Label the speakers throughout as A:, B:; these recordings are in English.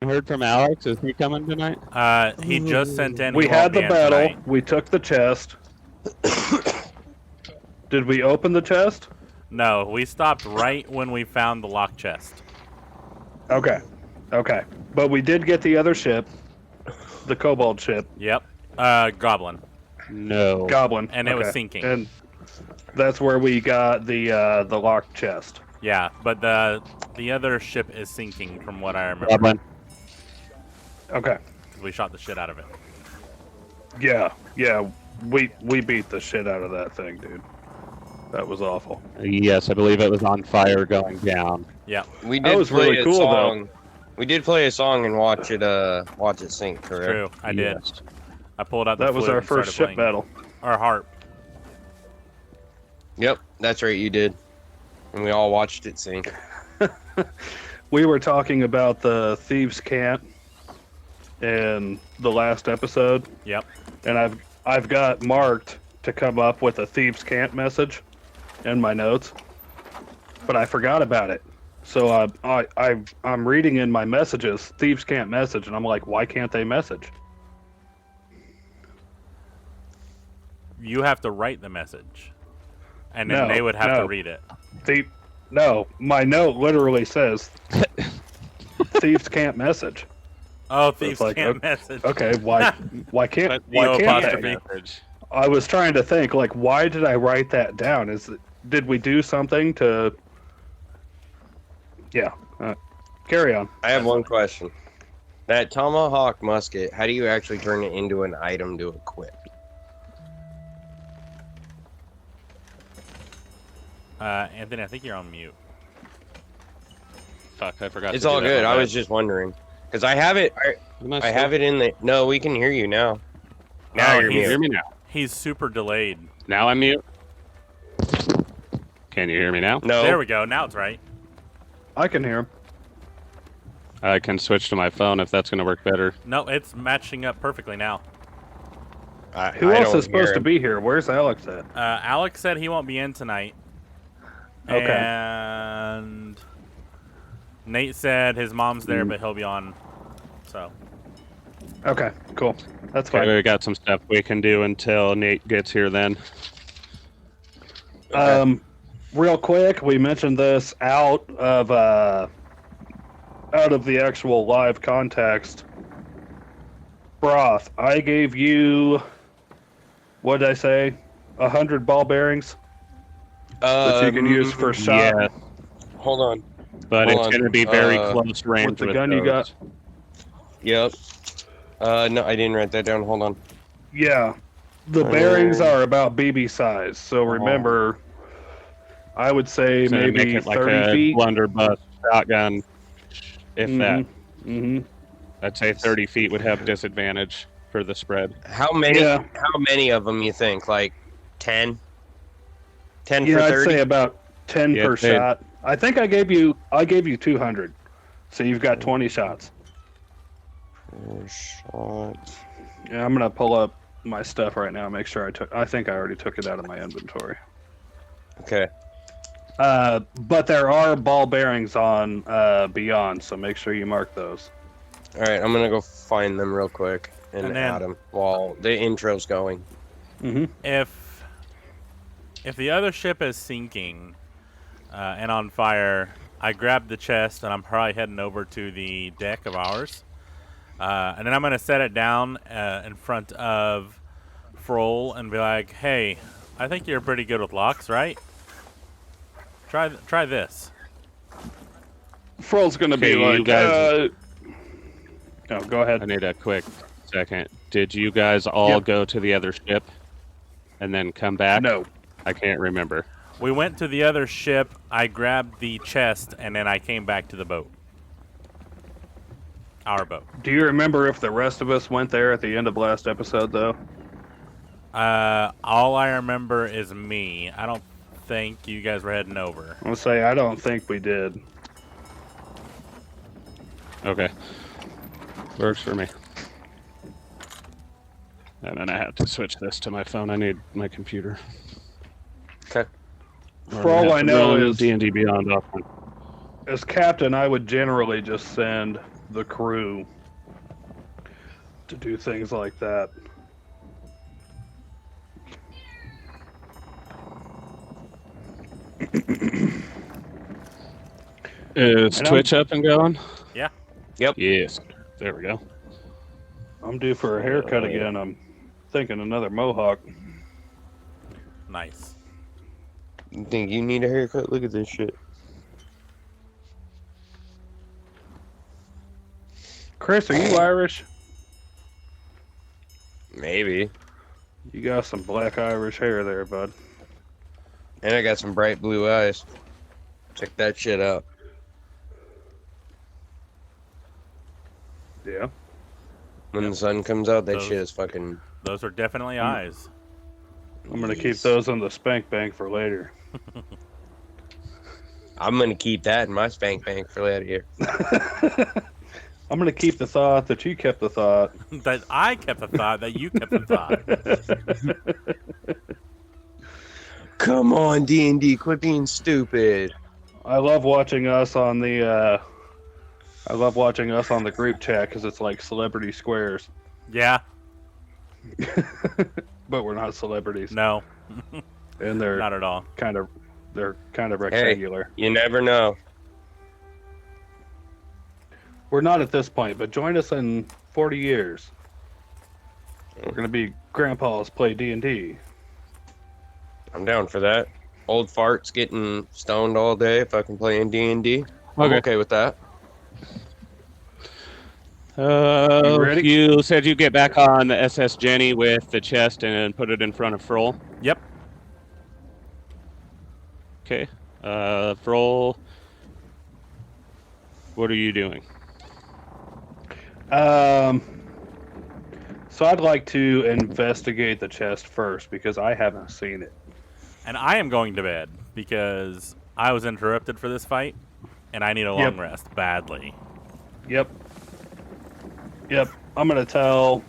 A: heard from Alex. Is he coming tonight?
B: He just sent in.
C: We had the battle. We took the chest. Did we open the chest?
B: No, we stopped right when we found the locked chest.
C: Okay. Okay. But we did get the other ship. The Kobold ship.
B: Yep. Goblin.
A: No.
C: Goblin.
B: And it was sinking.
C: And that's where we got the locked chest.
B: Yeah, but the other ship is sinking from what I remember.
A: Goblin.
C: Okay.
B: Because we shot the shit out of it.
C: Yeah. Yeah. We beat the shit out of that thing, dude. That was awful.
A: Yes, I believe it was on fire going down.
B: Yeah.
D: We
C: That
D: did
C: was
D: play
C: really
D: a
C: cool,
D: song. We did play a song and watch it sink, correct?
B: True, I did.
A: Yes.
B: I pulled out the
C: That was
B: flute
C: our
B: and
C: first
B: started
C: ship
B: playing.
C: battle.
B: Our harp.
D: Yep, that's right, you did. And we all watched it sink.
C: We were talking about the Thieves' Cant in the last episode,
B: Yep.
C: and I've got marked to come up with a Thieves' Cant message in my notes, but I forgot about it. So I'm reading in my messages, Thieves' Cant message, and I'm like, why can't they message?
B: You have to write the message. And then they would have to read it.
C: No, my note literally says Thieves' Cant message.
B: Oh, thieves
C: like,
B: can't message.
C: Okay, why can't
B: No
C: they?
B: apostrophe.
C: I was trying to think, like, why did I write that down? Did we do something to? Yeah. Carry on.
D: I have one question. That Tomahawk musket, how do you actually turn it into an item to equip?
B: Anthony, I think you're on mute.
A: Fuck, I forgot.
D: It's
A: to do
D: all
A: that
D: good.
A: one
D: I
A: back.
D: was just wondering. Because I have it. I have it in the. No, we can hear you now. Now you're
A: Can you
D: mute.
A: hear me now?
B: He's super delayed.
A: Now I'm mute. Can you hear me now?
D: No.
B: There we go. Now it's right.
C: I can hear him.
A: I can switch to my phone if that's going to work better.
B: No, it's matching up perfectly now.
C: Who
D: I
C: else
D: don't
C: is supposed
D: hear
C: to
D: him.
C: be here? Where's Alex at?
B: Alex said he won't be in tonight.
C: Okay.
B: And Nate said his mom's there, but he'll be on. So.
C: Okay, cool. That's fine.
A: Okay, we got some stuff we can do until Nate gets here then.
C: Real quick, we mentioned this out of the actual live context. Broth, I gave you, what did I say? 100 ball bearings that you can use for shot.
A: Yeah,
D: Hold on.
A: but
D: Hold
A: it's
D: on.
A: going to be very close range
C: With the gun you
A: those.
C: got.
D: Yep. No, I didn't write that down. Hold on.
C: Yeah, the bearings are about BB size. So remember, I would say
A: It's gonna
C: maybe
A: make it like
C: 30
A: a
C: feet.
A: blunderbuss shotgun, if that.
C: Mm-hmm.
A: I'd say 30 feet would have disadvantage for the spread.
D: How many?
C: Yeah.
D: How many of them you think? Like 10? 10
C: Yeah,
D: for
C: I'd
D: 30?
C: say about 10
A: Yeah,
C: per
A: 10.
C: shot. I think I gave you 200, so you've got 20 shots.
D: Shot.
C: Yeah, I'm gonna pull up my stuff right now. Make sure I think I already took it out of my inventory.
D: Okay.
C: But there are ball bearings on Beyond, so make sure you mark those.
D: All right, I'm gonna go find them real quick and
B: And then-
D: add them while the intro's going.
C: Mm-hmm.
B: If the other ship is sinking and on fire, I grabbed the chest and I'm probably heading over to the deck of ours. And then I'm going to set it down in front of Froll and be like, hey, I think you're pretty good with locks, right? Try this.
C: Froll's gonna be
A: Okay, you
C: like,
A: guys-
C: No, go ahead.
A: I need a quick second. Did you guys all
C: Yep.
A: go to the other ship and then come back?
C: No.
A: I can't remember.
B: We went to the other ship, I grabbed the chest, and then I came back to the boat. Our boat.
C: Do you remember if the rest of us went there at the end of last episode, though?
B: All I remember is me. I don't think you guys were heading over.
C: I'll say I don't think we did.
A: Okay. Works for me. And then I have to switch this to my phone. I need my computer.
D: Okay.
C: For all I know is
A: D&D Beyond often.
C: as captain, I would generally just send the crew to do things like that.
A: Is
C: And
A: Twitch up and going?
B: Yeah.
D: Yep.
A: Yes. There we go.
C: I'm due for a haircut again. I'm thinking another mohawk.
B: Nice.
D: You think you need a haircut? Look at this shit.
C: Chris, are you Irish?
D: Maybe.
C: You got some black Irish hair there, bud.
D: And I got some bright blue eyes. Check that shit out.
C: Yeah.
D: When the sun comes out, that
B: Those-
D: shit is fucking...
B: Those are definitely eyes.
C: I'm gonna keep those in the spank bank for later.
D: I'm gonna keep that in my spank bank for later.
C: I'm gonna keep the thought that you kept the thought.
B: That I kept the thought that you kept the thought.
D: Come on, D&D, quit being stupid.
C: I love watching us on the group chat because it's like celebrity squares,
B: Yeah.
C: but we're not celebrities,
B: No.
C: and they're
B: Not at all.
C: kind of rectangular.
D: You never know.
C: We're not at this point, but join us in 40 years. We're gonna be grandpas play D&D.
D: I'm down for that. Old farts getting stoned all day, fucking playing D&D. I'm
A: Okay.
D: okay with that.
C: You ready?
A: You said you get back on the SS Jenny with the chest and put it in front of Froll.
B: Yep.
A: Okay. Froll, what are you doing?
C: So I'd like to investigate the chest first because I haven't seen it.
B: And I am going to bed because I was interrupted for this fight, and I need a long
C: Yep.
B: rest badly.
C: Yep. I'm gonna tell.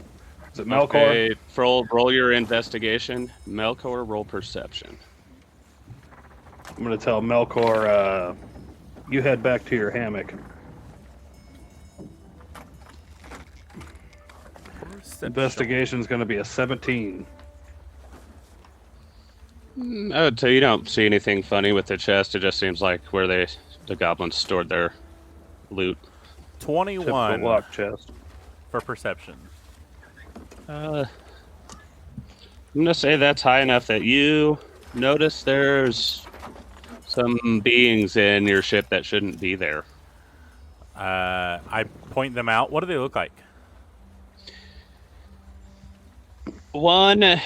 C: Is it Melkor?
A: Okay, Froll, roll your investigation. Melkor, roll perception.
C: I'm gonna tell Melkor. You head back to your hammock. Investigation's gonna be a 17.
A: I would say you don't see anything funny with the chest. It just seems like where the goblins stored their loot.
C: Typical
B: 21
C: lock chest.
B: for perception.
A: I'm gonna say that's high enough that you notice there's some beings in your ship that shouldn't be there.
B: I point them out. What do they look like?
A: One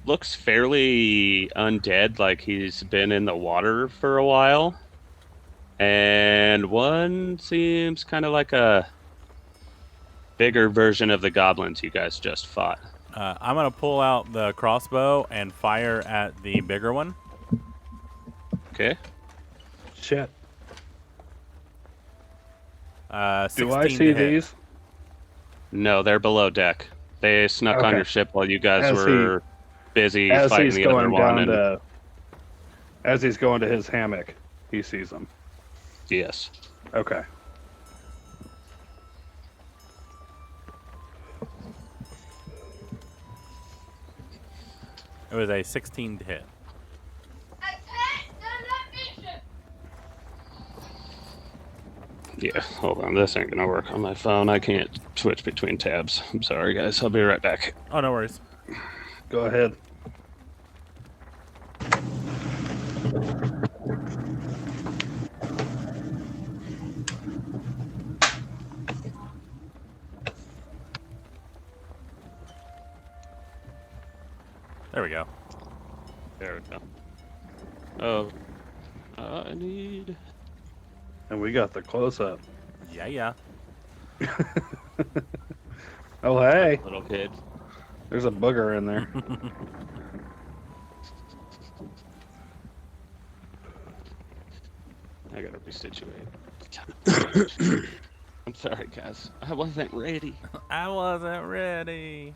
A: looks fairly undead, like he's been in the water for a while. And one seems kind of like a bigger version of the goblins you guys just fought.
B: I'm going to pull out the crossbow and fire at the bigger one.
A: Okay.
C: Shit.
B: 16
C: Do I see
B: to hit.
C: these?
A: No, they're below deck. They snuck on
C: Okay.
A: your ship while you guys
C: As
A: were busy
C: As
A: fighting
C: he's
A: the other
C: going
A: one.
C: down
A: And
C: to, as he's going to his hammock, he sees them.
A: yes.
C: Okay.
B: It was a 16 to hit.
A: Yeah, hold on. This ain't gonna work on my phone. I can't switch between tabs. I'm sorry, guys. I'll be right back.
B: Oh, no worries.
C: Go ahead.
B: There we go.
A: There we go. Oh, I need.
C: And we got the close up.
B: Yeah.
C: Oh, hey.
A: Little kid.
C: There's a booger in there.
A: I gotta resituate. I'm sorry, guys. I wasn't ready.
B: I wasn't ready.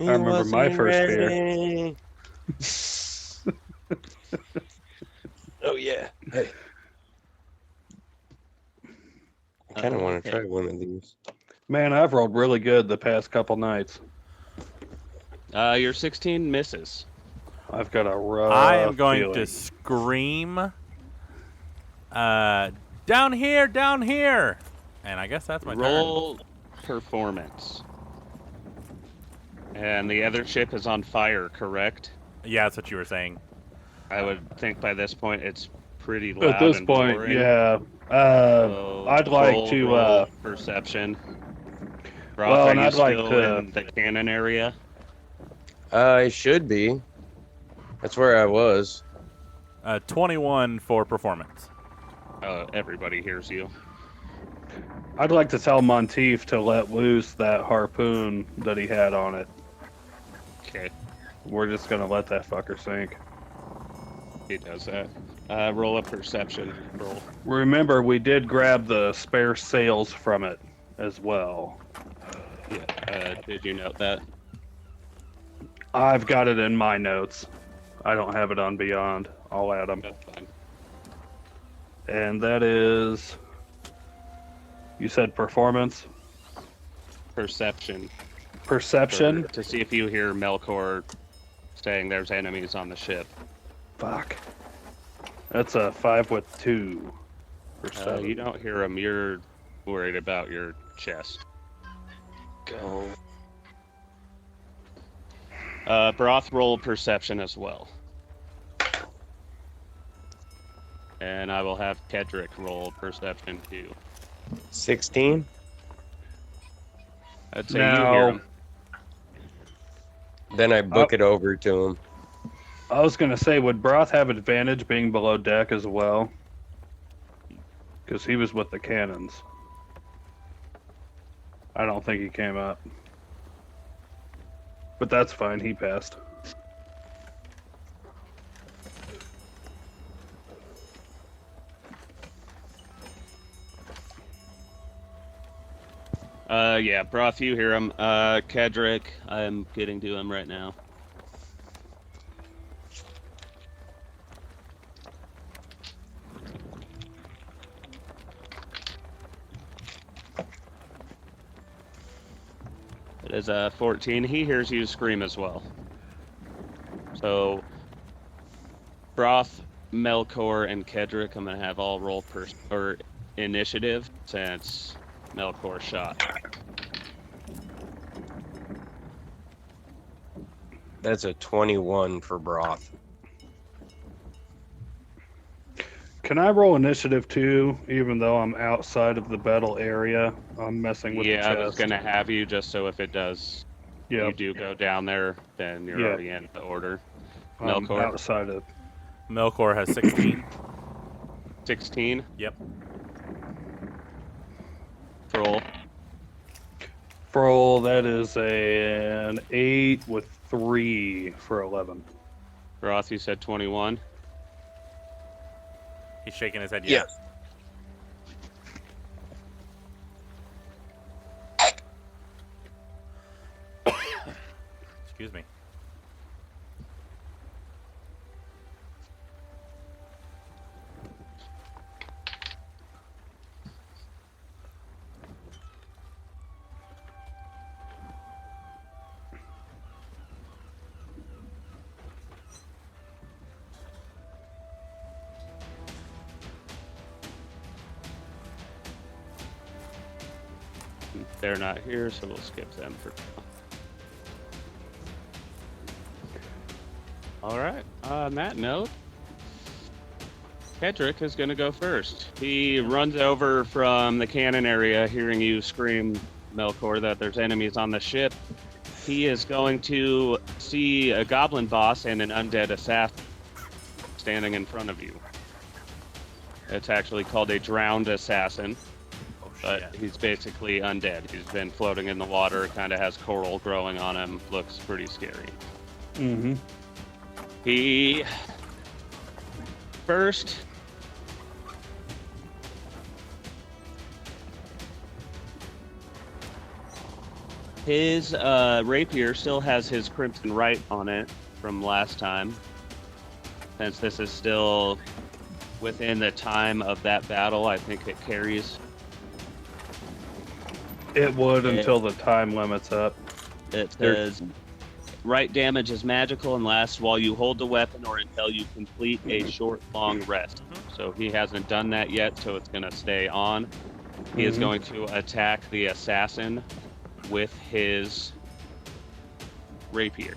C: I remember my first
D: fear. Oh yeah. Hey. kind of want to
A: Okay.
D: try one of these.
C: Man, I've rolled really good the past couple nights.
A: Your 16 misses.
C: I've got a rough
B: I am going
C: feeling.
B: to scream, down here, down here. And I guess that's my turn.
A: Roll performance. And the other ship is on fire, correct?
B: Yeah, that's what you were saying.
A: I would think by this point it's pretty loud
C: At this
A: and
C: point,
A: roaring.
C: yeah.
A: So
C: I'd like
A: roll
C: to.
A: perception. Roth,
C: Well,
A: are
C: and
A: you
C: I'd like
A: still
C: to-
A: in the cannon area?
D: I should be. That's where I was.
B: 21 for performance.
A: Everybody hears you.
C: I'd like to tell Monteith to let loose that harpoon that he had on it.
A: Okay,
C: We're just gonna let that fucker sink.
A: he does that. Roll a perception roll.
C: Remember, we did grab the spare sails from it as well.
A: Yeah. Did you note that?
C: I've got it in my notes. I don't have it on Beyond. I'll add them.
A: That's fine.
C: And that is. You said performance?
A: Perception.
C: Perception?
A: To see if you hear Melkor saying there's enemies on the ship.
C: Fuck. That's a 5 with 2. For 7.
A: You don't hear them. You're worried about your chest.
D: Go.
A: Broth, roll perception as well. And I will have Kedrick roll perception too.
D: 16?
A: I'd say you
C: Now-
A: hear him.
D: Then I book it over to him.
C: I was gonna say, would Broth have advantage being below deck as well? Because he was with the cannons. I don't think he came up. But that's fine, he passed.
A: Yeah, Broth, you hear him. Kedrick, I'm getting to him right now. It is a 14. He hears you scream as well. So, Broth, Melkor, and Kedrick, I'm gonna have all roll or initiative since Melkor shot.
D: That's a 21 for Broth.
C: Can I roll initiative too, even though I'm outside of the battle area? I'm messing with the
A: Yeah,
C: chest.
A: I was gonna have you just so if it does,
C: Yeah,
A: you do go down there, then you're
C: Yeah.
A: already in the order.
C: I'm
A: Melkor.
C: outside of.
B: Melkor has 16.
A: 16.
B: Yep.
A: Roll.
C: Roll, that is an 8 with 3 for 11.
A: Roth, you said 21.
B: He's shaking his head. Yeah. Excuse me.
A: They're not here, so we'll skip them for now. Alright, on that note, Kedrick is going to go first. He runs over from the cannon area, hearing you scream, Melkor, that there's enemies on the ship. He is going to see a goblin boss and an undead assassin standing in front of you. It's actually called a drowned assassin. But he's basically undead. He's been floating in the water, kind of has coral growing on him, looks pretty scary.
C: Mm-hmm.
A: He first his rapier still has his crimson right on it from last time. Since this is still within the time of that battle, I think it carries.
C: It would until the time limit's up.
A: It
C: There-
A: says right damage is magical and lasts while you hold the weapon or until you complete a short, long rest. So he hasn't done that yet, so it's going to stay on. He is
C: Mhm.
A: going to attack the assassin with his rapier.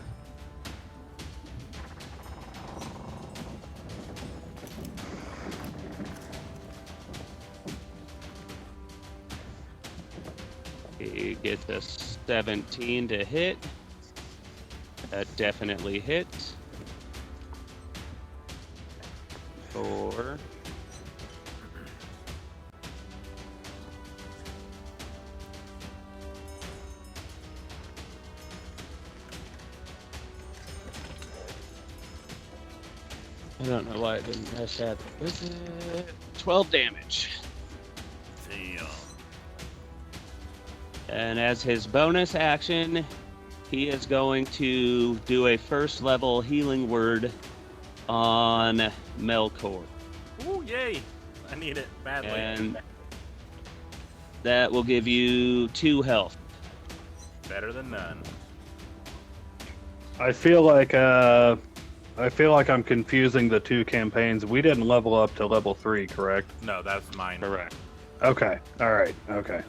A: He gets a 17 to hit. That definitely hits. For I don't know why it didn't mess that. Was it 12 damage?
B: Damn.
A: And as his bonus action, he is going to do a first level healing word on Melkor.
B: Ooh, yay! I need it badly.
A: And that will give you 2 health.
B: Better than none.
C: I feel like I'm confusing the two campaigns. We didn't level up to level 3, correct?
B: No, that's mine.
A: Correct.
C: Okay. All right. Okay.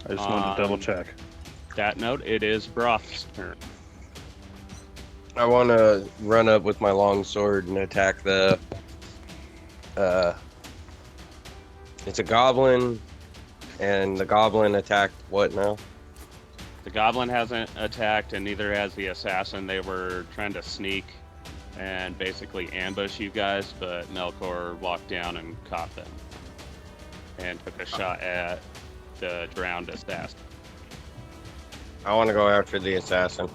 C: I just wanted to double check.
A: That note, it is Broth's turn.
D: I want to run up with my longsword and attack the. It's a goblin, and the goblin attacked what now?
A: The goblin hasn't attacked, and neither has the assassin. They were trying to sneak and basically ambush you guys, but Melkor walked down and caught them and took a shot at the drowned assassin.
D: I want to go after the assassin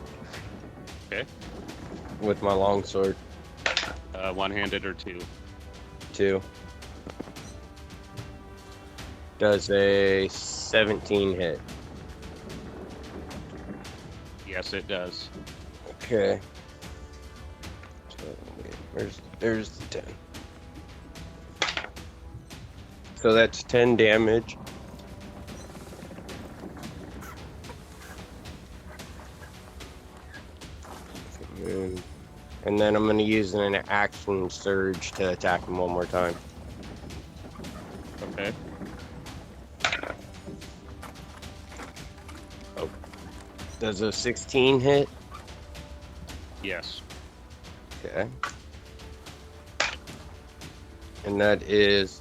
A: Okay.
D: with my longsword
A: One-handed or 2?
D: too. Does a 17 hit?
A: Yes, it does.
D: Okay. So, there's the 10. So that's 10 damage. And then I'm going to use an action surge to attack him one more time.
A: Okay.
D: Does a 16 hit?
A: Yes.
D: Okay. And that is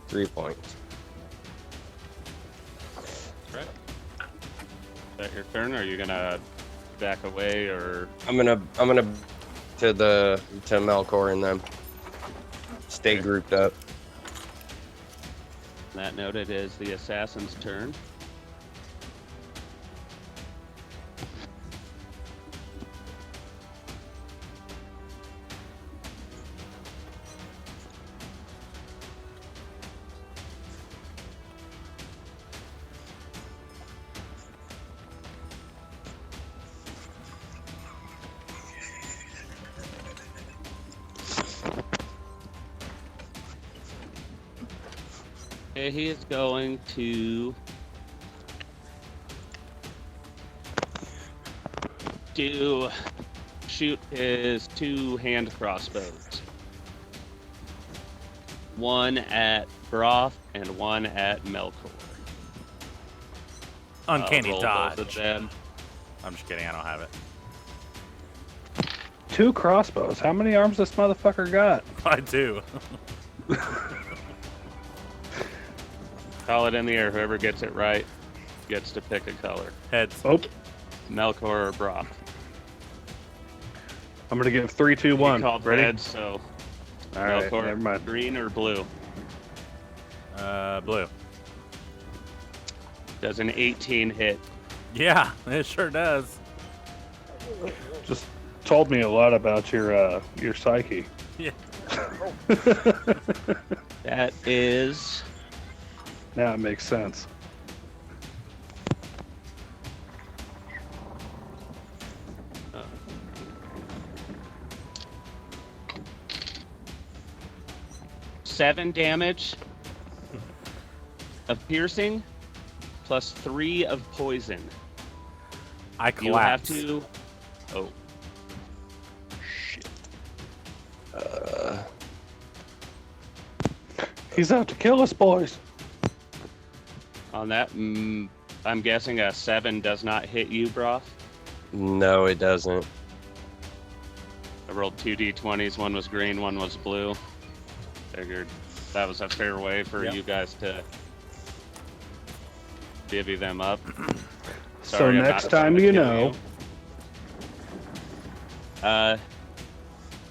D: 3 points.
A: Right. Is that your turn, or are you gonna back away, or
D: I'm gonna to Melkor and them. Stay
A: Okay.
D: grouped up.
A: that note, it is the assassin's turn. Okay, he is going to shoot his 2 hand crossbows. One at Broth and one at Melkor.
B: Uncanny
A: Roll
B: dodge.
A: both of them.
B: I'm just kidding. I don't have it.
C: 2 crossbows. How many arms this motherfucker got?
B: I do.
A: Call it in the air. Whoever gets it right gets to pick a color.
B: Heads.
C: Oh,
A: Melkor or Broth.
C: I'm gonna give 3, 2, 1.
A: He called
C: Ready?
A: red, so
C: All right.
A: Melkor,
C: Never mind.
A: green or blue?
B: Blue.
A: Does an 18 hit.
B: Yeah, it sure does.
C: Just told me a lot about your psyche.
B: Yeah.
A: That is
C: Now it makes sense.
A: uh, 7 damage of piercing plus 3 of poison.
B: I
A: You have
B: collapse.
A: to. Oh. Shit.
C: He's out to kill us, boys.
A: On that, I'm guessing a 7 does not hit you, Broth.
D: No, it doesn't.
A: I rolled 2 d20s. One was green, one was blue. Figured that was a fair way for
B: Yep.
A: you guys to divvy them up.
C: So
A: Sorry, I'm
C: next
A: not about
C: time
A: to
C: you
A: kill
C: know.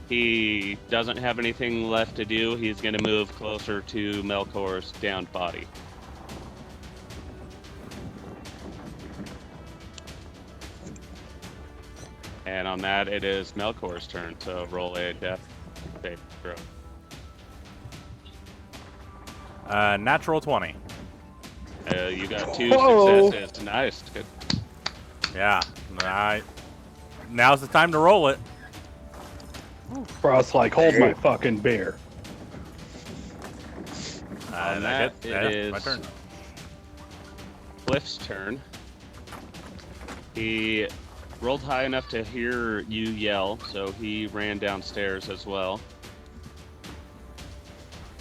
A: He doesn't have anything left to do. He's going to move closer to Melkor's downed body. And on that, it is Melkor's turn. So roll a death save throw.
B: Natural 20.
A: You got 2
C: Whoa.
A: successes. Nice. Good.
B: Yeah. Now's the time to roll it.
C: Frost's like, hold my fucking beer.
A: On that, it is
B: my turn.
A: Cliff's turn. He rolled high enough to hear you yell, so he ran downstairs as well.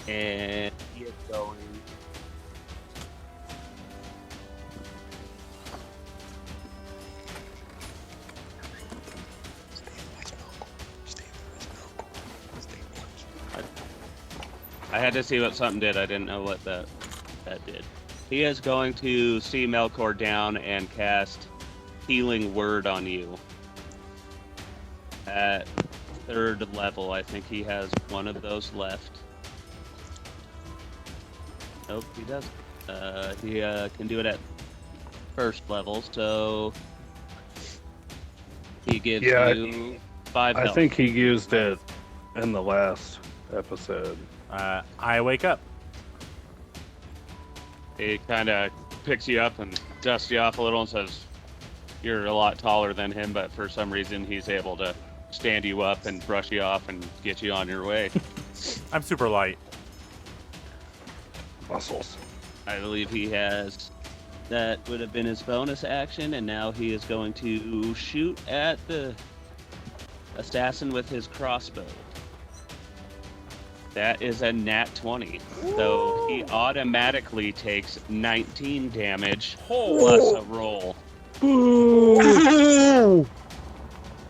A: And he is going. I had to see what something did. I didn't know what that did. He is going to see Melkor down and cast Healing Word on you. At 3rd level, I think he has one of those left. Nope, he doesn't. He can do it at 1st level, so he gives you 5 health.
C: I think he used it in the last episode.
B: I wake up.
A: He kind of picks you up and dusts you off a little and says, "You're a lot taller than him, but for some reason he's able to stand you up and brush you off and get you on your way."
B: I'm super light.
C: Muscles.
A: I believe he has. That would have been his bonus action, and now he is going to shoot at the assassin with his crossbow. That is a nat 20. So he automatically takes 19 damage plus a roll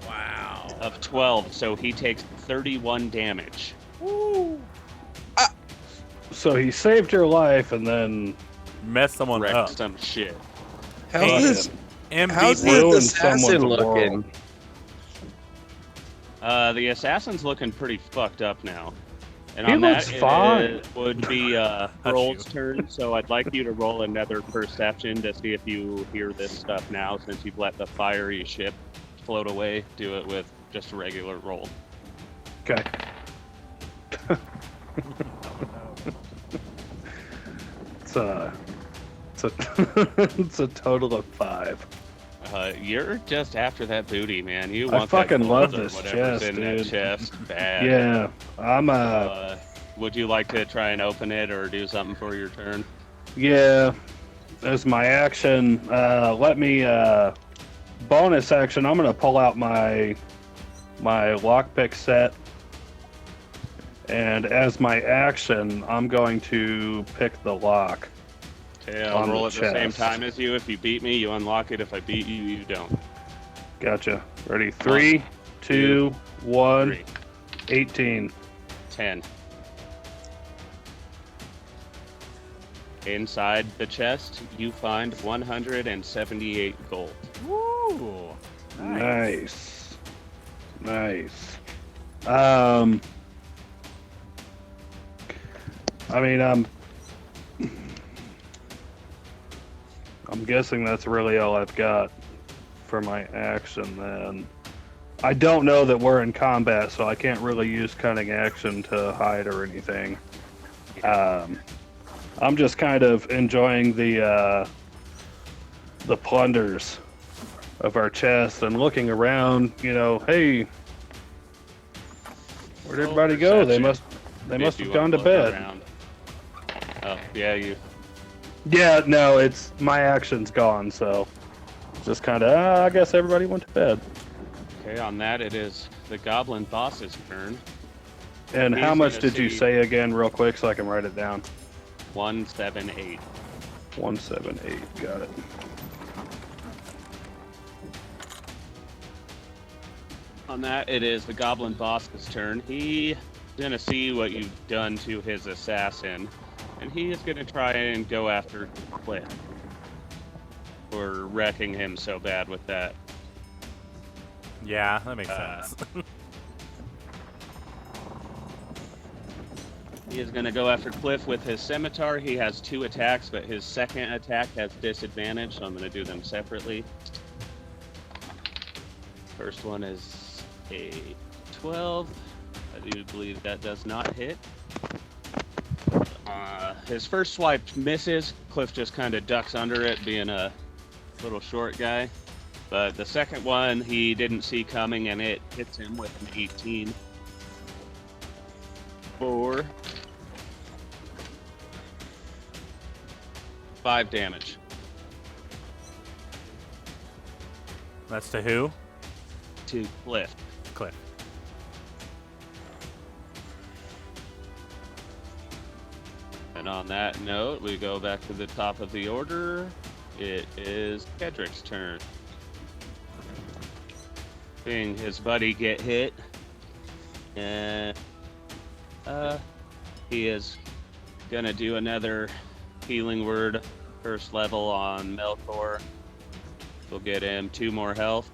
B: Wow.
A: of 12. So he takes 31 damage.
C: So he saved your life and then
B: Mess someone
A: Wrecked
B: up.
A: some shit.
D: How's this?
B: MVP.
D: How's
C: ruined
D: this assassin
C: someone's
D: looking?
C: world.
A: The assassin's looking pretty fucked up now. And
C: He
A: on
C: looks
A: that,
C: fine.
A: it would be Roll's turn, so I'd like you to roll another perception to see if you hear this stuff now, since you've let the fiery ship float away. Do it with just a regular roll.
C: Okay. It's a it's a total of 5.
A: You're just after that booty, man. You
C: I
A: want that
C: fucking
A: gold
C: love
A: or
C: this
A: whatever's
C: chest,
A: in that
C: dude.
A: chest bad.
C: Yeah, I'm
A: Would you like to try and open it or do something for your turn?
C: yeah. As my action, let me bonus action. I'm gonna pull out my lockpick set, and as my action, I'm going to pick the lock.
A: Okay, I'll
C: On
A: roll
C: the
A: at the same
C: chest.
A: time as you. If you beat me, you unlock it. If I beat you, you don't.
C: Gotcha. Ready? 3, 2, 1.
A: 3,
C: 18.
A: 10. Inside the chest, you find 178 gold.
B: Woo.
C: Nice. I mean, I'm guessing that's really all I've got for my action then. I don't know that we're in combat, so I can't really use cunning action to hide or anything. I'm just kind of enjoying the plunders of our chest and looking around, you know, hey, where'd everybody go? They
A: perception.
C: must
A: If
C: have
A: you
C: gone
A: wanna
C: to
A: look
C: bed.
A: around. Oh, yeah, you
C: Yeah, no, it's my action's gone, so just kind of. I guess everybody went to bed.
A: Okay, on that it is the goblin boss's turn.
C: And
A: He's
C: how much
A: gonna
C: did you
A: see-
C: say again, real quick, so I can write it down?
A: 178.
C: 178. Got it.
A: On that, it is the goblin boss's turn. He's gonna see what you've done to his assassin, and he is gonna try and go after Cliff for wrecking him so bad with that.
B: Yeah, that makes sense.
A: He is gonna go after Cliff with his scimitar. He has 2 attacks, but his second attack has disadvantage, so I'm gonna do them separately. First one is a 12. I do believe that does not hit. His first swipe misses. Cliff just kind of ducks under it, being a little short guy. But the second one he didn't see coming, and it hits him with an 18. 4. 5 damage.
B: That's to who?
A: To Cliff.
B: Cliff.
A: And on that note, we go back to the top of the order. It is Kedrick's turn. Seeing his buddy get hit, and he is gonna do another healing word, first level on Melkor. We'll get him 2 more health.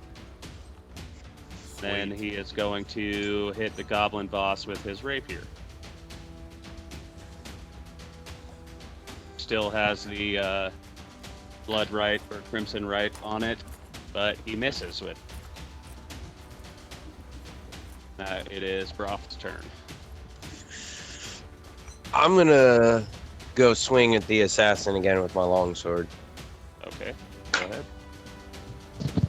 A: Then he is going to hit the goblin boss with his rapier. Still has the blood right or crimson right on it, but he misses with. It is Broth's turn.
D: I'm gonna go swing at the assassin again with my longsword.
A: Okay, go ahead.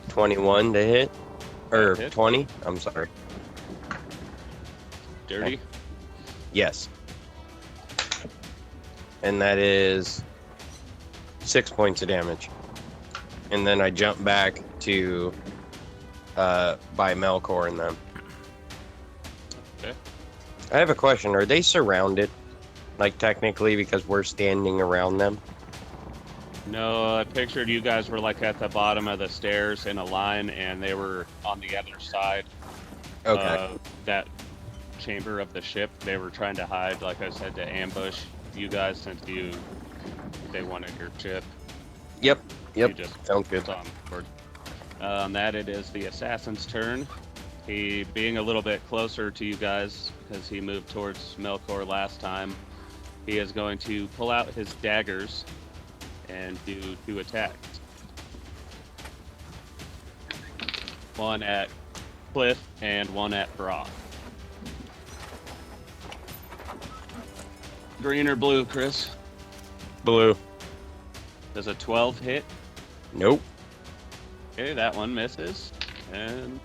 D: 21 to hit. Or
A: Hit.
D: 20, I'm sorry.
A: Dirty.
D: Yes. And that is 6 points of damage. And then I jump back to by Melkor and them.
A: Okay.
D: I have a question. Are they surrounded? Like technically because we're standing around them?
A: No, I pictured you guys were like at the bottom of the stairs in a line, and they were on the other side
D: Okay.
A: of that chamber of the ship. They were trying to hide, like I said, to ambush you guys since they wanted your ship.
D: Yep.
A: You
D: Yep.
A: just
D: Sounds good.
A: saw 'em board. On that, it is the assassin's turn. He being a little bit closer to you guys because he moved towards Melkor last time. He is going to pull out his daggers and do 2 attacks. One at Cliff and one at Broth. Green or blue, Chris?
D: Blue.
A: Does a 12 hit?
D: Nope.
A: Okay, that one misses. And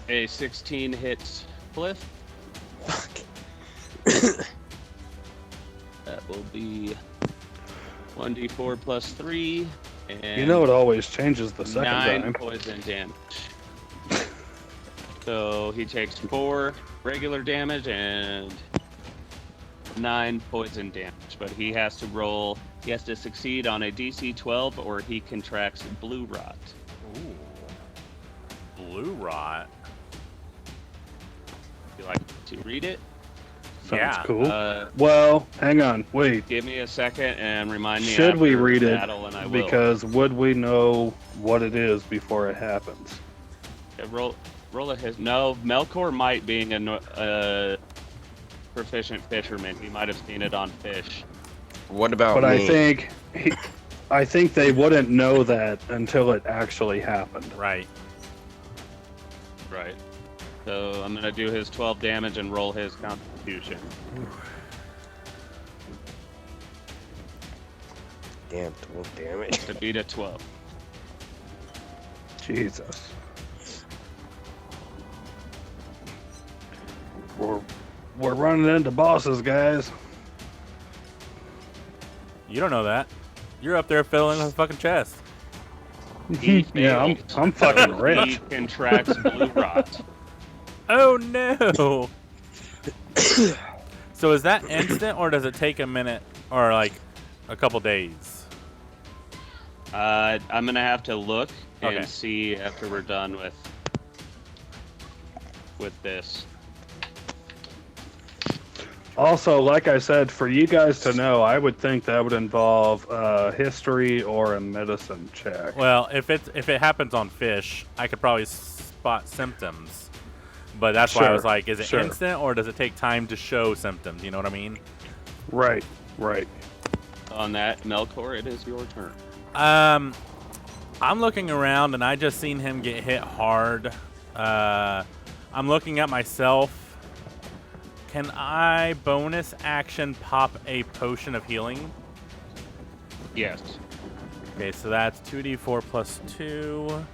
A: a 16 hits Cliff.
D: Fuck.
A: That will be 1d4 plus 3. And
C: You know it always changes the second
A: 9
C: time.
A: poison damage. So he takes 4 regular damage and 9 poison damage. But he has to roll, he has to succeed on a DC 12 or he contracts blue rot.
B: Ooh. Blue rot.
A: Would you like to read it?
C: Sounds
B: Yeah.
C: cool. Well, hang on. Wait.
A: Give me a second and remind me.
C: Should we
A: after
C: read it?
A: battle and I will.
C: Because would we know what it is before it happens?
A: Yeah, roll a his. No, Melkor might being a proficient fisherman. He might have seen it on fish.
D: What about
C: But
D: me?
C: I think they wouldn't know that until it actually happened.
B: Right.
A: Right. So I'm gonna do his 12 damage and roll his Constitution.
D: Damn, 12 damage.
A: To beat a 12.
C: Jesus. We're running into bosses, guys.
B: You don't know that. You're up there filling the fucking chest.
A: He
C: Yeah,
A: failed,
C: I'm fucking
A: so
C: rich.
A: He contracts blue rot.
B: Oh no! So is that instant, or does it take a minute, or like a couple days?
A: I'm gonna have to look and
B: Okay.
A: see after we're done with this.
C: Also, like I said, for you guys to know, I would think that would involve history or a medicine check.
B: Well, if it happens on fish, I could probably spot symptoms. But that's why I was
C: Sure,
B: like, is it
C: sure.
B: instant, or does it take time to show symptoms? You know what I mean?
C: Right, right.
A: On that, Melkor, it is your turn.
B: I'm looking around, and I just seen him get hit hard. I'm looking at myself. Can I bonus action pop a potion of healing?
A: Yes.
B: Okay, so that's 2d4 plus 2.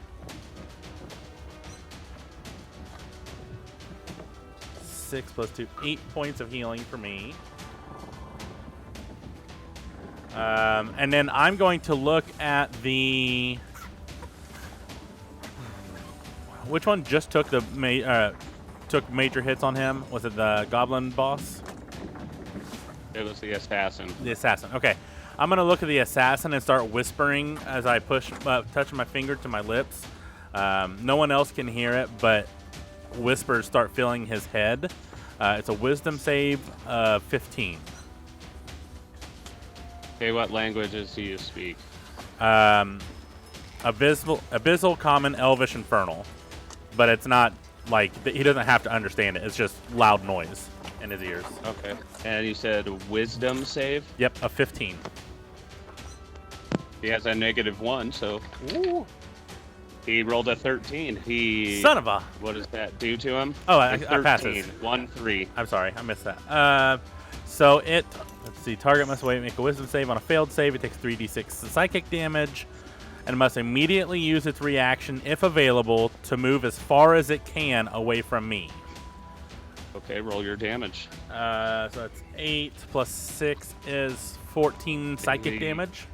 B: 6 plus 2, 8 points of healing for me. And then I'm going to look at the... Which one just took took major hits on him? Was it the goblin boss?
A: It was the assassin.
B: The assassin. Okay. I'm going to look at the assassin and start whispering as I touch my finger to my lips. No one else can hear it, but whispers start filling his head. It's a wisdom save of 15.
A: Okay, what languages do you speak?
B: Abyssal, Common, Elvish, Infernal. But it's not like he doesn't have to understand it. It's just loud noise in his ears.
A: Okay. And you said wisdom save?
B: Yep, a 15.
A: He has a -1, so
B: Ooh.
A: he rolled a 13.
B: Son of a...
A: What does that do to him?
B: Oh, I
A: A
B: passed
A: 13.
B: it.
A: 1-3.
B: I'm sorry, I missed that. So it, let's see, target must make a wisdom save. On a failed save, it takes 3d6 psychic damage and must immediately use its reaction, if available, to move as far as it can away from me.
A: Okay, roll your damage.
B: So that's 8 plus 6 is 14 psychic damage.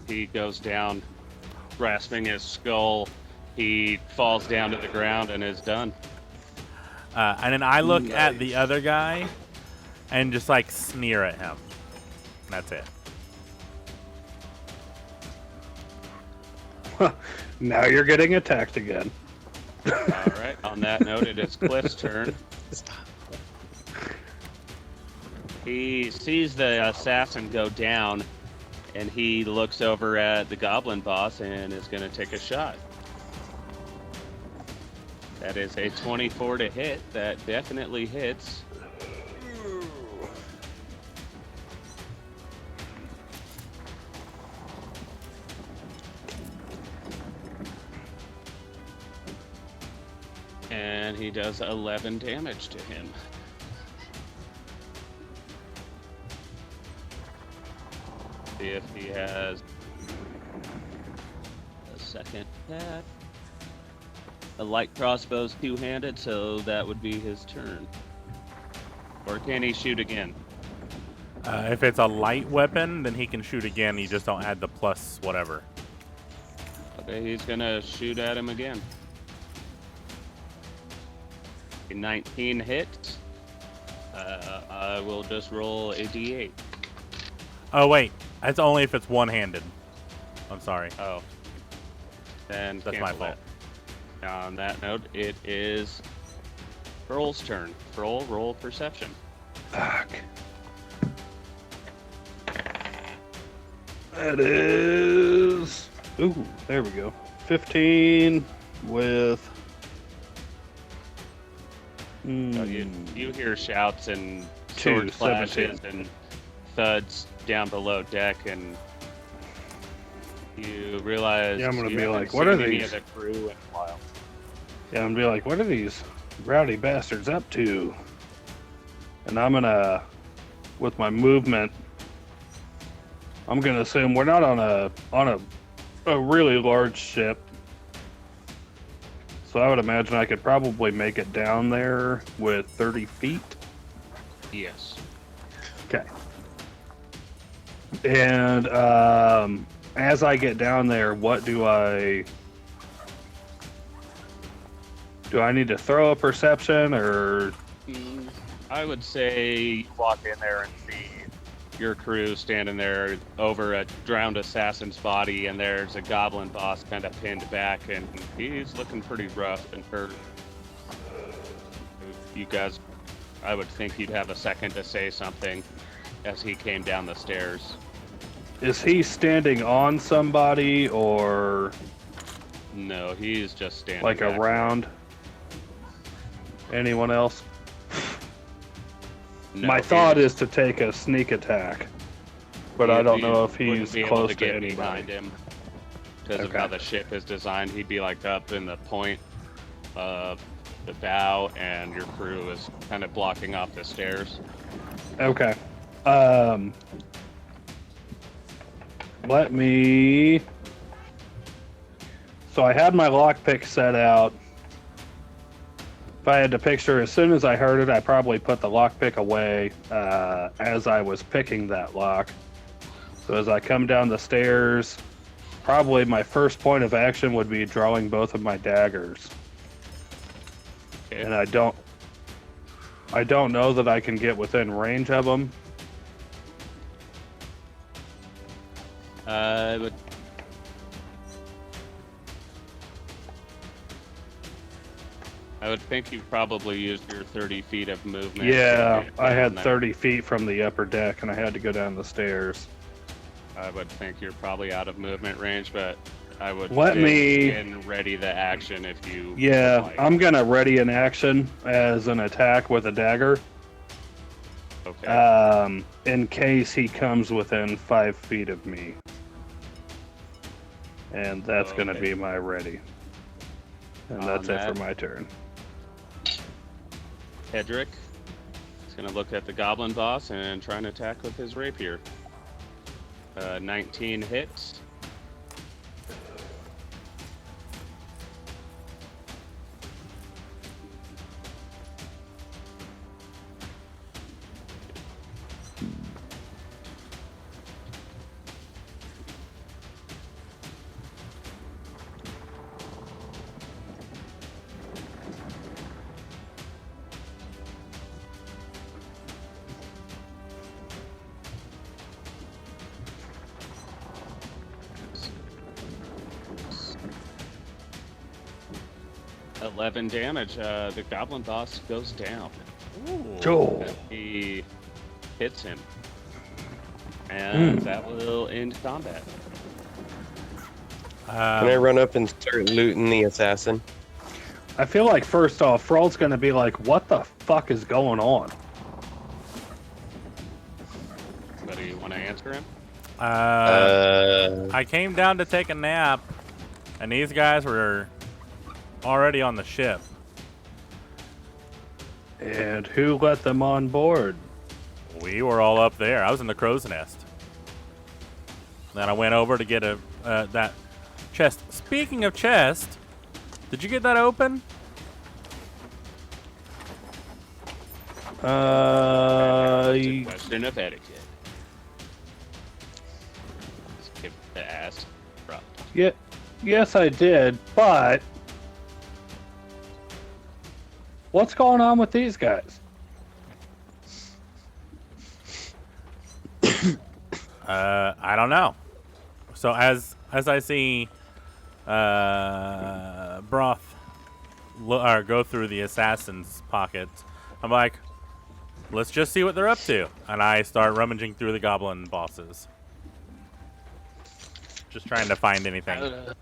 A: He goes down, grasping his skull. He falls down to the ground and is done.
B: And then I look at the other guy and just like sneer at him. That's it.
C: Now you're getting attacked again.
A: All right. On that note, it is Cliff's turn. He sees the assassin go down, and he looks over at the goblin boss and is going to take a shot. That is a 24 to hit. That definitely hits. And he does 11 damage to him. See if he has a second attack. A light crossbow's two-handed, so that would be his turn. Or can he shoot again?
B: If it's a light weapon, then he can shoot again. You just don't add the plus whatever.
A: Okay, he's gonna shoot at him again. A 19 hits. I will just roll a d8.
B: Oh, wait. That's only if it's one-handed. I'm sorry.
A: Oh. Then
B: That's my
A: cancel
B: fault.
A: that. On that note, it is Pearl's turn. Pearl, roll perception.
C: Fuck. That is... Ooh, there we go. 15 with...
A: So you hear shouts and
C: Two,
A: sword clashes
C: 17.
A: and thuds down below deck, and you realize
C: Yeah, I'm gonna
A: you
C: be
A: haven't
C: like, what are
A: seen any
C: these?
A: of the crew in a while.
C: Yeah, I'm gonna be like, what are these rowdy bastards up to? And I'm gonna, with my movement, I'm gonna assume we're not on a really large ship. So I would imagine I could probably make it down there with 30 feet.
A: Yes.
C: Okay. And as I get down there, what do I need to throw a perception or?
A: I would say you walk in there and see your crew standing there over a drowned assassin's body, and there's a goblin boss kind of pinned back, and he's looking pretty rough and hurt. You guys, I would think you'd have a second to say something as he came down the stairs.
C: Is he standing on somebody or
A: No, he's just standing
C: like
A: back
C: around? Anyone else?
A: there. No,
C: My thought is to take a sneak attack, but I don't know if
A: wouldn't
C: he's
A: be able
C: close
A: to
C: to
A: get
C: anybody.
A: behind him because of
C: Okay.
A: how the ship is designed. He'd be like up in the point of the bow, and your crew is kind of blocking off the stairs.
C: Okay. Let me. So I had my lockpick set out. If I had to picture, as soon as I heard it, I probably put the lockpick away as I was picking that lock. So as I come down the stairs, probably my first point of action would be drawing both of my daggers.
A: Okay.
C: And I don't know that I can get within range of them.
A: I would think you probably used your 30 feet of movement.
C: Yeah,
A: to get
C: I
A: down
C: had
A: there.
C: 30 feet from the upper deck, and I had to go down the stairs.
A: I would think you're probably out of movement range, but I would
C: Let me-
A: and ready the action if you
C: Yeah,
A: would like.
C: I'm gonna ready an action as an attack with a dagger,
A: Okay.
C: in case he comes within 5 feet of me. And that's gonna
A: Okay.
C: be my ready. And
A: On
C: that's it
A: that.
C: for my turn.
A: Hedrick is going to look at the goblin boss and try and attack with his rapier. 19 hits. .11 damage. The goblin boss goes down.
C: Joel.
A: He hits him. And that will end combat.
D: Can I run up and start looting the assassin?
C: I feel like first off, Frald's gonna be like, "What the fuck is going on?"
A: But do you want to answer him?
B: I came down to take a nap, and these guys were already on the ship.
C: And who let them on board?
B: We were all up there. I was in the crow's nest. Then I went over to get that chest. Speaking of chest, did you get that open?
A: It's a question of etiquette. Skip the ass. Drop.
C: Yeah, yes, I did, but what's going on with these guys?
B: I don't know. So as I see Broth go through the assassin's pockets, I'm like, let's just see what they're up to. And I start rummaging through the goblin bosses. Just trying to find anything.
A: I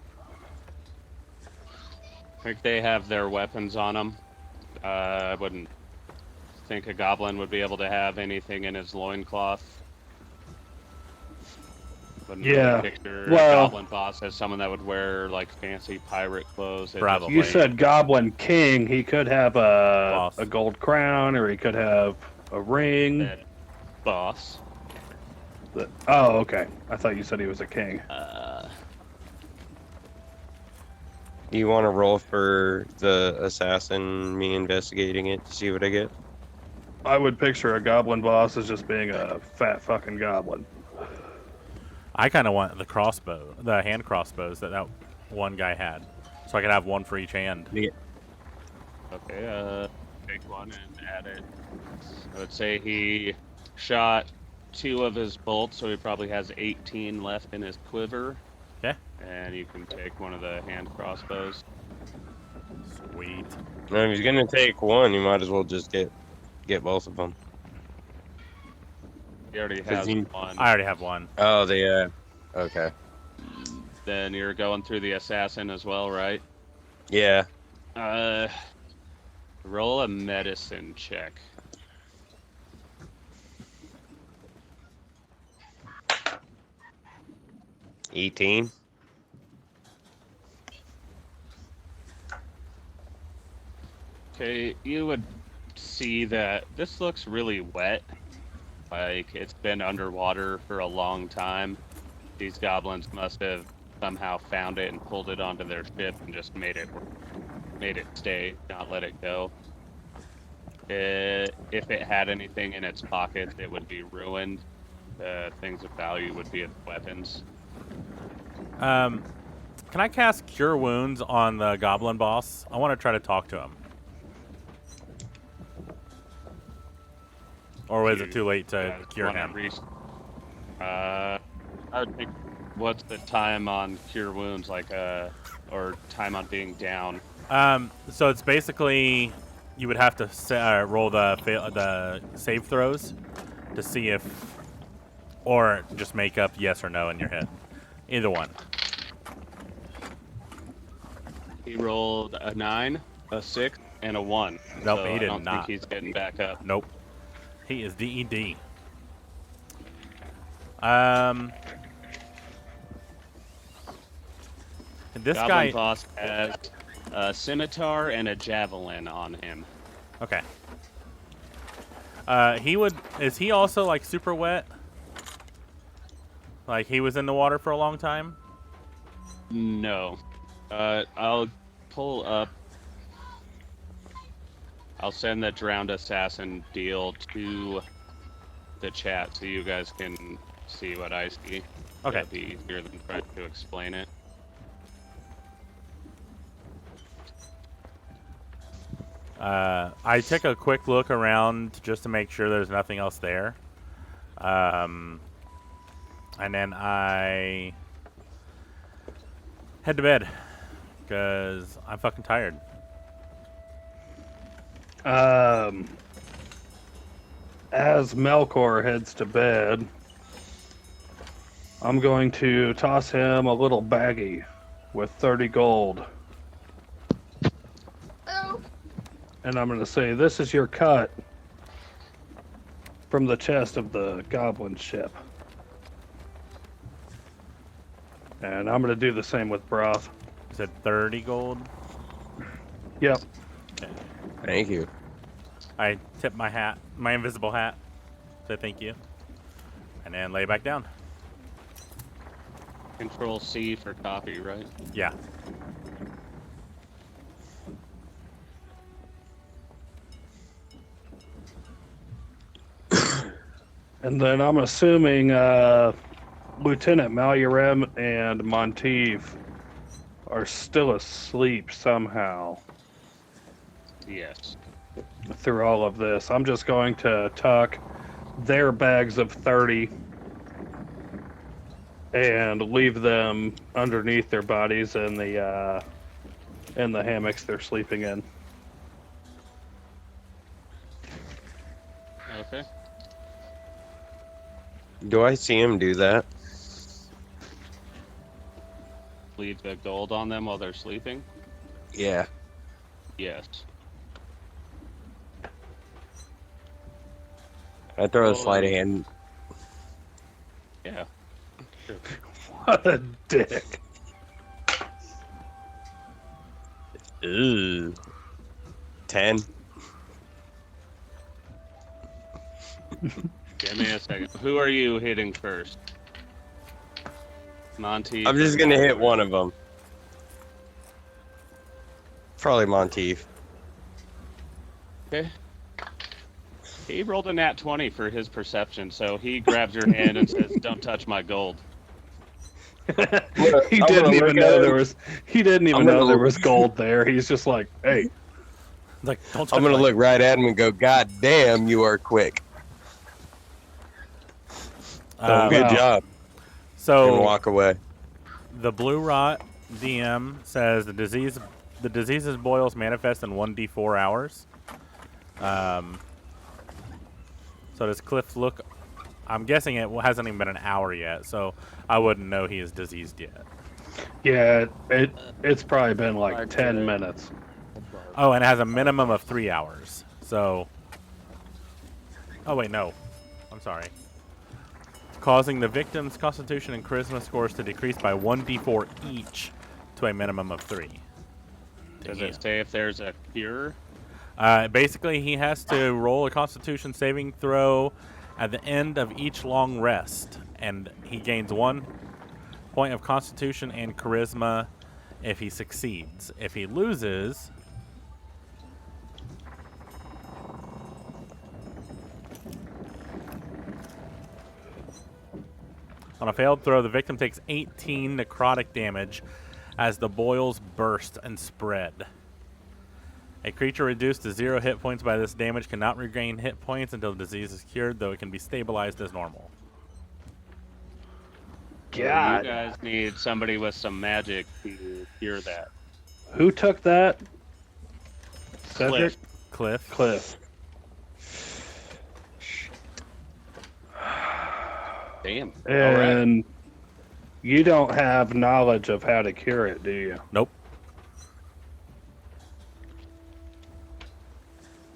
A: think they have their weapons on them. I wouldn't think a goblin would be able to have anything in his loincloth. Wouldn't
C: Yeah,
A: really picture
C: well-
A: a goblin boss as someone that would wear like fancy pirate clothes. They
B: Probably.
C: You said Goblin King. He could have
B: Boss.
C: a gold crown, or he could have a ring.
A: just- boss.
C: Oh, okay. I thought you said he was a king.
D: Do you want to roll for the assassin, me investigating it to see what I get?
C: I would picture a goblin boss as just being a fat fucking goblin.
B: I kind of want the crossbow, the hand crossbows that one guy had, so I could have one for each hand.
D: Yeah.
A: Okay, take one and add it. I would say he shot 2 of his bolts, so he probably has 18 left in his quiver.
B: Okay.
A: And you can take one of the hand crossbows.
B: Sweet.
D: No, if he's gonna take one, you might as well just get both of them.
A: He already
D: 'Cause
A: has
D: he-
A: one.
B: I already have one.
D: Oh, okay.
A: Then you're going through the assassin as well, right?
D: Yeah.
A: Roll a medicine check.
D: $18.
A: Okay, you would see that this looks really wet. Like, it's been underwater for a long time. These goblins must have somehow found it and pulled it onto their ship and just made it stay, not let it go. If it had anything in its pockets, it would be ruined. Things of value would be its weapons.
B: Can I cast Cure Wounds on the goblin boss? I want to try to talk to him. Or is it too late to cure him?
A: I would think, what's the time on Cure Wounds, like, or time on being down?
B: So it's basically you would have to roll the save throws to see if, or just make up yes or no in your head. Either one.
A: He rolled a 9, a 6, and a 1.
B: Nope,
A: so
B: he did
A: I don't
B: not.
A: think he's getting back up.
B: Nope. He is DED. This
A: Goblin
B: guy.
A: boss has a scimitar and a javelin on him.
B: Okay. Is he also like super wet? Like he was in the water for a long time?
A: No. I'll pull up. I'll send the drowned assassin deal to the chat so you guys can see what I see.
B: Okay.
A: That'd be easier than trying to explain it.
B: I take a quick look around just to make sure there's nothing else there. And then I head to bed because I'm fucking tired.
C: As Melkor heads to bed, I'm going to toss him a little baggie with 30 gold. And I'm going to say, this is your cut from the chest of the goblin ship. And I'm going to do the same with broth.
B: You said 30 gold?
C: Yep.
B: Okay.
D: Thank you.
B: I tip my hat, my invisible hat, say thank you, and then lay back down.
A: Control C for copy, right?
B: Yeah.
C: And then I'm assuming Lieutenant Malurem and Monteith are still asleep somehow
A: Yes.
C: through all of this. I'm just going to tuck their bags of 30 and leave them underneath their bodies in the hammocks they're sleeping in.
A: Okay.
D: Do I see him do that?
A: Leave the gold on them while they're sleeping?
D: Yeah.
A: Yes.
D: I throw a sleight of hand.
A: Yeah.
C: What a dick.
D: Ooh. 10.
A: Give me a second. Who are you hitting first? Monty.
D: I'm just gonna hit one of them. Probably Monteith.
A: Okay. He rolled a nat 20 for his perception, so he grabs your hand and says, "Don't touch my gold."
C: He
D: I'm
C: didn't
D: gonna
C: even
D: look
C: know
D: at
C: there
D: him.
C: was. He didn't even
D: I'm
C: know
D: gonna
C: there
D: look-
C: was gold there. He's just like, hey,
B: Like, don't
D: I'm
B: touch
D: gonna
B: my-
D: look right at him and go, "God damn, you are quick.
B: Um,
D: Good
C: Wow.
D: job," and
B: So
D: walk away.
B: the blue rot DM says the disease's boils manifest in 1d4 hours. So does Cliff look? I'm guessing it hasn't even been an hour yet, so I wouldn't know he is diseased yet.
C: yeah, it's probably been like
A: I'd
C: 10
A: say-
C: minutes.
B: Oh, and it has a minimum of 3 hours. So, oh wait, no, I'm sorry. Causing the victim's Constitution and Charisma scores to decrease by 1d4 each to a minimum of 3.
A: Does
B: Damn.
A: it say if there's a cure?
B: Basically, he has to roll a Constitution saving throw at the end of each long rest, and he gains 1 point of Constitution and Charisma if he succeeds. If he loses, on a failed throw, the victim takes 18 necrotic damage as the boils burst and spread. A creature reduced to 0 hit points by this damage cannot regain hit points until the disease is cured, though it can be stabilized as normal.
A: So
C: God.
A: you guys need somebody with some magic to cure that.
C: Who took that? Cedric?
A: Cliff.
B: Cliff.
A: Damn. All right.
C: And you don't have knowledge of how to cure it, do you?
B: Nope.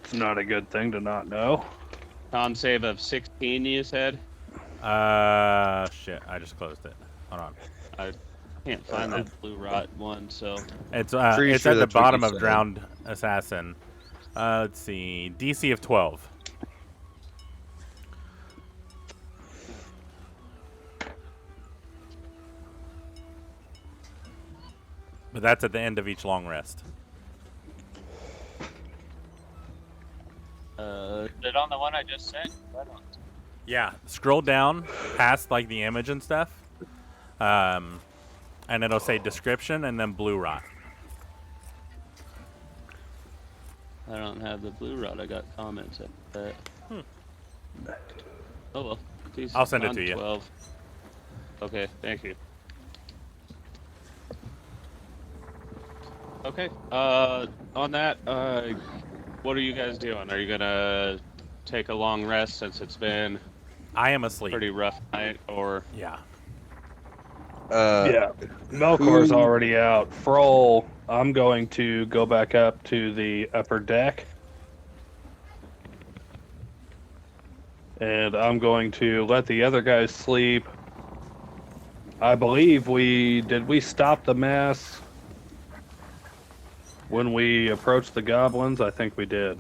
C: It's not a good thing to not know.
A: Con save of 16, you said?
B: Shit, I just closed it. Hold on.
A: I can't find that blue rot one, so
B: It's
D: Pretty
B: it's
D: sure
B: at the
D: that's what
B: bottom
D: you
B: of
D: said.
B: Drowned Assassin. Let's see. DC of 12. But that's at the end of each long rest.
A: is it on the one I just sent? I don't.
B: Yeah, scroll down past like the image and stuff, and it'll say description and then blue rot.
A: I don't have the blue rot. I got comments at that. Oh well. Geez,
B: I'll send it
A: on
B: to you.
A: 12. Okay, thank you. Okay. On that, what are you guys doing? Are you gonna take a long rest since it's been
B: I am asleep.
A: pretty rough night, or
B: Yeah.
C: Yeah. Melkor's
D: who-
C: already out. Froll, I'm going to go back up to the upper deck. And I'm going to let the other guys sleep. I believe we stop the mass when we approached the goblins? I think we did.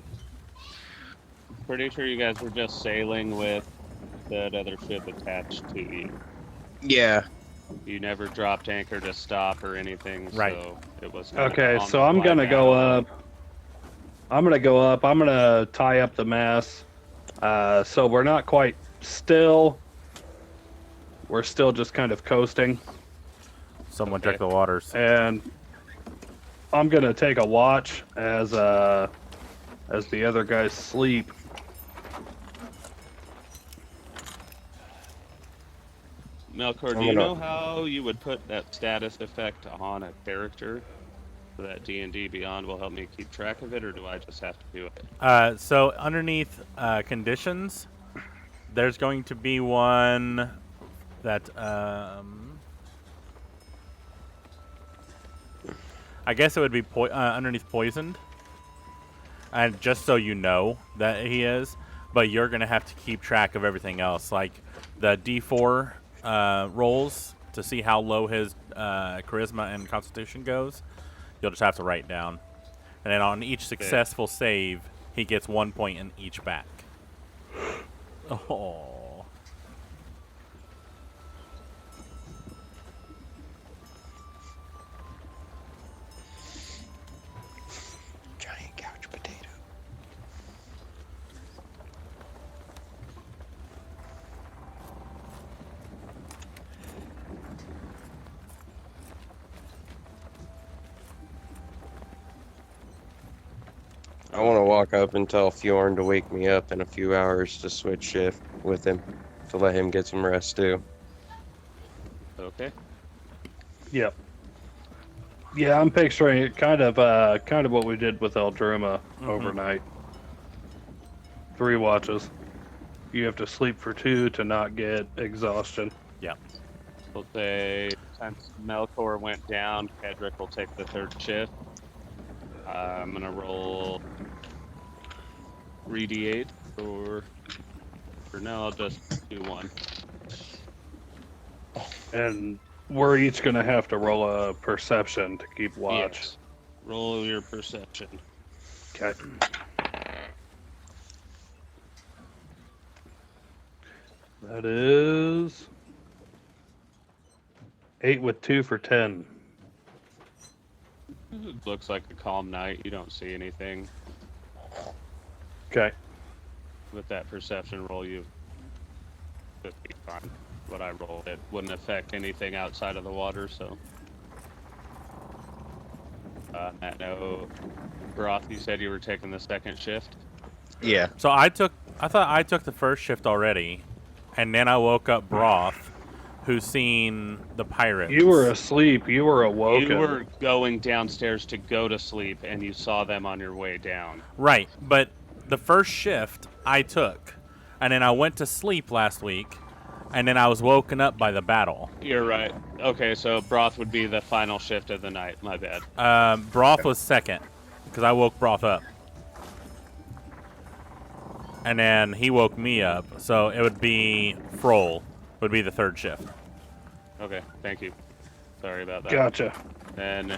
A: pretty sure you guys were just sailing with that other ship attached to you.
D: Yeah.
A: You never dropped anchor to stop or anything,
B: Right.
A: so it was kind of
C: Okay,
A: on
C: so
A: the
C: I'm
A: fly
C: gonna go
A: down.
C: up. I'm gonna tie up the mast. So we're not quite still. We're still just kind of coasting,
B: Someone
A: Okay.
B: check the waters.
C: and I'm gonna take a watch as the other guys sleep.
A: Melkor,
D: I'm
A: do you
D: gonna-
A: know how you would put that status effect on a character so that D&D Beyond will help me keep track of it, or do I just have to do it?
B: So underneath conditions, there's going to be one that I guess it would be underneath poisoned, and just so you know that he is, but you're gonna have to keep track of everything else, like the D4 rolls to see how low his charisma and constitution goes. You'll just have to write down, and then on each successful save, he gets 1 point in each back. Oh.
D: Giant couch potato. I want to walk up and tell Fjorn to wake me up in a few hours to switch shift with him, to let him get some rest too.
A: Okay.
C: Yep. Yeah, I'm picturing it kind of what we did with Eldruma overnight. 3 watches. You have to sleep for 2 to not get exhaustion.
B: Yeah.
A: We'll say since Melkor went down, Kedrick will take the 3rd shift. I'm gonna roll 3d8 for now. I'll just do 1.
C: And we're each going to have to roll a perception to keep watch.
A: Yes. Roll your perception.
C: Okay. That is 8 with 2 for 10.
A: It looks like a calm night. You don't see anything.
C: Okay.
A: With that perception roll, you should be fine. What I rolled, it wouldn't affect anything outside of the water, so. Matt, no. Broth, you said you were taking the 2nd shift?
D: Yeah.
B: So I thought I took the 1st shift already, and then I woke up Broth, who's seen the pirates.
C: You were asleep. You were awoken.
A: You were going downstairs to go to sleep, and you saw them on your way down.
B: Right, but the 1st shift I took, and then I went to sleep last week, and then I was woken up by the battle.
A: You're right. Okay, so Broth would be the final shift of the night. My bad.
B: Broth was 2nd, because I woke Broth up. And then he woke me up, so it would be Froll would be the 3rd shift.
A: Okay, thank you. Sorry about that.
C: Gotcha.
A: Then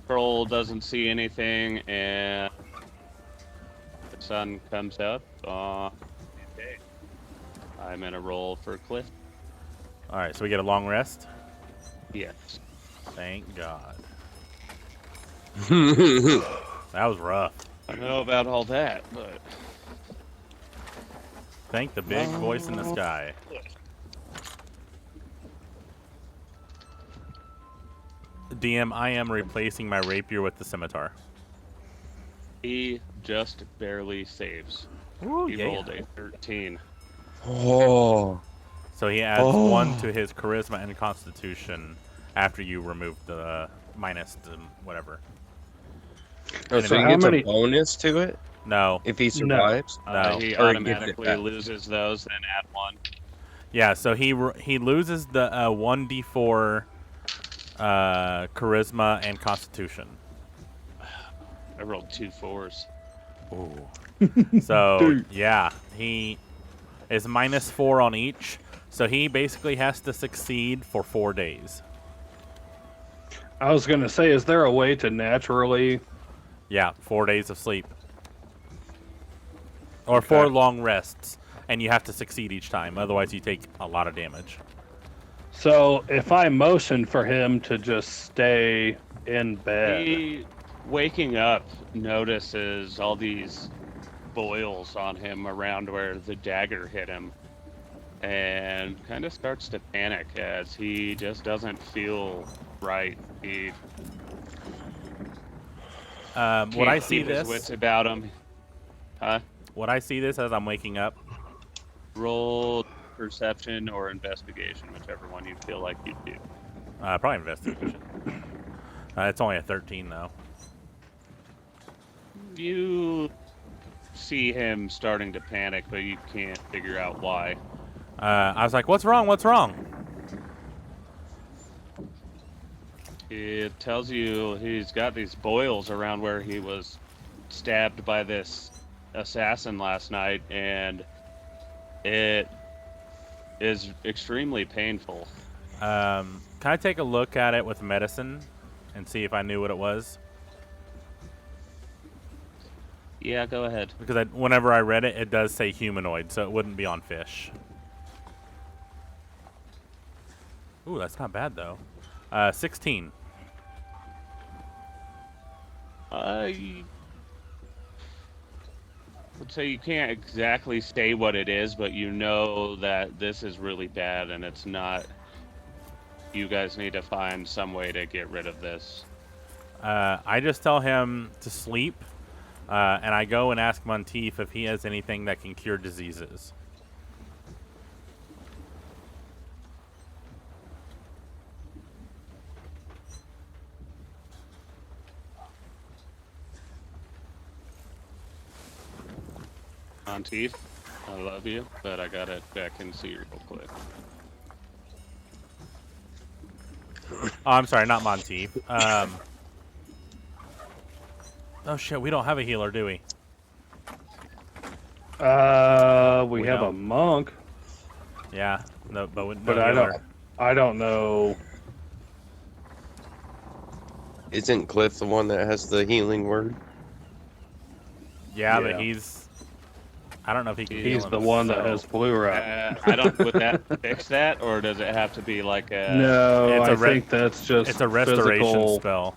A: Kroll doesn't see anything, and the sun comes up. Okay. I'm gonna roll for Cliff.
B: All right, so we get a long rest.
A: Yes.
B: Thank God. That was rough.
A: I know about all that, but
B: Thank the big voice in the sky. DM, I am replacing my rapier with the scimitar.
A: he just barely saves.
B: Ooh,
A: He rolled a 13.
D: Oh.
B: So he adds 1 to his charisma and constitution after you remove the minus the whatever.
D: Oh, so he
C: how
D: gets
C: many-
D: a bonus to it
B: No.
D: if he survives?
B: No.
A: He
D: Or he gets it
A: automatically
D: back.
A: loses those, then add 1.
B: Yeah, so he loses the 1d4 charisma and constitution.
A: I rolled 2 4s.
B: Ooh. So,
C: Dude.
B: yeah, he is -4 on each. So he basically has to succeed for 4 days.
C: I was going to say, is there a way to naturally...
B: Yeah, 4 days of sleep. Or 4
C: Okay.
B: long rests. And you have to succeed each time. Otherwise, you take a lot of damage.
C: So if I motion for him to just stay in bed...
A: He, waking up, notices all these boils on him around where the dagger hit him, and kind of starts to panic as he just doesn't feel right. He
B: When I
A: can't
B: see
A: keep his
B: this,
A: wits about him. Huh?
B: when I see this as I'm waking up,
A: Roll perception or investigation, whichever one you feel like you do.
B: probably investigation. It's only a 13 though.
A: You see him starting to panic, but you can't figure out why.
B: I was like, "What's wrong? What's wrong?"
A: It tells you he's got these boils around where he was stabbed by this assassin last night, and it is extremely painful.
B: Can I take a look at it with medicine and see if I knew what it was?
A: Yeah, go ahead.
B: Because whenever I read it, it does say humanoid, so it wouldn't be on fish. Ooh, that's not bad though. 16.
A: I would say you can't exactly say what it is, but you know that this is really bad, and it's not. You guys need to find some way to get rid of this.
B: I just tell him to sleep, and I go and ask Monteith if he has anything that can cure diseases.
A: Monteith, I love you, but I gotta check and see real quick.
B: Oh, I'm sorry, not Monteith. Oh shit, we don't have a healer, do we?
C: We have a
B: don't.
C: monk,
B: Yeah, no, but no
C: but
B: healer.
C: I don't know.
D: Isn't Cliff the one that has the healing word?
B: Yeah,
C: Yeah.
B: but he's. I don't know if he can.
C: He's
B: heal
C: the one that
B: himself.
C: has blue rat.
A: I don't. Would that fix that, or does it have to be like a?
C: No,
B: It's
C: I
B: a re-
C: think that's just
B: It's a restoration
C: physical.
B: spell.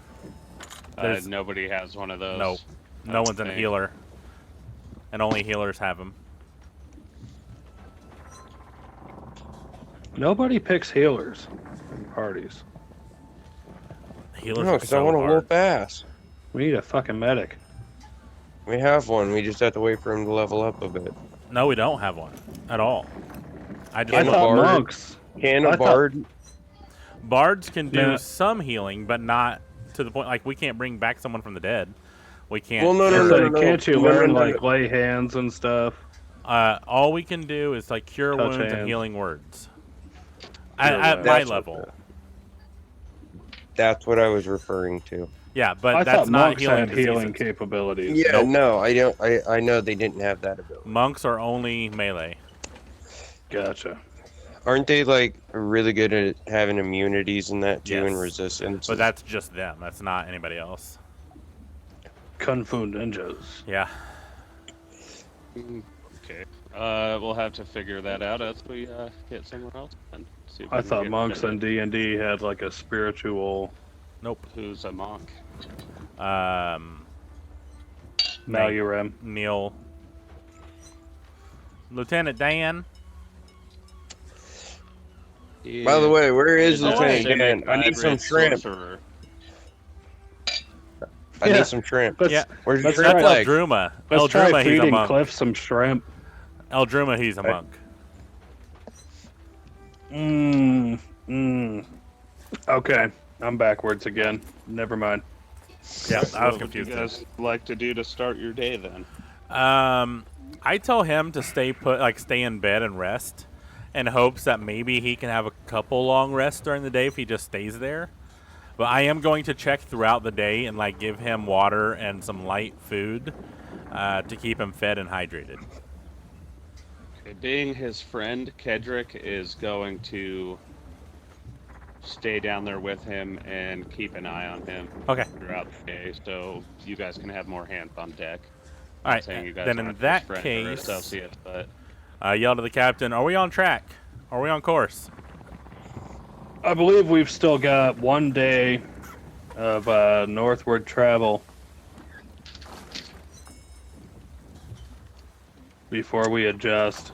B: There's-
A: Nobody has one of those.
B: No,
A: I
B: no one's a
A: think.
B: healer, and only healers have them.
C: Nobody picks healers in parties.
B: Healers
D: No,
B: are
D: because I
B: so
D: want to
B: hard.
D: whoop ass.
C: We need a fucking medic.
D: We have one. We just have to wait for him to level up a bit.
B: No, we don't have one at all. I just
C: I
D: Can a
C: thought
D: bard-
C: monks.
D: Can
C: I
D: a
C: thought-
D: bard?
B: bards can do
C: No.
B: some healing, but not to the point. Like we can't bring back someone from the dead. We can't.
D: Well, no,
C: It's
D: no,
C: like,
D: no.
C: can't you
D: No,
C: learn
D: no, no,
C: like lay hands and stuff?
B: All we can do is like cure
C: Touch
B: wounds and
C: hands.
B: healing words.
C: Cure
B: At
C: wounds.
B: my
D: That's
B: level,
C: okay.
D: That's what I was referring to.
B: yeah, but
C: I
B: that's
C: thought
B: not
C: monks
B: healing
C: had healing
B: diseases.
C: capabilities.
D: Yeah,
B: Nope.
D: no, I don't. I know they didn't have that ability.
B: Monks are only melee.
C: Gotcha.
D: Aren't they like really good at having immunities and that too, and
B: Yes.
D: resistance?
B: But that's just them. That's not anybody else.
C: Kung Fu ninjas.
B: Yeah.
A: Okay. We'll have to figure that out as we get somewhere else. And see if we
C: I
A: can
C: thought
A: get
C: monks
A: rid of
C: and D&D had like a spiritual.
B: Nope.
A: it. Who's a monk?
C: Now
B: Nate.
C: you Rem.
B: Neil. Lieutenant Dan.
D: By the way, where is
B: Oh,
D: Lieutenant
B: wait.
D: Dan? I need some shrimp.
A: Sorcerer.
D: I
C: Yeah.
D: need some shrimp.
C: Let's,
B: Yeah.
D: Where's your
C: let's
D: shrimp
C: try-
B: That's
D: leg?
B: Eldruma.
C: let's try
B: Eldruma, he's a
C: feeding
B: monk.
C: Cliff some shrimp.
B: Eldruma, he's a
D: Okay.
B: monk.
C: Okay, I'm backwards again. Never mind.
B: Yeah, I was
A: What would
B: confused.
A: you guys like to do to start your day then?
B: I tell him to stay put, like stay in bed and rest, in hopes that maybe he can have a couple long rests during the day if he just stays there. But I am going to check throughout the day and like give him water and some light food to keep him fed and hydrated.
A: Okay, being his friend, Kedrick is going to stay down there with him and keep an eye on him
B: Okay.
A: throughout the day, so you guys can have more hands on deck.
B: All right.
A: Saying you guys
B: Then in
A: aren't his
B: that
A: friend or
B: case,
A: associate, but
B: yell to the captain. Are we on track? Are we on course?
C: I believe we've still got 1 day of northward travel before we adjust.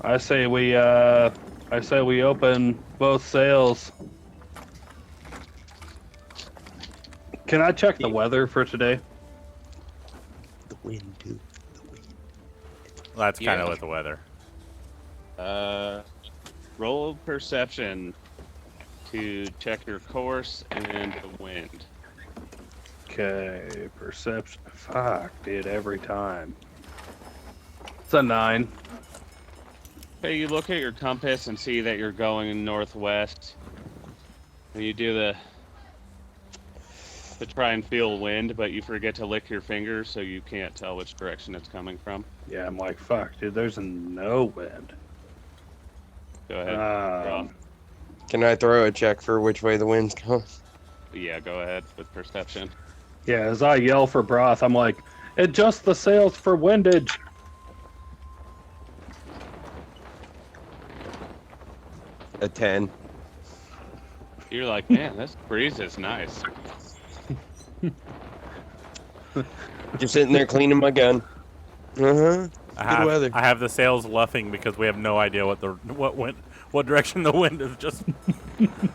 C: I say we open both sails. Can I check the weather for today?
D: The wind, dude.
B: Well, that's kind of
A: Yeah.
B: with the weather.
A: roll perception to check your course and the wind.
C: Okay, perception. Fuck, dude, every time. It's a 9.
A: Okay, you look at your compass and see that you're going northwest. And you do to try and feel wind, but you forget to lick your fingers, so you can't tell which direction it's coming from.
C: Yeah, I'm like, fuck, dude, there's no wind.
A: Go ahead. Draw.
D: Can I throw a check for which way the wind's going?
A: Yeah, go ahead with perception.
C: Yeah, as I yell for broth, I'm like, adjust the sails for windage.
D: A 10.
A: You're like, man, this breeze is nice.
D: Just sitting there cleaning my gun. Uh-huh. Weather.
B: I have the sails luffing because we have no idea what direction the wind is. Just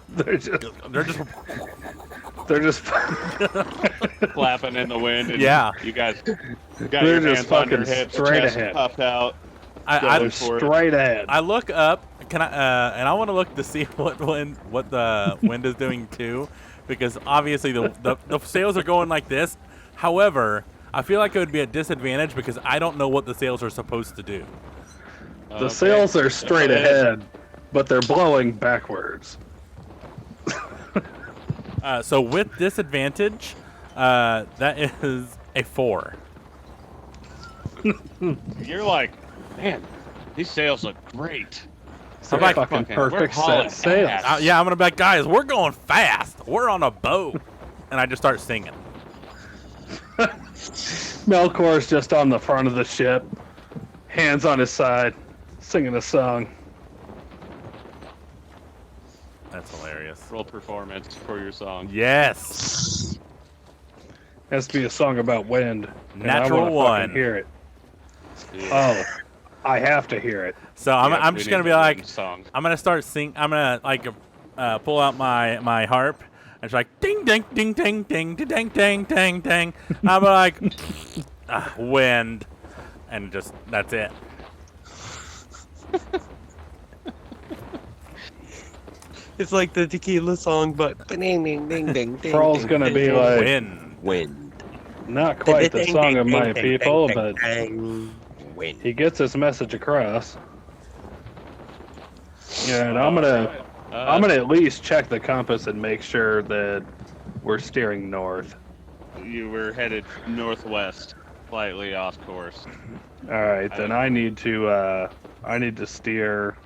C: They're just
B: they're just
C: They're just
A: flapping in the wind. And
B: Yeah.
A: You guys got
C: They're
A: your
C: just
A: hands on your
C: fucking
A: hips,
C: straight
A: chest
C: ahead.
A: puffed out.
B: I
A: Going for it.
C: straight ahead.
B: I look up. Can I? And I want to look to see what the wind is doing too, because obviously the sails are going like this. However, I feel like it would be a disadvantage because I don't know what the sails are supposed to do.
C: The sails are straight ahead, but they're blowing backwards.
B: So with disadvantage, that is a 4.
A: You're like, man, these sails look great.
C: They're
B: like,
C: fucking
A: we're
C: perfect
A: hauling
C: set sails.
A: ass.
B: Yeah, I'm gonna be like, guys, we're going fast. We're on a boat, and I just start singing.
C: Melkor's just on the front of the ship, hands on his side, singing a song.
B: That's hilarious.
A: Roll performance for your song.
B: Yes.
C: Has to be a song about wind. and
B: Natural
C: I wanna
B: one.
C: fucking hear it.
A: Yeah.
C: Oh, I have to hear it.
B: So I'm
A: Yes, we
B: just
A: need
B: gonna be
A: a
B: like,
A: wind song.
B: I'm gonna start sing. I'm gonna like pull out my harp and it's like ding ding ding ding ding ding ding ding ding. I'm like wind, and just that's it.
D: It's like the tequila song, but ding ding ding ding ding.
C: Thrall's gonna be like,
B: Wind.
D: wind.
C: not quite the song of my people, but
D: wind.
C: he gets his message across. Yeah, and I'm gonna at least check the compass and make sure that we're steering north.
A: You were headed northwest, slightly off course.
C: All right, then I need to steer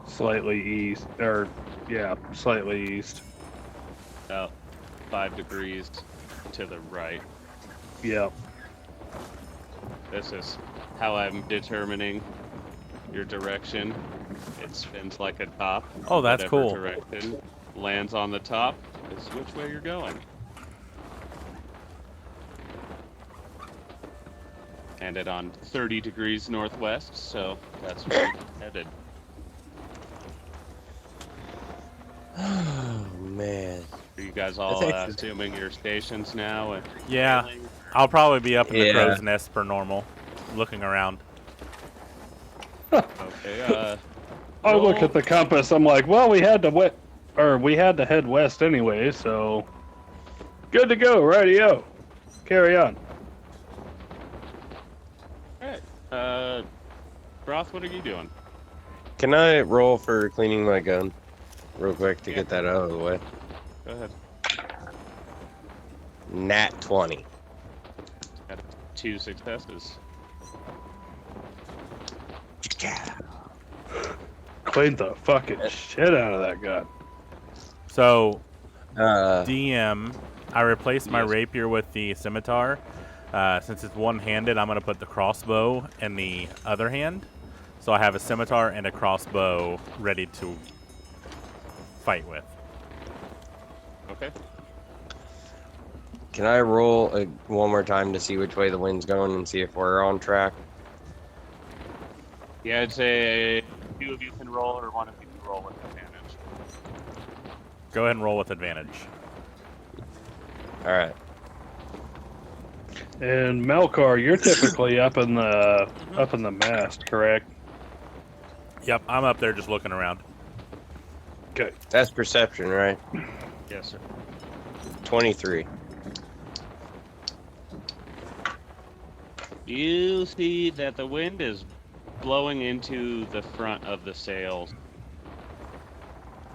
C: slightly east, or yeah, slightly east.
A: About 5 degrees to the right.
C: Yep.
A: This is how I'm determining your direction. It spins like a top.
B: Oh, that's
A: Whatever
B: cool.
A: Direction lands on the top is which way you're going. And it on 30 degrees northwest, so that's where you're headed.
D: Oh man.
A: Are you guys all
D: That's
A: assuming your stations now? And
B: Yeah.
A: sailing?
B: I'll probably be up in the
D: Yeah.
B: crow's nest per normal, looking around.
A: Okay.
C: I look
A: roll-
C: at the compass. I'm like, well, we had to head west anyway, so good to go. Radio, carry on.
A: Alright. Broth, what are you doing?
D: Can I roll for cleaning my gun, real quick, to get that out of the way?
A: Go ahead.
D: Nat 20.
A: Got 2 successes.
C: Cleaned the fucking shit out of that gun.
B: So
D: Uh,
B: DM, I replaced my
A: Yes.
B: rapier with the scimitar. Since it's one-handed, I'm going to put the crossbow in the other hand. So I have a scimitar and a crossbow ready to fight with.
A: Okay.
D: can I roll one more time to see which way the wind's going and see if we're on track?
A: Yeah, I'd say 2 of you can roll, or 1 of you can roll with advantage.
B: Go ahead and roll with advantage.
D: All right.
C: And Melkor, you're typically up in the mast, correct?
B: Yep, I'm up there just looking around.
C: Okay.
D: That's perception, right?
A: Yes, sir.
D: 23.
A: You see that the wind is blowing into the front of the sails.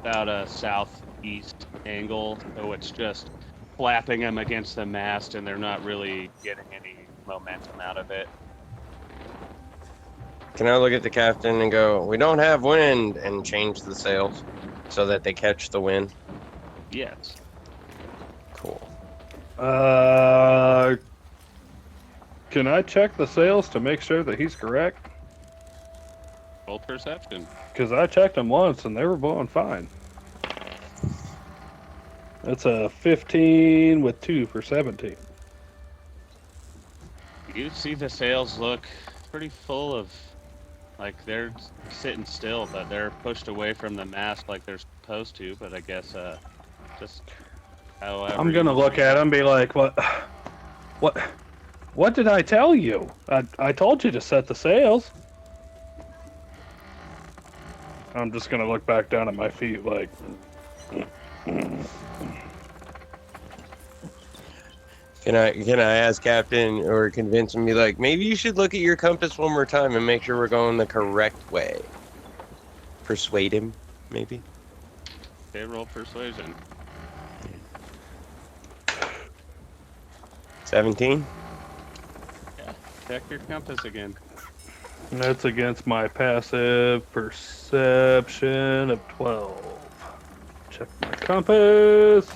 A: About a southeast angle, so it's just flapping them against the mast, and they're not really getting any momentum out of it.
D: Can I look at the captain and go, we don't have wind, and change the sails so that they catch the wind?
A: Yes.
D: Cool.
C: Can I check the sails to make sure that he's correct?
A: Roll perception.
C: Because I checked them once and they were blowing fine. That's a 15 with 2 for 17.
A: You see the sails look pretty full of, like they're sitting still, but they're pushed away from the mast like they're supposed to. But I guess just However,
C: I'm gonna
A: you
C: look at him and be like, what did I tell you? I told you to set the sails. I'm just gonna look back down at my feet like,
D: Can I ask Captain or convince him? Be like, maybe you should look at your compass one more time and make sure we're going the correct way. Persuade him, maybe.
A: Okay, roll persuasion.
D: 17.
A: Yeah. Check your compass again.
C: that's against my passive perception of 12. Check my compass.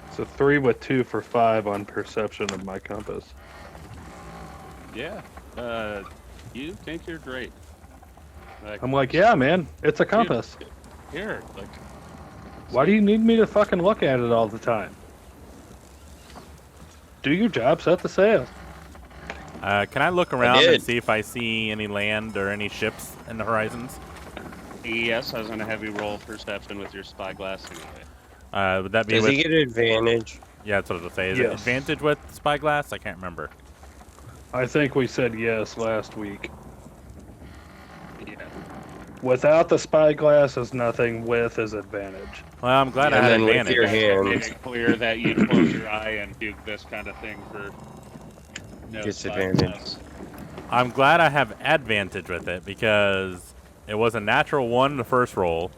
C: It's a 3 with 2 for 5 on perception of my compass.
A: Yeah. You think you're great.
C: I'm like, yeah, man, it's a compass.
A: Here, like.
C: Why do you need me to fucking look at it all the time? Do your job, set the sail.
B: Can I look around
D: did.
B: and see if I see any land or any ships in the horizons?
A: Yes, I was gonna have you roll perception with your spyglass anyway.
B: Would that be
D: Does
B: with?
D: he get an advantage?
B: Yeah, that's what I was gonna say. Is it
C: Yes.
B: advantage with spyglass? I can't remember.
C: I think we said yes last week.
A: Yeah.
C: Without the spyglass is nothing, with is advantage.
B: Well, I'm glad I
D: And
B: had
D: then with
B: advantage.
D: your
A: Make
D: hands.
A: it clear that you close your eye and do this kind of thing for no
D: Disadvantage.
A: spyglass.
B: I'm glad I have advantage with it because it was a natural 1 the first roll.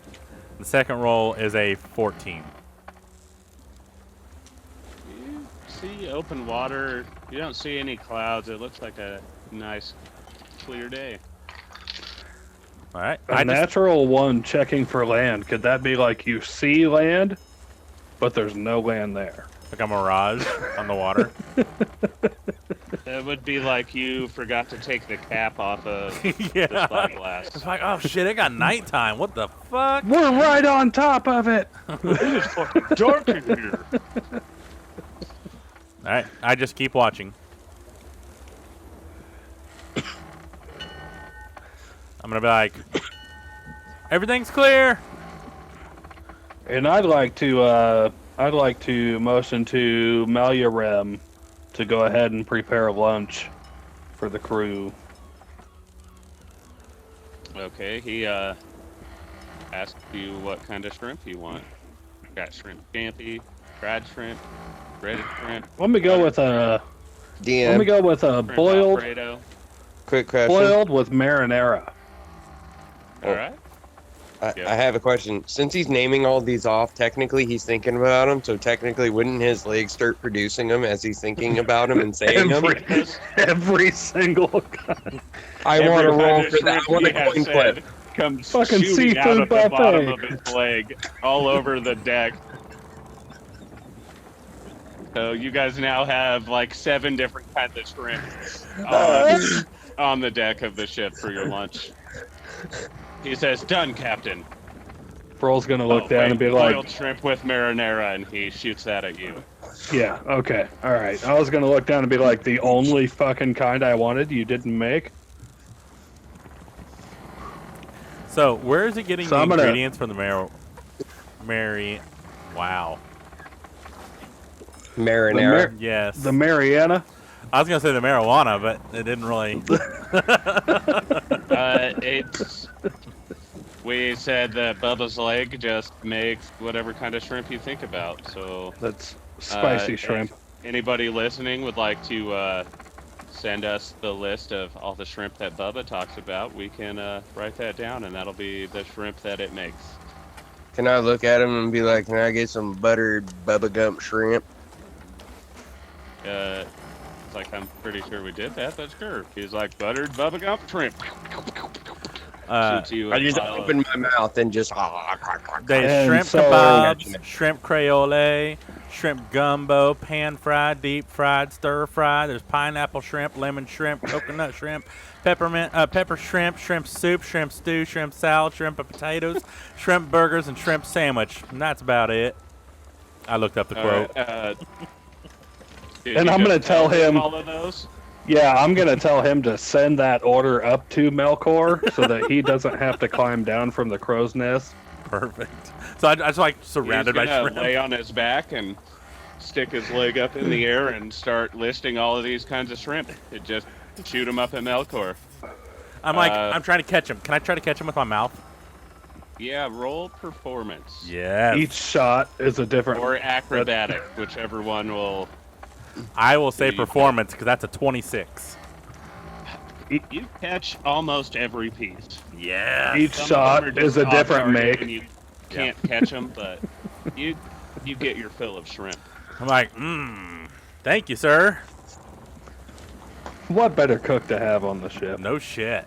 B: The second roll is a 14.
A: You see open water. You don't see any clouds. It looks like a nice, clear day.
B: All right.
C: A natural 1 checking for land. Could that be like you see land, but there's no land there?
B: Like a mirage on the water.
A: It would be like you forgot to take the cap off of the
B: Yeah.
A: spyglass.
B: It's like, oh shit, it got nighttime. What the fuck?
C: We're right on top of it!
A: It's fucking dark in here.
B: All right. I just keep watching. I'm gonna be like, everything's clear.
C: And I'd like to motion to Malurem to go ahead and prepare lunch for the crew.
A: Okay, he asked you what kind of shrimp you want. Got shrimp scampi, fried shrimp, breaded shrimp.
C: Let me go with a
D: DM,
A: Shrimp
C: boiled
A: Alfredo.
D: quick question.
C: boiled with marinara.
A: All right. Yeah.
D: I have a question. Since he's naming all these off, technically he's thinking about them. So technically, wouldn't his legs start producing them as he's thinking about them and saying them?
C: Every single guy.
D: I want to
A: Every
D: roll
A: kind of
D: for that. I
A: shrimp
D: want a
A: he has
D: coin
A: said
D: flip.
A: comes
C: Fucking
A: shooting out
C: seafood
A: of the bottom
C: buffet.
A: of his leg, all over the deck. So you guys now have like 7 different kinds of shrimp on the deck of the ship for your lunch. He says, "Done, Captain."
C: Broll's gonna look
A: Oh,
C: down
A: wait,
C: and be
A: boiled
C: like,
A: shrimp with marinara, and he shoots that at you.
C: yeah, okay, alright. I was gonna look down and be like, the only fucking kind I wanted you didn't make?
B: So where is he getting
C: So
B: the
C: I'm gonna-
B: ingredients from the Wow.
D: Marinara.
B: Yes.
C: The Mariana?
B: I was gonna say the marijuana, but it didn't really.
A: It's. We said that Bubba's leg just makes whatever kind of shrimp you think about. So
C: That's spicy
A: if
C: shrimp.
A: anybody listening would like to send us the list of all the shrimp that Bubba talks about, we can write that down, and that'll be the shrimp that it makes.
D: Can I look at him and be like, can I get some buttered Bubba Gump shrimp?
A: It's like, I'm pretty sure we did that, but sure. He's like, buttered bubblegum shrimp. Shoots you
D: I
A: a
D: just
A: pile of-
D: open my mouth and just.
B: There's
C: And
B: shrimp
C: so-
B: kebabs, shrimp creole, shrimp gumbo, pan fried, deep fried, stir fried. There's pineapple shrimp, lemon shrimp, coconut shrimp, peppermint, pepper shrimp, shrimp soup, shrimp stew, shrimp salad, shrimp and potatoes, shrimp burgers, and shrimp sandwich. And that's about it. I looked up the quote.
A: Did
C: And
A: you
C: I'm gonna
A: just
C: tell him-
A: all of those.
C: Yeah, I'm gonna tell him to send that order up to Melkor so that he doesn't have to climb down from the crow's nest
B: Perfect. So I just like surrounded by
A: He's gonna
B: shrimp.
A: lay on his back and stick his leg up in the air and start listing all of these kinds of shrimp. It just shoot him up at Melkor.
B: I'm like, I'm trying to catch him. Can I try to catch him with my mouth?
A: Yeah, roll performance.
B: Yes.
C: Each shot is a different.
A: Or acrobatic, whichever one will.
B: I will say
A: You-
B: performance because that's a 26.
A: You catch almost every piece.
B: Yeah.
C: Each
A: Some of
C: shot
A: them are just
C: is a
A: off
C: different
A: target
C: make.
A: And you can't catch them, but you get your fill of shrimp.
B: I'm like, thank you, sir.
C: What better cook to have on the ship?
B: No shit.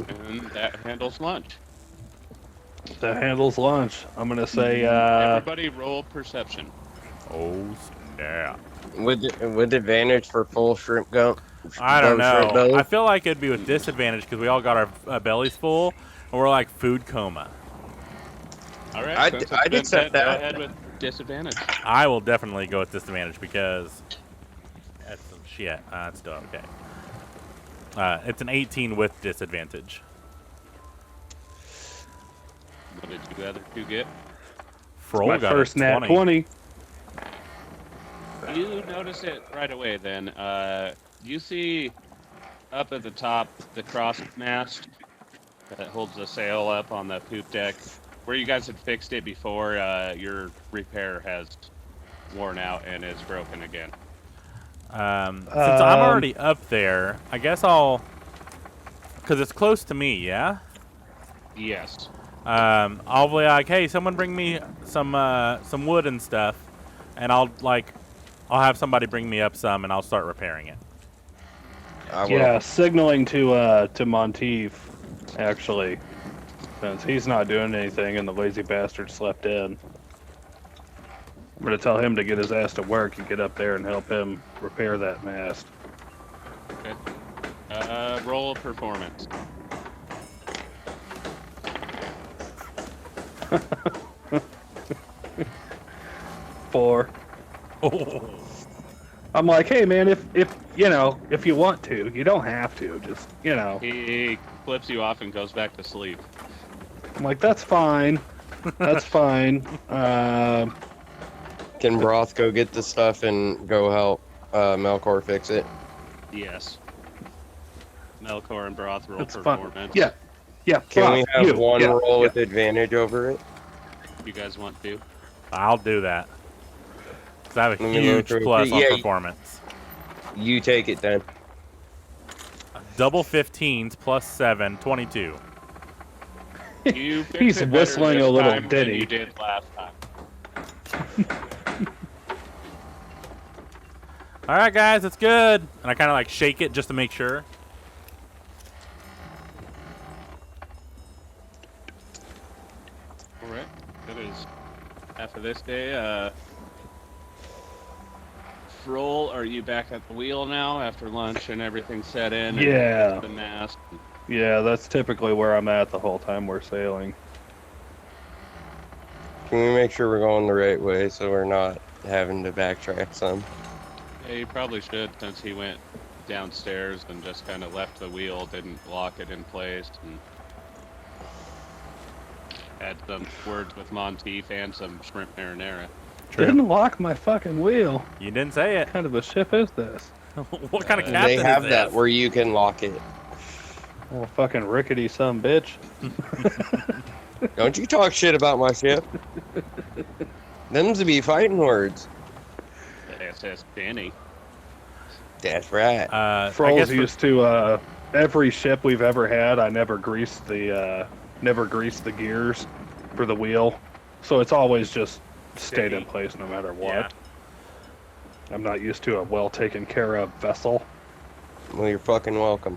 A: And that handles lunch.
C: That handles lunch. I'm gonna say.
A: Everybody roll perception.
B: Oh, snap.
D: With advantage for full shrimp gump.
B: I don't
D: shrimp
B: know.
D: belly?
B: I feel like it'd be with disadvantage because we all got our bellies full and we're like food coma.
A: All right,
D: I'd-
A: since it's
D: I'd
A: been
D: accept
A: said,
D: that.
A: Go ahead with disadvantage.
B: I will definitely go with disadvantage because that's some shit. It's still okay. It's an 18 with disadvantage.
A: What did you other two get?
B: Froll
C: my
B: got
C: first
B: a
C: nat 20.
A: You notice it right away then. You see up at the top the cross mast that holds the sail up on the poop deck. Where you guys had fixed it before, your repair has worn out and is broken again.
B: Since I'm already up there, I guess I'll... Because it's close to me, yeah?
A: Yes.
B: I'll be like, hey, someone bring me some wood and stuff, and I'll have somebody bring me up some, and I'll start repairing it.
D: I will.
C: Yeah, signaling to Monteith, actually, since he's not doing anything and the lazy bastard slept in. I'm gonna tell him to get his ass to work and get up there and help him repair that mast.
A: Okay. Roll performance.
C: Four.
B: Oh.
C: I'm like, hey man, if you want to, you don't have to. Just
A: He flips you off and goes back to sleep.
C: I'm like, that's fine. That's fine.
D: Can Broth go get the stuff and go help Melkor fix it?
A: Yes. Melkor and Broth roll
C: That's fine.
A: performance.
C: Yeah.
D: Can we
C: Broth,
D: have
C: you,
D: one
C: yeah,
D: roll
C: yeah.
D: with advantage over it?
A: You guys want to?
B: I'll do that. 'Cause I have a
D: Let me
B: huge
D: look
B: plus
D: real
B: on
D: quick. Yeah,
B: performance.
D: You take it then.
B: Double 15s plus 7, 22.
A: You fixed
C: He's
A: it better
C: whistling
A: this
C: a little
A: time than
C: ditty.
A: you did last time.
B: All right, guys, it's good. And I kind of like shake it just to make sure.
A: All right. That is half of this day. Froll, are you back at the wheel now after lunch and everything set in? and
C: Yeah.
A: The mast.
C: Yeah, that's typically where I'm at the whole time we're sailing.
D: Can we make sure we're going the right way so we're not having to backtrack some?
A: Yeah, you probably should, since he went downstairs and just kind of left the wheel, didn't lock it in place, and had some words with Monteith and some shrimp marinara.
B: True.
C: Didn't lock my fucking wheel.
B: You didn't say it.
C: What kind of a ship is this?
B: What kind of
A: They
B: captain
D: They have
B: is
D: that
B: this?
D: where you can lock it.
C: Oh, fucking rickety some bitch.
D: Don't you talk shit about my ship. Them's to be fighting words.
A: The SS Danny.
D: That's right.
B: I
C: Froll's
B: guess
C: used to every ship we've ever had. I never greased the gears for the wheel, so it's always just stayed in place no matter what.
B: Yeah.
C: I'm not used to a well taken care of vessel.
D: Well, you're fucking welcome.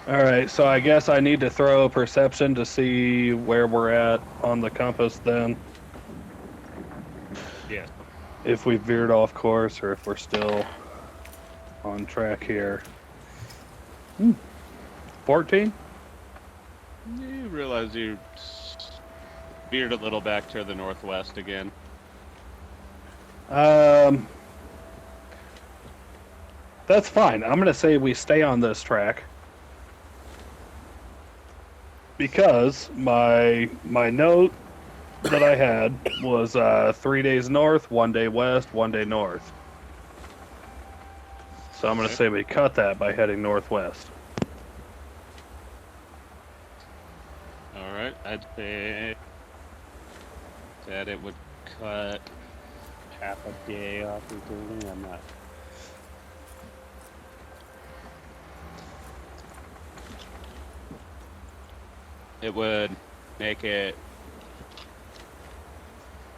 C: All right, so I guess I need to throw perception to see where we're at on the compass then.
A: Yeah.
C: If we veered off course or if we're still on track here. 14?
A: You realize you veered a little back to the northwest again.
C: That's fine. I'm going to say we stay on this track because my note that I had was 3 days north, 1 day west, 1 day north. So I'm going to
A: Okay.
C: say we cut that by heading northwest.
A: All right, I'd say that it would cut half a day off your journey. I'm not. It would make it.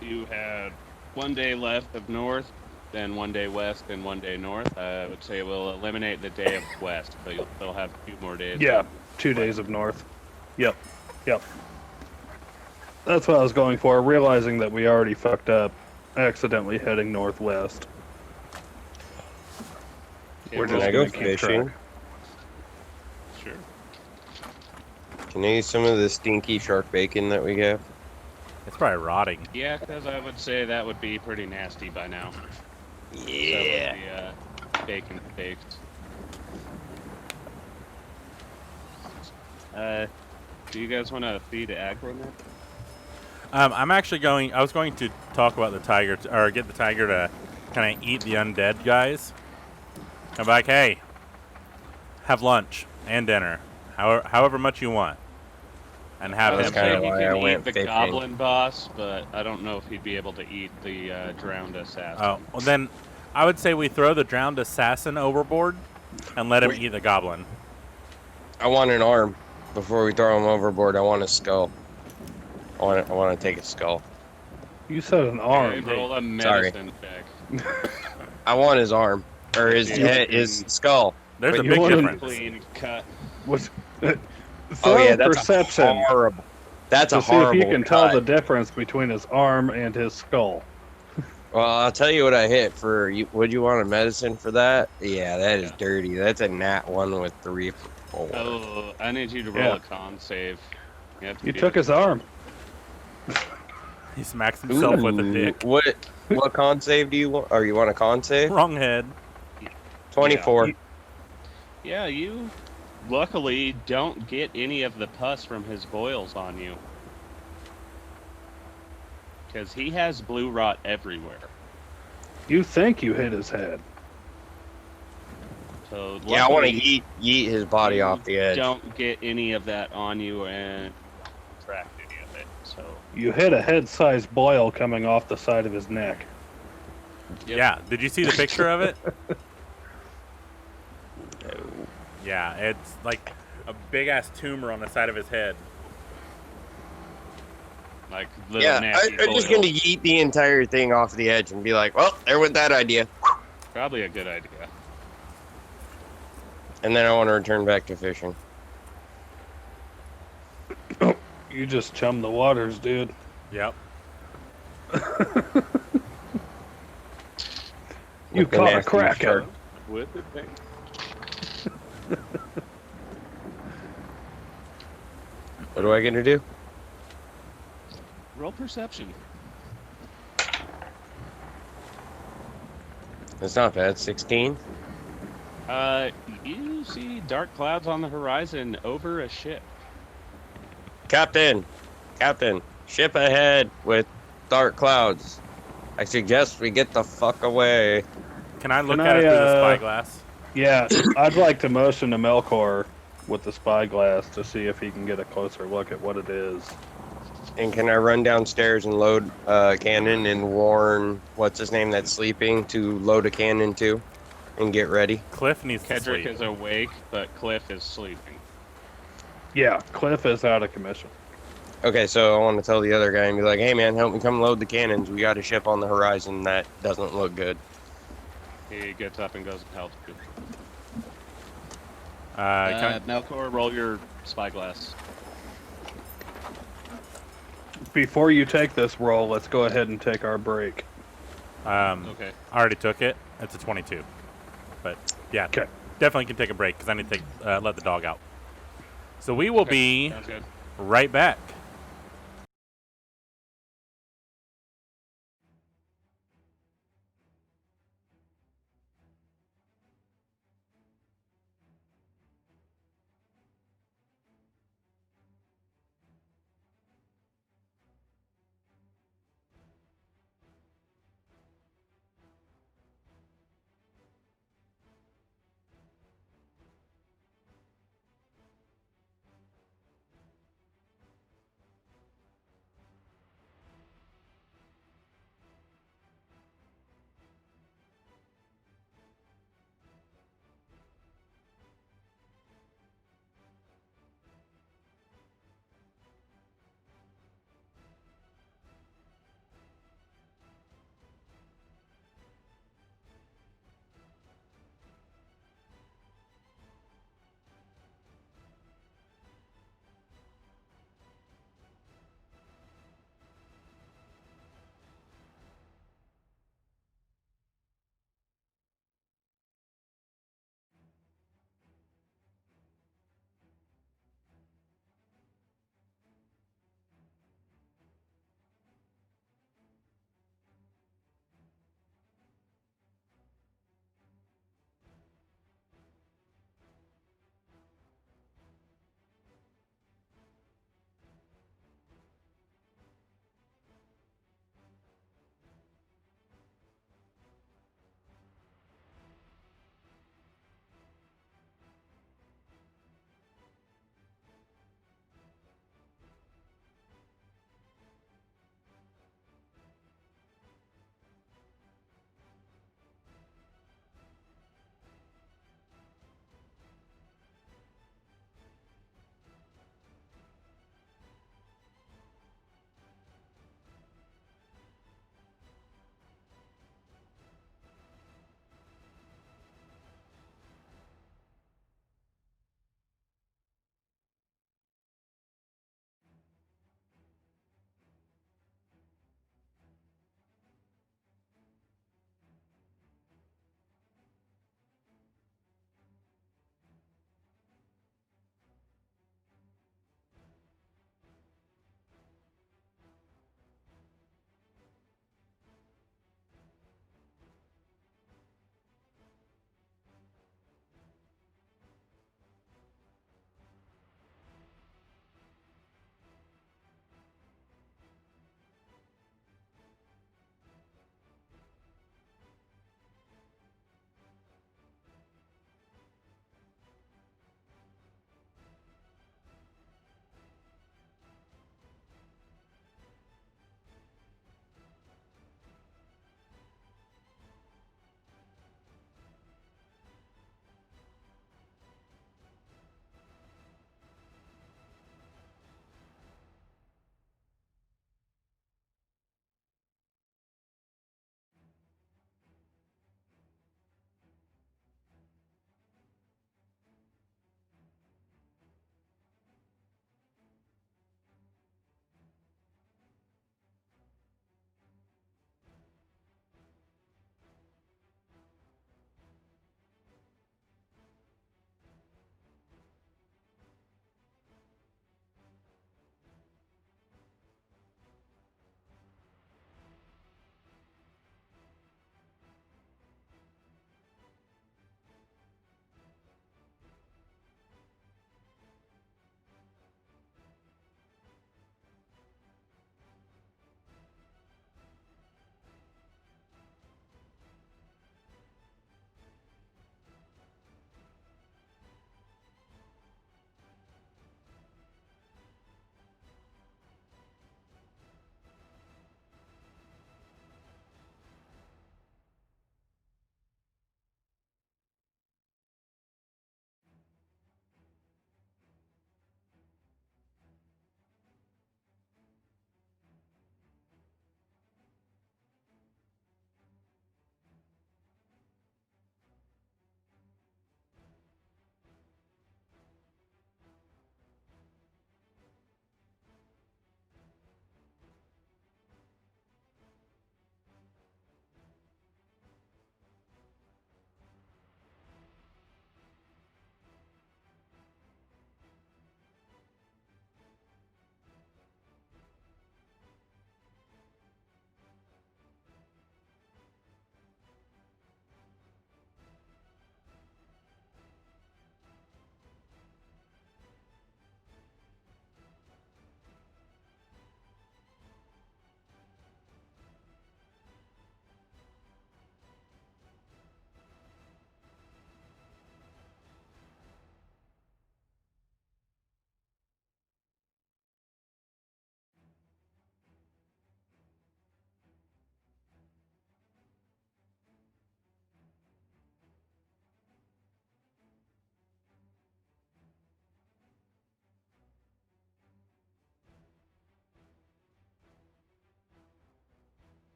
A: You had 1 day left of north, then 1 day west, and 1 day north. I would say we'll eliminate the day of west, but you'll still have 2 more days.
C: Yeah,
A: of
C: 2 days
A: west.
C: of north. Yep. That's what I was going for, realizing that we already fucked up accidentally heading northwest.
A: Yeah,
C: We're
D: Can
C: just
D: I
C: going
D: go
C: to keep
D: fishing?
C: track.
A: Sure.
D: Can I use some of the stinky shark bacon that we get?
B: It's probably rotting.
A: Yeah, because I would say that would be pretty nasty by now.
D: Yeah.
A: So the bacon baked. Do you guys want to feed Agronet?
B: I'm actually going. I was going to talk about the tiger, or get the tiger to kind of eat the undead guys. I'm like, hey, have lunch and dinner, however much you want, and have
A: I
B: him
A: would
D: kinda
A: say
B: take.
A: he
D: why I
A: can eat
D: went
A: the
D: fishing.
A: goblin boss, but I don't know if he'd be able to eat the drowned assassin.
B: Oh, well then, I would say we throw the drowned assassin overboard, and let him
D: Wait.
B: eat the goblin.
D: I want an arm before we throw him overboard. I want a skull. I want to take a skull.
C: You said an
A: Okay,
C: arm.
A: roll a
D: Sorry.
A: medicine check.
D: I want his arm or his
A: You
D: head,
A: can-
D: his skull.
B: There's
D: Wait,
B: a
C: you
B: big
C: want him-
B: difference.
A: Clean cut.
C: What's,
D: Oh
C: throw
D: yeah, that's
C: perception
D: a horrible. That's a
C: to see if
D: horrible
C: you can tell
D: cut.
C: the difference between his arm and his skull.
D: Well, I'll tell you what I hit for you. Would you want a medicine for that? Yeah, that is
A: Yeah.
D: dirty. That's a nat 1 with 3 for 4.
A: Oh, I need you to roll
C: Yeah.
A: a con save. have to
C: You
A: beat
C: took
A: it.
C: his arm.
B: He smacks himself with a
D: Ooh,
B: dick.
D: What con save do you want? Or you want a con save?
B: Wrong head.
D: 24.
C: Yeah.
A: Yeah, you luckily don't get any of the pus from his boils on you. Because he has blue rot everywhere.
C: You think you hit his head.
A: So
D: Yeah, I want to
A: luckily,
D: yeet his body
A: you
D: off the edge.
A: Don't get any of that on you and track any of it. So
C: You hit a head-sized boil coming off the side of his neck.
A: Yep.
B: Yeah. Did you see the picture of it? Yeah, it's like a big ass tumor on the side of his head.
A: like little
D: Yeah,
A: nasty
D: I'm just
A: boils.
D: going to yeet the entire thing off the edge and be like, well, there went that idea.
A: Probably a good idea.
D: And then I want to return back to fishing.
C: You just chum the waters, dude.
B: Yep.
C: You
D: With the
C: caught a
D: nasty
C: cracker.
D: shark.
A: With the thing.
D: What do I get to do?
A: Roll perception.
D: It's not bad. 16.
A: You see dark clouds on the horizon over a ship.
D: Captain, ship ahead with dark clouds. I suggest we get the fuck away.
B: Can I look
C: Can
B: at it
C: I,
B: through the spyglass?
C: Yeah, I'd like to motion to Melkor with the spyglass to see if he can get a closer look at what it is.
D: And can I run downstairs and load a cannon and warn what's his name that's sleeping to load a cannon too, and get ready?
B: Cliff needs to
A: Kedrick
B: sleep.
A: is awake, but Cliff is sleeping.
C: Yeah, Cliff is out of commission.
D: Okay, so I want to tell the other guy and be like, "Hey man, help me come load the cannons. We got a ship on the horizon that doesn't look good."
A: He gets up and goes and helps you.
B: Can
A: Melkor, roll your spyglass.
C: Before you take this roll, let's go ahead and take our break.
A: Okay.
B: I already took it. It's a 22. But yeah,
C: Okay.
B: definitely can take a break because I need to let the dog out. So we will be
A: Sounds good.
B: right back.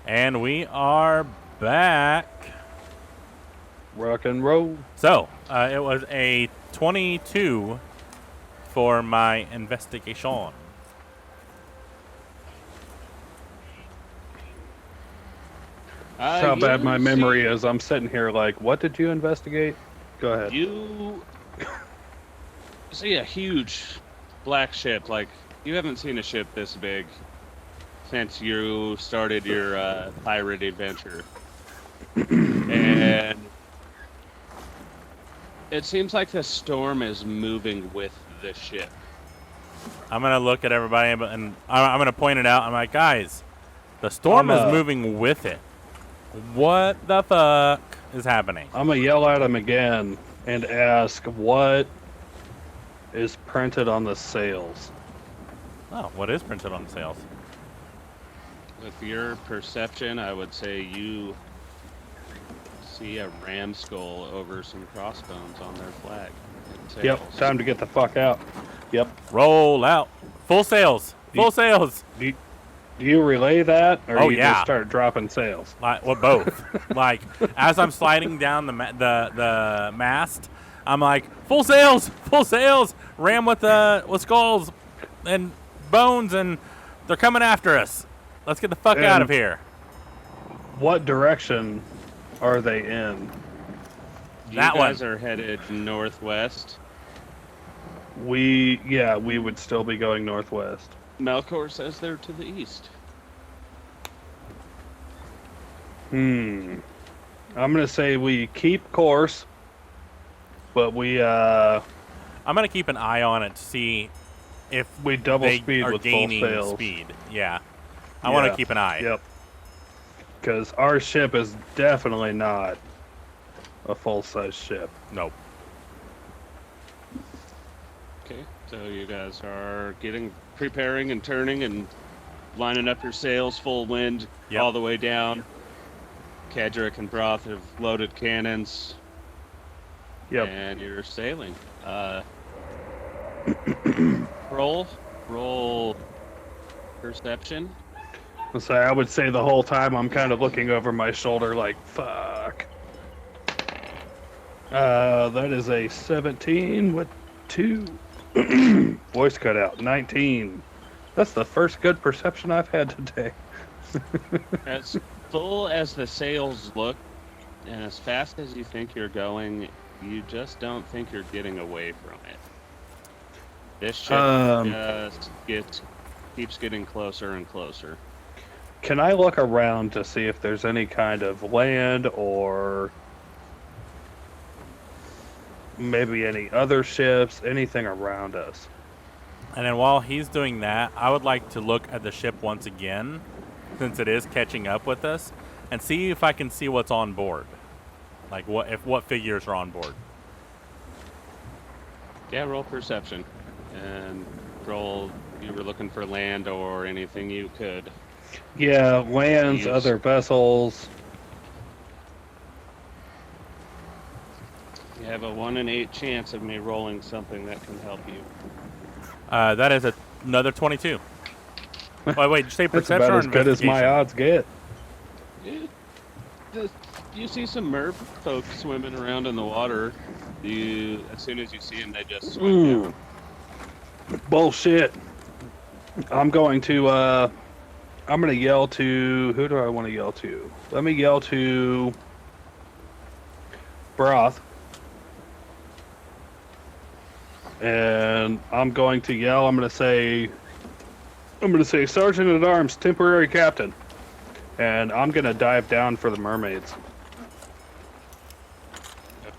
B: And we are back.
C: Rock and roll.
B: So, it was a 22 for my investigation.
C: That's how bad
A: You
C: my memory is. I'm sitting here like, what did you investigate? Go ahead.
A: You see a huge black ship. Like, you haven't seen a ship this big since you started your pirate adventure. And it seems like the storm is moving with the ship.
B: I'm going to look at everybody and I'm going to point it out. I'm like, guys, the storm is moving with it. What the fuck is happening?
C: I'm going to yell at him again and ask what is printed on the sails.
B: Oh, what is printed on the sails?
A: With your perception, I would say you see a ram skull over some crossbones on their flag.
C: Yep, time to get the fuck out. Yep.
B: Roll out. Full sails. Full sails.
C: Do you relay that, or
B: Oh,
C: you
B: yeah.
C: just start dropping sails?
B: Well, both. Like, as I'm sliding down the mast, I'm like, full sails, ram with skulls and bones, and they're coming after us. Let's get the fuck out of here.
C: What direction are they in?
A: You
B: That
A: guys
B: one.
A: are headed northwest.
C: We would still be going northwest.
A: Melkor says they're to the east.
C: I'm gonna say we keep course, but we
B: I'm gonna keep an eye on it to see if
C: double
B: they
C: speed
B: are
C: with full
B: gaining
C: sails.
B: speed. Yeah, I want to
C: Yeah.
B: keep an eye.
C: Yep. Because our ship is definitely not a full-size ship.
B: Nope.
A: Okay, so you guys are preparing and turning and lining up your sails full wind all the way down. Kedrick and Broth have loaded cannons.
C: Yep.
A: And you're sailing. Roll perception.
C: So I would say the whole time I'm kind of looking over my shoulder like, fuck. That is a 17 with 2. Voice cut out. 19. That's the first good perception I've had today.
A: As full as the sails look, and as fast as you think you're going, you just don't think you're getting away from it. This ship just keeps getting closer and closer.
C: Can I look around to see if there's any kind of land or maybe any other ships, anything around us?
B: And then while he's doing that, I would like to look at the ship once again, since it is catching up with us, and see if I can see what's on board. Like what figures are on board.
A: Yeah, roll perception. And roll, you were looking for land or anything you could.
C: Yeah, lands,
A: Use.
C: other vessels.
A: You have a 1 in 8 chance of me rolling something that can help you.
B: That is another 22. Wait, did you say
C: That's
B: perception
C: about
B: or
C: as good as my
B: investigation?
C: odds get.
A: You see some merp folk swimming around in the water. As soon as you see them, they just swim down.
C: Bullshit. I'm going to yell to, who do I want to yell to? Let me yell to Broth. And I'm going to yell, I'm going to say, Sergeant at Arms, temporary captain. And I'm going to dive down for the mermaids.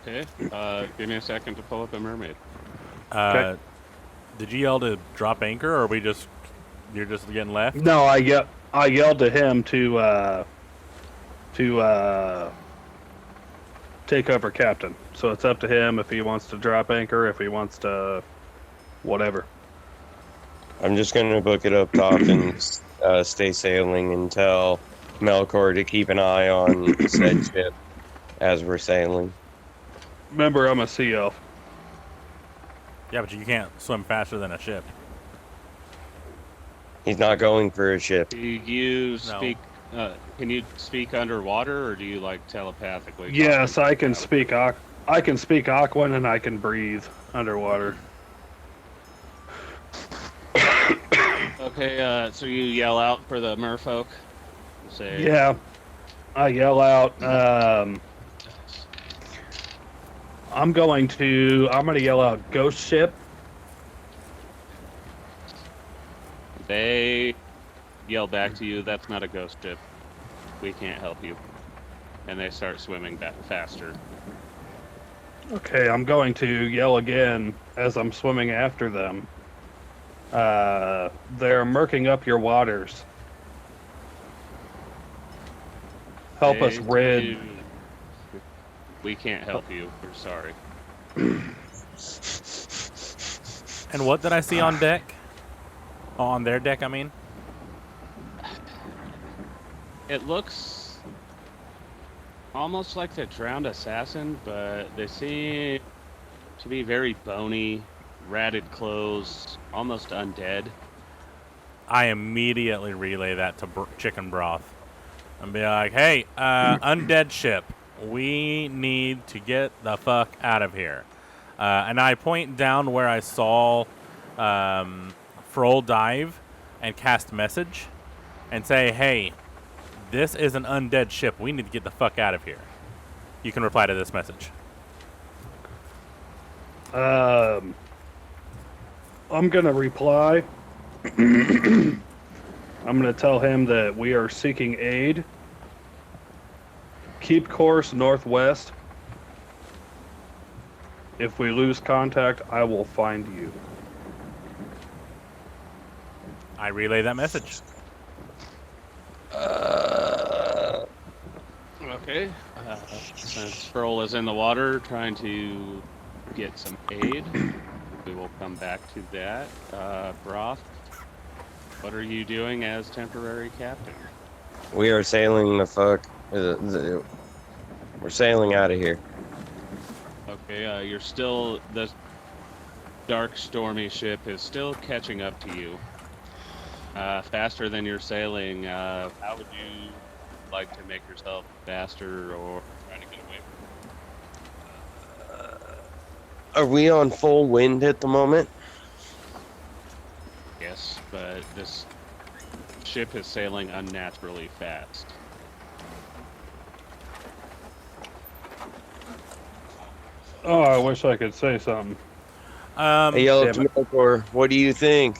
A: Okay. Give me a second to pull up a mermaid.
C: Okay.
B: Did you yell to drop anchor, or you're just getting left?
C: No, I yelled to him to take over captain. So it's up to him if he wants to drop anchor, if he wants to whatever.
D: I'm just going to book it up top and stay sailing and tell Melkor to keep an eye on said ship as we're sailing.
C: Remember, I'm a sea elf.
B: Yeah, but you can't swim faster than a ship.
D: He's not going for a ship.
A: Do you speak Can you speak underwater, or do you like telepathically?
C: Yes, I can
A: out?
C: speak. I can speak Aquan, and I can breathe underwater.
A: Okay, so you yell out for the merfolk. Say,
C: Yeah, I yell out. I'm gonna yell out ghost ship.
A: They yell back to you, "That's not a ghost ship. We can't help you." And they start swimming back faster.
C: Okay, I'm going to yell again as I'm swimming after them. They're murking up your waters. Help us
A: They
C: rid.
A: do- We can't help you. We're sorry.
B: And what did I see on deck? Oh, on their deck, I mean.
A: It looks almost like the drowned assassin, but they seem to be very bony, ratted clothes, almost undead.
B: I immediately relay that to chicken broth and be like, "Hey, undead ship, we need to get the fuck out of here." And I point down where I saw Froll dive and cast message and say, "Hey, this is an undead ship. We need to get the fuck out of here." You can reply to this message.
C: I'm gonna reply. I'm gonna tell him that we are seeking aid. Keep course northwest. If we lose contact, I will find you.
B: I relay that message.
A: Okay. Since Sproul is in the water trying to get some aid, we will come back to that. Broth, what are you doing as temporary captain?
D: We are sailing the fuck. We're sailing out of here.
A: Okay, you're still, the dark, stormy ship is still catching up to you. Faster than you're sailing. How would you like to make yourself faster or trying to get away from
D: Are we on full wind at the moment?
A: it? Yes, but this ship is sailing unnaturally fast.
C: Oh, I wish I could say something.
D: I yell
C: damn
D: up to Melkor, what do you think?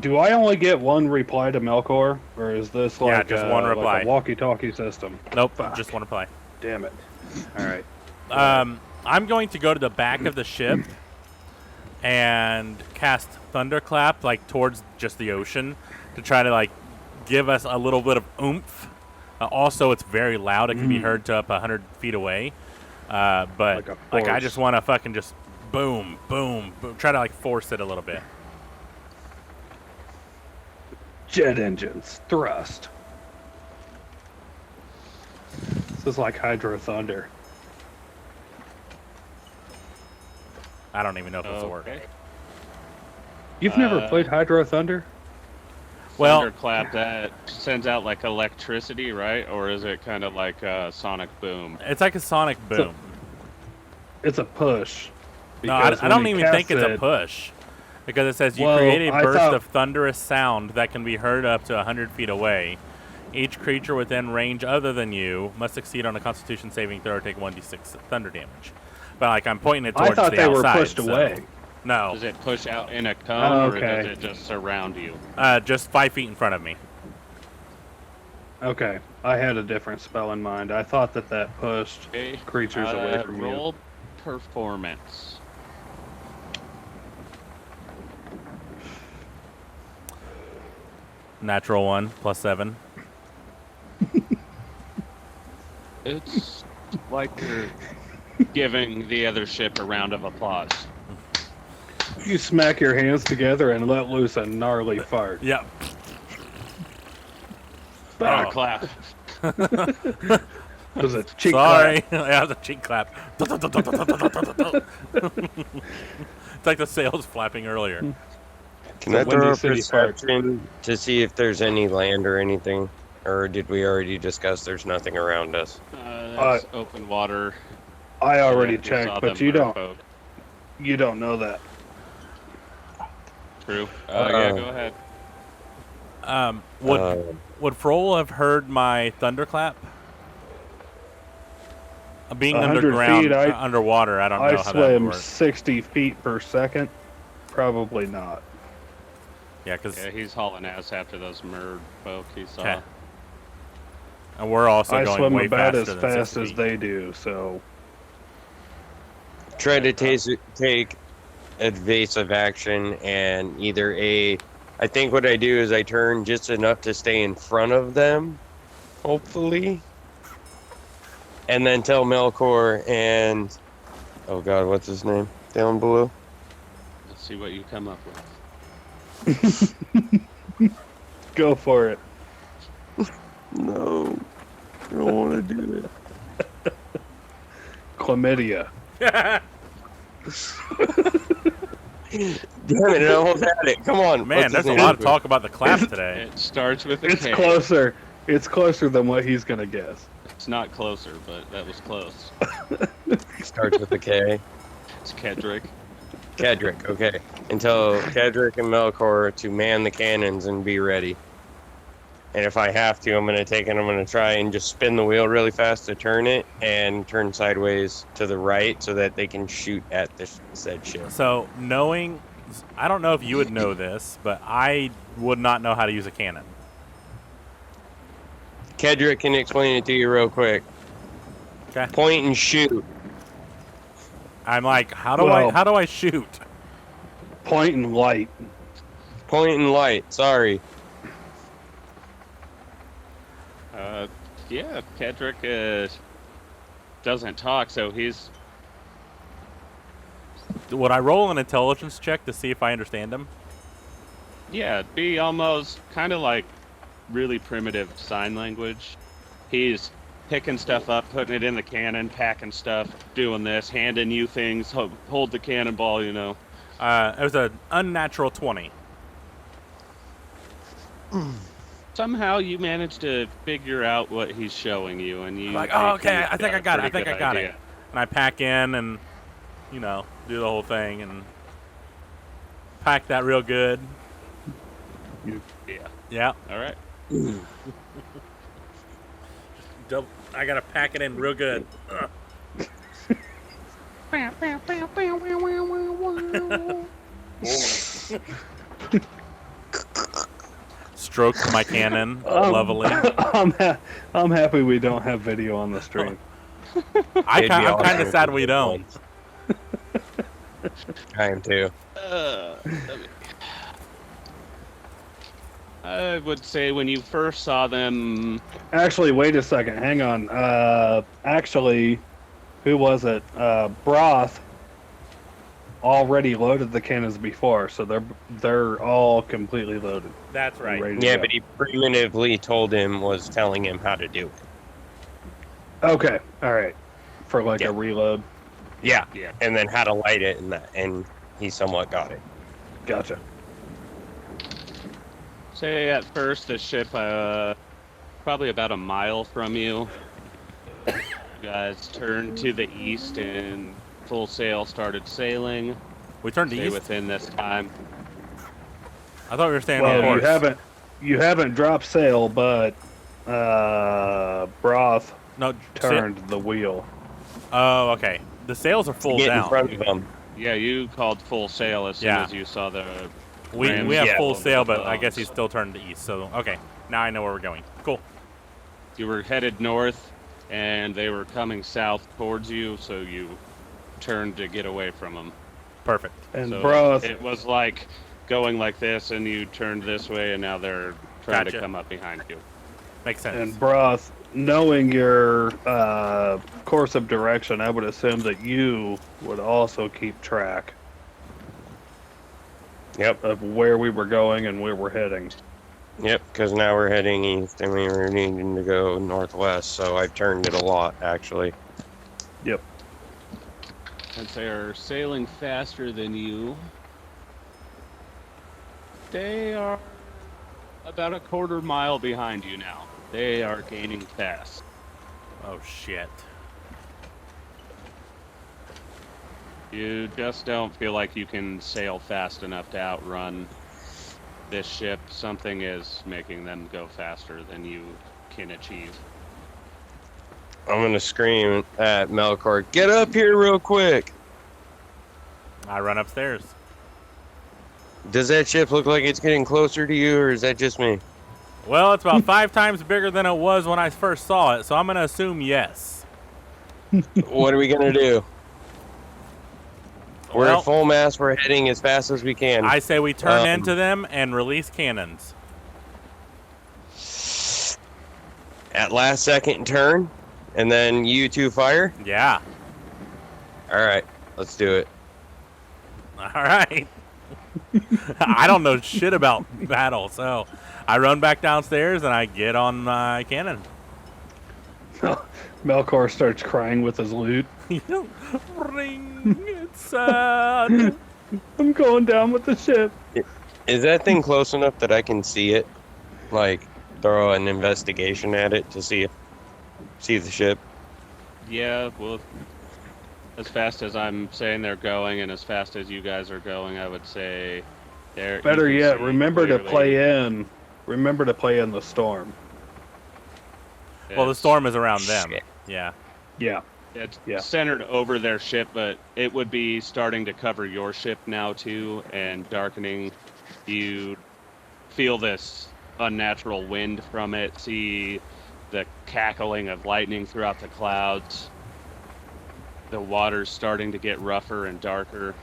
C: Do I only get one reply to Melkor, or is this
B: Yeah,
C: like,
B: just one
C: like
B: reply.
C: a walkie-talkie system?
B: Nope,
C: Fuck.
B: just want to play.
C: Damn it! All right.
B: I'm going to go to the back of the ship and cast Thunderclap, like, towards just the ocean to try to, like, give us a little bit of oomph. Also, it's very loud. It can be heard to up 100 feet away. But,
C: Like a
B: like, I
C: force.
B: just want to fucking just boom, boom, boom. Try to, like, force it a little bit.
C: Jet engines, thrust. This is like Hydro Thunder.
B: I don't even know if it's a word.
A: Okay.
C: You've never played Hydro Thunder?
B: Well-
A: Thunderclap, that sends out like electricity, right? Or is it kind of like a sonic boom?
B: It's like a sonic boom.
C: It's a push.
B: No,
C: Because
B: I don't
C: when you
B: even think
C: cast
B: it's a
C: it-
B: push. Because it says you
C: Well,
B: create a
C: I
B: burst
C: thought-
B: of thunderous sound that can be heard up to 100 feet away. Each creature within range other than you must succeed on a Constitution saving throw or take 1d6 thunder damage. But like I'm pointing it
C: I
B: towards
C: thought
B: the
C: they were
B: outside,
C: pushed
B: so-
C: away.
B: No,
A: Does it push out in a cone, or
C: okay.
A: does it just surround you?
B: just 5 feet in front of me.
C: Okay, I had a different spell in mind. I thought that pushed
A: Okay.
C: creatures away from you.
A: Roll performance.
B: Natural 1 plus 7.
A: It's like you're giving the other ship a round of applause.
C: You smack your hands together and let loose a gnarly fart.
B: Yep.
A: Oh,
B: Oh.
A: clap.
C: It was a cheek
B: Sorry,
C: clap.
B: that was a cheek clap. It's like the sails flapping earlier.
D: Can
C: It's a
D: I throw
C: Windy
D: a
C: City fart.
D: perception to see if there's any land or anything? Or did we already discuss there's nothing around us?
A: That's open water.
C: I already
A: You
C: checked,
A: saw
C: but
A: the merfolk.
C: you don't know that.
A: True. Yeah, go ahead.
B: Would Froll have heard my thunderclap? Being
C: 100
B: underground,
C: feet,
B: underwater, I don't know
C: I
B: how that would
C: swim
B: work.
C: 60 feet per second. Probably not.
B: Yeah, because
A: he's hauling ass after those merfolk he saw.
B: Okay. And we're also
C: I
B: going
C: swim
B: way
C: about
B: faster
C: as
B: than
C: fast
B: 60
C: as
B: feet.
C: they do, so
D: Try to take evasive action and I think what I do is I turn just enough to stay in front of them, hopefully. And then tell Melkor and, oh god, what's his name? Down below?
A: Let's see what you come up with.
C: go for it.
D: No, I don't want to do it.
C: Chlamydia.
D: Damn it, I almost had it. Come on.
B: Man,
D: what's his
B: there's a
D: name?
B: lot of talk about the clap today.
A: It starts with a
C: It's
A: K.
C: closer. It's closer than what he's gonna guess.
A: It's not closer, but that was close.
D: Starts with a K.
A: It's Kedrick.
D: Kedrick, okay. And tell Kedrick and Melkor to man the cannons and be ready. And if I have to, I'm going to take it. I'm going to try and just spin the wheel really fast to turn it and turn sideways to the right so that they can shoot at this said ship.
B: So, knowing, I don't know if you would know this, but I would not know how to use a cannon.
D: Kedrick can explain it to you real quick.
B: Okay.
D: Point and shoot.
B: I'm like, how do
C: Well-
B: I shoot?
C: Point and light.
D: Point and light. Sorry.
A: Yeah, Kedrick doesn't talk, so he's...
B: Would I roll an intelligence check to see if I understand him?
A: Yeah, it'd be almost kind of like really primitive sign language. He's picking stuff up, putting it in the cannon, packing stuff, doing this, handing you things, hold the cannonball, you know.
B: It was an unnatural 20.
A: Somehow you manage to figure out what he's showing you, and you...
B: Like,
A: think
B: oh, okay,
A: you've
B: I think I got it. I
A: pretty
B: think I
A: good
B: got
A: idea.
B: it. And I pack in and, you know, do the whole thing and pack that real good.
A: Yeah.
B: Yeah.
A: All right.
B: I gotta pack it in real good. Stroke my cannon lovely.
C: I'm happy we don't have video on the stream.
B: I'm kind of sad we don't.
D: I am too.
A: I would say when you first saw them...
C: Actually, wait a second. Hang on. Actually, who was it? Broth already loaded the cannons before, so they're all completely loaded.
B: That's right.
C: Ready to
D: Yeah,
C: go.
D: but he primitively was telling him how to do it.
C: Okay, all right. For like
D: Yeah.
C: a reload.
D: Yeah.
A: Yeah.
D: And then how to light it and he somewhat got it.
C: Gotcha.
A: Say at first the ship, probably about a mile from you. You guys turned to the east and full sail started sailing.
B: We turned
A: Stay
B: east.
A: within this time.
B: I thought we were staying
C: Well,
B: on course.
C: you haven't dropped sail, but Broth
B: No,
C: turned the wheel.
B: Oh, okay. The sails are full
D: Get in
B: down.
D: front of them.
A: Yeah, you called full sail as soon
B: Yeah.
A: as you saw the...
B: We
A: Rams
B: have
D: Yeah.
B: full sail, but
A: boats.
B: I guess he still turned to east. So okay, now I know where we're going. Cool.
A: You were headed north, and they were coming south towards you, so you turned to get away from them.
B: Perfect.
C: And
A: So
C: Broth,
A: it was like going like this, and you turned this way, and now they're trying
B: Gotcha.
A: to come up behind you.
B: Makes sense.
C: and Broth, knowing your course of direction, I would assume that you would also keep track
D: Yep.
C: of where we were going and where we're heading.
D: Yep, because now we're heading east and we were needing to go northwest, so I've turned it a lot, actually.
C: Yep.
A: Since they are sailing faster than you, they are about a quarter mile behind you now. They are gaining fast.
B: Oh shit.
A: You just don't feel like you can sail fast enough to outrun this ship. Something is making them go faster than you can achieve.
D: I'm gonna scream at Melkor, get up here real quick.
B: I run upstairs.
D: Does that ship look like it's getting closer to you, or is that just me?
B: Well, it's about 5 times bigger than it was when I first saw it, so I'm gonna assume yes.
D: What are we gonna do? We're
B: Well,
D: at full mast. We're heading as fast as we can.
B: I say we turn into them and release cannons.
D: At last second turn, and then you two fire.
B: Yeah.
D: All right, let's do it.
B: All right. I don't know shit about battle, so I run back downstairs and I get on my cannon.
C: Melkor starts crying with his lute.
B: Ring, it's sad.
C: I'm going down with the ship.
D: Is that thing close enough that I can see it? Like, throw an investigation at it to see the ship?
A: Yeah, well, as fast as I'm saying they're going and as fast as you guys are going, I would say they're...
C: Better
A: you can
C: yet,
A: see
C: remember to
A: clearly.
C: play in the storm.
B: Well, the
A: It's-
B: storm is around them.
D: Shit.
B: Yeah.
C: Yeah.
A: It's
C: Yeah.
A: centered over their ship, but it would be starting to cover your ship now too, and darkening. You feel this unnatural wind from it, see the cackling of lightning throughout the clouds. The water's starting to get rougher and darker.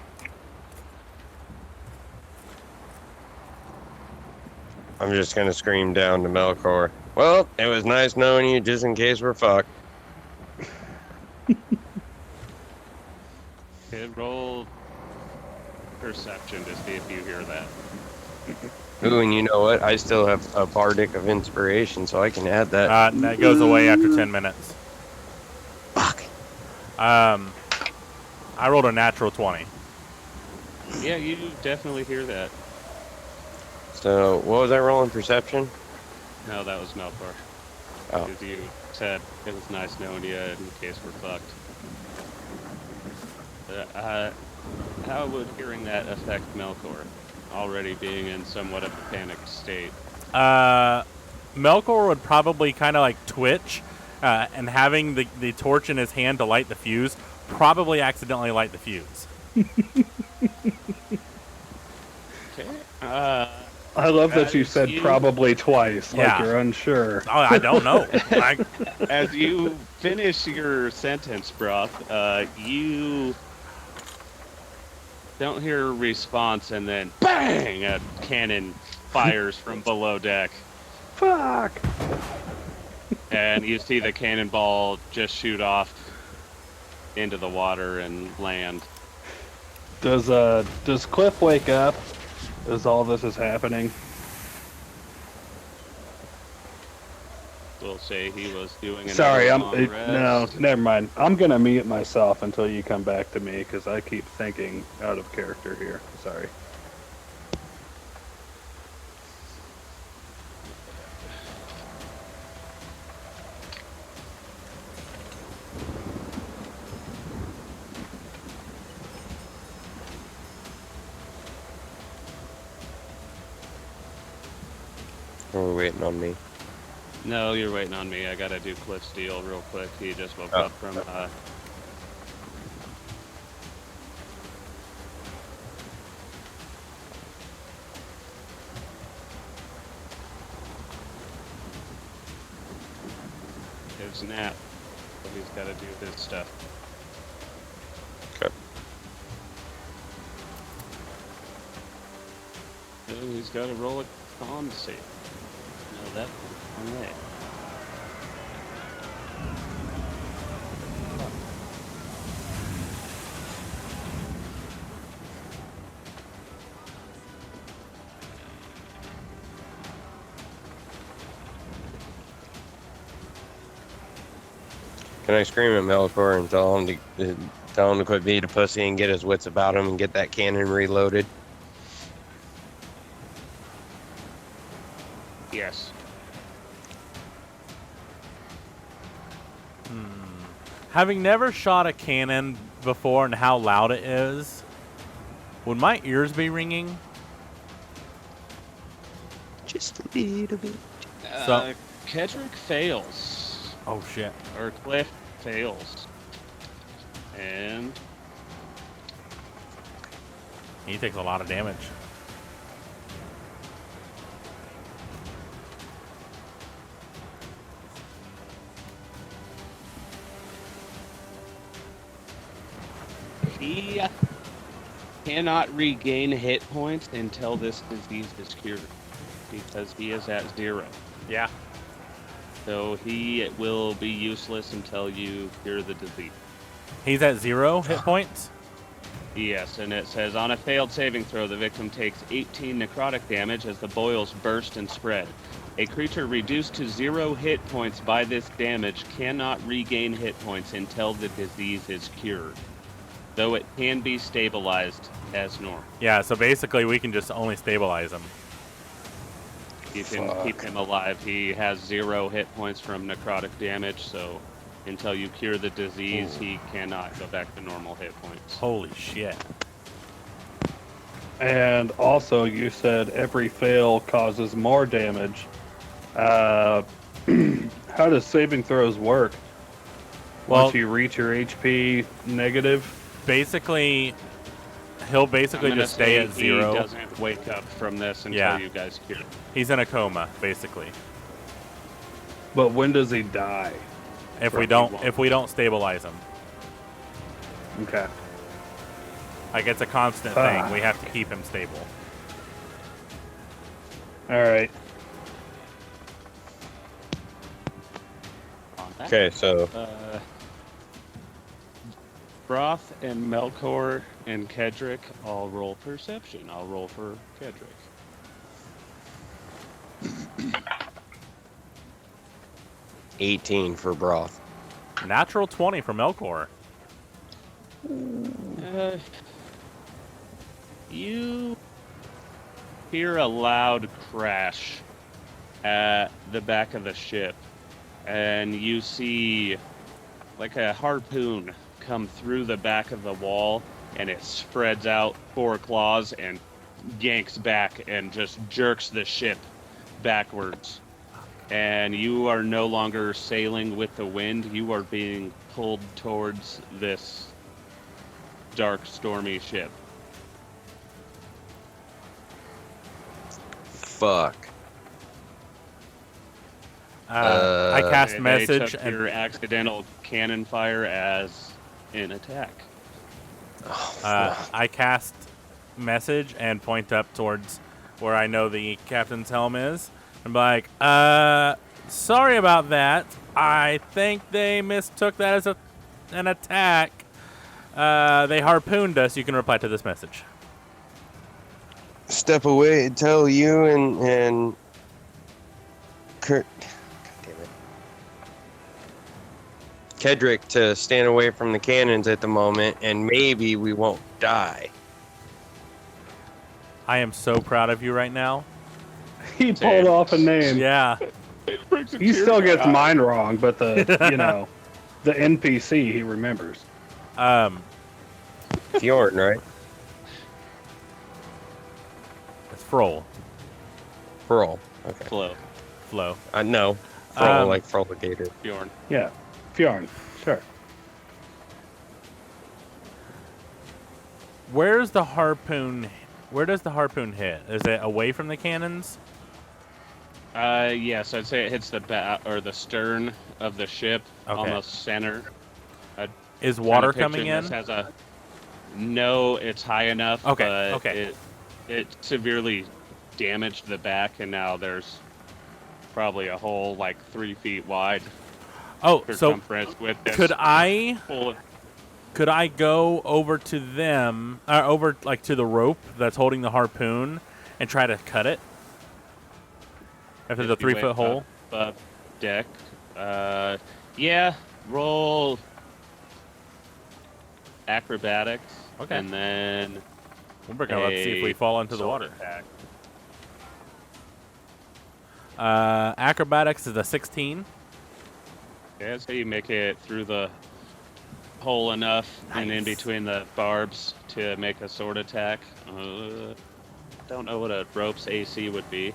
D: I'm just gonna scream down to Melkor. Well, it was nice knowing you, just in case we're fucked.
A: Okay, roll perception to see if you hear that.
D: Ooh, and you know what? I still have a bardic of inspiration, so I can add that.
B: That goes away after 10 minutes.
D: Fuck.
B: I rolled a natural 20.
A: Yeah, you definitely hear that.
D: So, what was I rolling? Perception?
A: No, that was Melkor.
D: Oh.
A: Because you said it was nice knowing you in case we're fucked. How would hearing that affect Melkor, already being in somewhat of a panicked state?
B: Melkor would probably kind of like twitch, and having the torch in his hand to light the fuse, probably accidentally light the fuse.
A: Okay.
C: I love that
A: As
C: you said
A: you-
C: probably twice, like
B: Yeah.
C: you're unsure.
B: Oh, I don't know.
A: As you finish your sentence, Broth, you don't hear a response, and then bang! A cannon fires from below deck,
C: Fuck!
A: and you see the cannonball just shoot off into the water and land.
C: Does Cliff wake up as all this is happening?
A: We'll say he was doing another
C: Sorry,
A: long
C: no,
A: rest.
C: never mind. I'm gonna mute myself until you come back to me because I keep thinking out of character here. Sorry.
D: Or we're waiting on me.
A: No, you're waiting on me. I gotta do Cliff's deal real quick. He just woke
D: Oh.
A: up from his nap. So he's gotta do his stuff.
D: Okay.
A: And he's gotta roll a con save. No, that's alright.
D: Can I scream at Melkor and tell him to quit being a pussy and get his wits about him and get that cannon reloaded?
A: Yes.
B: Having never shot a cannon before and how loud it is, would my ears be ringing?
D: Just a little bit.
B: So-
A: Kedrick fails.
B: Oh shit!
A: Or Cliff fails. And
B: He takes a lot of damage.
A: he cannot regain hit points until this disease is cured. Because he is at 0.
B: Yeah.
A: So he will be useless until you cure the disease.
B: He's at 0 hit points.
A: Yes, and it says on a failed saving throw, the victim takes 18 necrotic damage as the boils burst and spread. A creature reduced to 0 hit points by this damage cannot regain hit points until the disease is cured, though it can be stabilized as normal.
B: Yeah. So basically, we can just only stabilize him.
A: You can keep him alive. He has 0 hit points from necrotic damage, so until you cure the disease, he cannot go back to normal hit points.
B: Holy shit!
C: And also, you said every fail causes more damage. How does saving throws work?
B: Well-
C: Once you reach your HP negative?
B: Basically, he'll basically
A: I'm gonna
B: just stay
A: say
B: at 0.
A: He doesn't wake up from this until
B: Yeah.
A: you guys cure.
B: He's in a coma, basically.
C: But when does he die?
B: If
A: Right,
B: we don't stabilize him,
C: Okay.
B: like it's a constant thing. We have to keep him stable.
C: All right.
A: On that.
D: Okay, so
A: Broth and Melkor and Kedrick all roll perception. I'll roll for Kedrick.
D: 18 for broth.
B: Natural 20 from Melkor.
A: You hear a loud crash at the back of the ship, and you see like a harpoon come through the back of the wall, and it spreads out 4 claws and yanks back and just jerks the ship backwards. And you are no longer sailing with the wind. You are being pulled towards this dark, stormy ship.
D: Fuck.
B: I cast
A: They
B: message
A: took
B: and
A: your accidental cannon fire as an attack.
B: I cast message and point up towards where I know the captain's helm is. I'm like, sorry about that. I think they mistook that as an attack. They harpooned us. You can reply to this message.
D: Step away and tell you and Kurt. God damn it. Kedrick to stand away from the cannons at the moment, and maybe we won't die.
B: I am so proud of you right now.
C: He pulled off a name.
B: Yeah.
C: He still gets mine wrong, but the the NPC he remembers.
D: Fjorn, right?
B: It's Froll.
D: Froll. Okay.
A: Flow.
D: No. Froll, like Froligator.
A: Bjorn.
C: Yeah, Fjorn. Sure.
B: Where does the harpoon hit? Is it away from the cannons?
A: Yes, I'd say it hits the stern of the ship,
B: Okay.
A: almost center.
B: Is water
A: Kinda
B: coming
A: picturing
B: in?
A: this no, it's high enough.
B: Okay,
A: But
B: okay.
A: It severely damaged the back, and now there's probably a hole like 3 feet wide
B: Oh, so
A: circumference with this.
B: could I
A: full-
B: go over to them, over like to the rope that's holding the harpoon, and try to cut it? If there's a
A: if you
B: 3-foot
A: went
B: hole.
A: up deck. Yeah, roll acrobatics.
B: Okay.
A: And then
B: We're gonna let's see if we fall into the
A: sword
B: water.
A: attack.
B: Acrobatics is a 16.
A: Yeah, so you make it through the hole enough and in
B: Nice.
A: between the barbs to make a sword attack. Don't know what a rope's AC would be.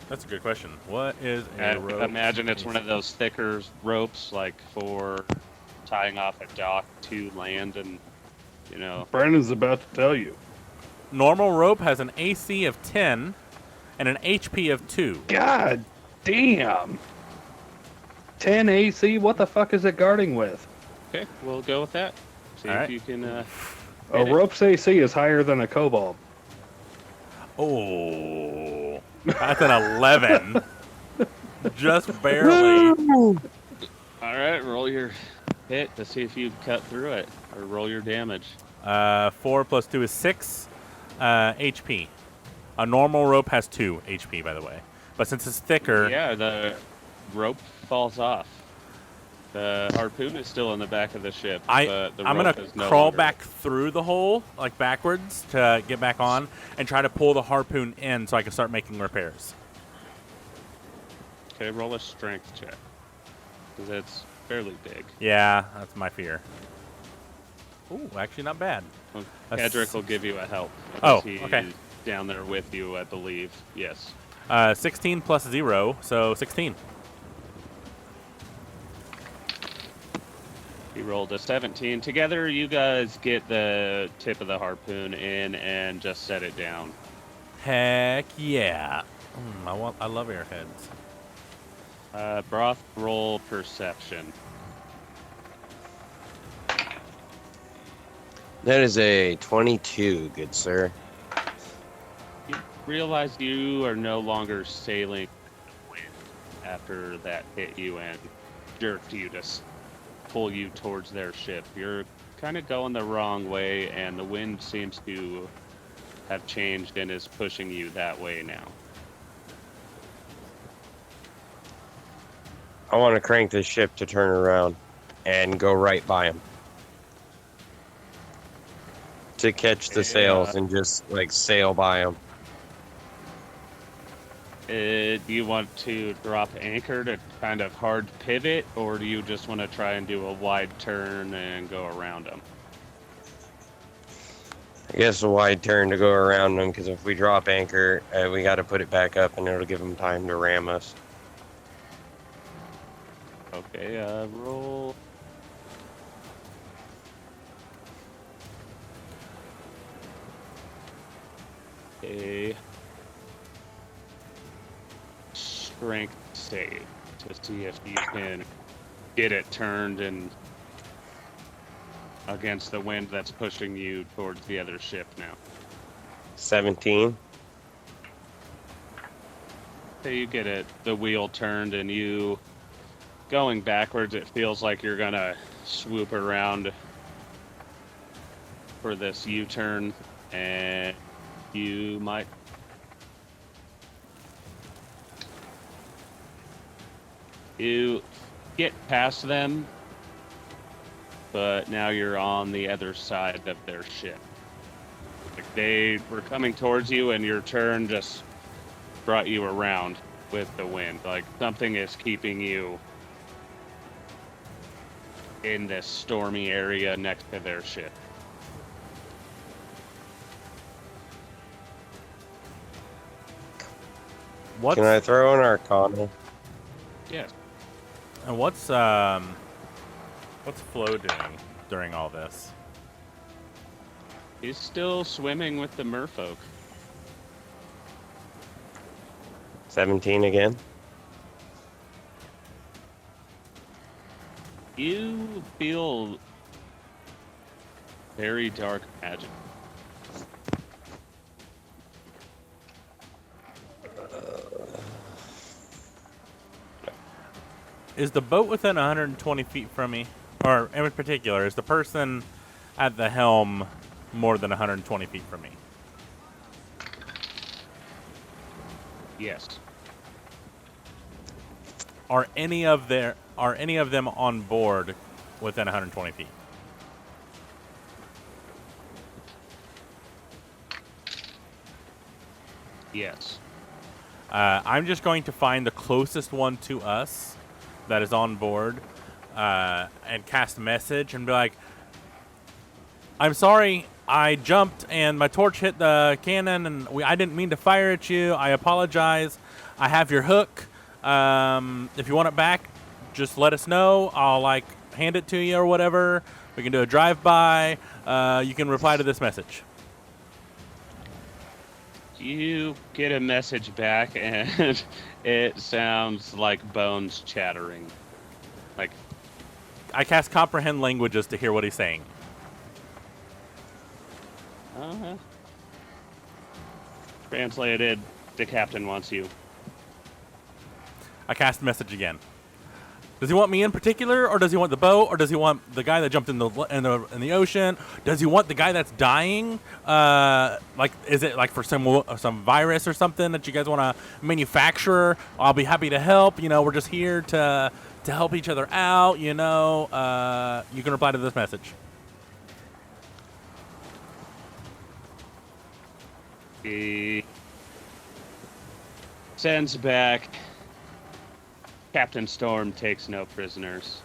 B: That's a good question. What is
A: I
B: a rope?
A: imagine it's one of those thicker ropes, like for tying off a dock to land, and you know.
C: Brandon's about to tell you.
B: Normal rope has an AC of 10 and an HP of 2.
C: God damn. 10 AC? What the fuck is it guarding with?
A: Okay, we'll go with that. See
B: All
A: if
B: right.
A: you can.
C: A
A: hit it.
C: rope's AC is higher than a cobalt.
B: Oh, that's an 11. Just barely.
A: All right, roll your hit to see if you cut through it, or roll your damage.
B: 4 plus 2 is 6 HP. A normal rope has 2 HP, by the way. But since it's thicker,
A: Yeah, the rope falls off. The harpoon is still in the back of the ship, but the
B: I'm
A: rope
B: going
A: is
B: to
A: no
B: crawl
A: longer.
B: back through the hole, like backwards, to get back on, and try to pull the harpoon in so I can start making repairs.
A: Okay, roll a strength check, because it's fairly big.
B: Yeah, that's my fear. Ooh, actually not bad.
A: Well,
B: That's-
A: Edric will give you a help.
B: Oh,
A: because he's
B: okay.
A: down there with you, I believe. Yes.
B: 16 plus 0, so 16.
A: He rolled a 17. Together, you guys get the tip of the harpoon in and just set it down.
B: Heck yeah. I love airheads.
A: Broth, roll perception.
D: That is a 22, good sir.
A: You realize you are no longer sailing the wind after that hit you and jerked you to pull you towards their ship. You're kind of going the wrong way, and the wind seems to have changed and is pushing you that way now.
D: I want to crank this ship to turn around and go right by him. To catch the sails and just, like, sail by him.
A: Do you want to drop anchor to kind of hard pivot, or do you just want to try and do a wide turn and go around them?
D: I guess a wide turn to go around them, because if we drop anchor, we got to put it back up, and it'll give them time to ram us.
A: Okay, roll. A strength save to see if you can get it turned and against the wind that's pushing you towards the other ship now.
D: 17.
A: So you get it, the wheel turned, and you going backwards. It feels like you're gonna swoop around for this U-turn, and you might. You get past them, but now you're on the other side of their ship. Like they were coming towards you, and your turn just brought you around with the wind. Like something is keeping you in this stormy area next to their ship.
B: What's
D: Can I throw an Arcana?
A: Yes.
B: and what's Flo doing during all this?
A: He's still swimming with the merfolk.
D: 17 again.
A: You feel very dark magic.
B: Is the boat within 120 feet from me? Or in particular, is the person at the helm more than 120 feet from me?
A: Yes.
B: Are any of them on board within 120 feet?
A: Yes.
B: I'm just going to find the closest one to us that is on board and cast a message and be like, I'm sorry, I jumped and my torch hit the cannon and I didn't mean to fire at you. I apologize. I have your hook. If you want it back, just let us know. I'll like hand it to you or whatever. We can do a drive-by. You can reply to this message.
A: You get a message back, and it sounds like bones chattering. Like,
B: I cast comprehend languages to hear what he's saying.
A: Translated, the captain wants you.
B: I cast message again. Does he want me in particular, or does he want the boat, or does he want the guy that jumped in the ocean? Does he want the guy that's dying? Like, is it like for some virus or something that you guys want to manufacture? I'll be happy to help. You know, we're just here to help each other out. You know, you can reply to this message.
A: He sends back, Captain Storm takes no prisoners.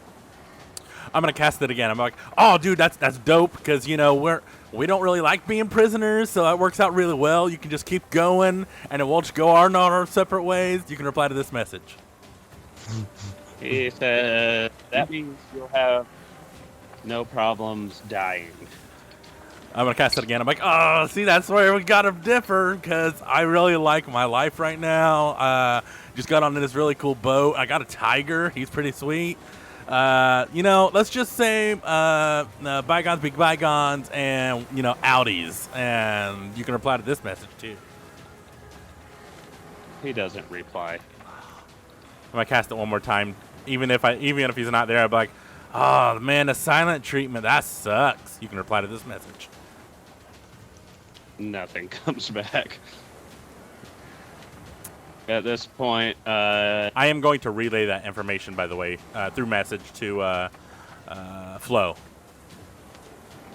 B: I'm gonna cast it again. I'm like, oh, dude, that's dope because you know we don't really like being prisoners, so that works out really well. You can just keep going, and it won't just go our separate ways. You can reply to this message.
A: He said that means you'll have no problems dying.
B: I'm gonna cast it again. I'm like, oh, see, that's where we gotta differ because I really like my life right now. Just got on this really cool boat. I got a tiger. He's pretty sweet. You know, let's just say bygones be bygones, and you know, outies. And you can reply to this message too.
A: He doesn't reply.
B: I'm gonna cast it one more time. Even if he's not there, I'll be like, oh man, the silent treatment, that sucks. You can reply to this message.
A: Nothing comes back. At this point,
B: I am going to relay that information, by the way, through message to Flo.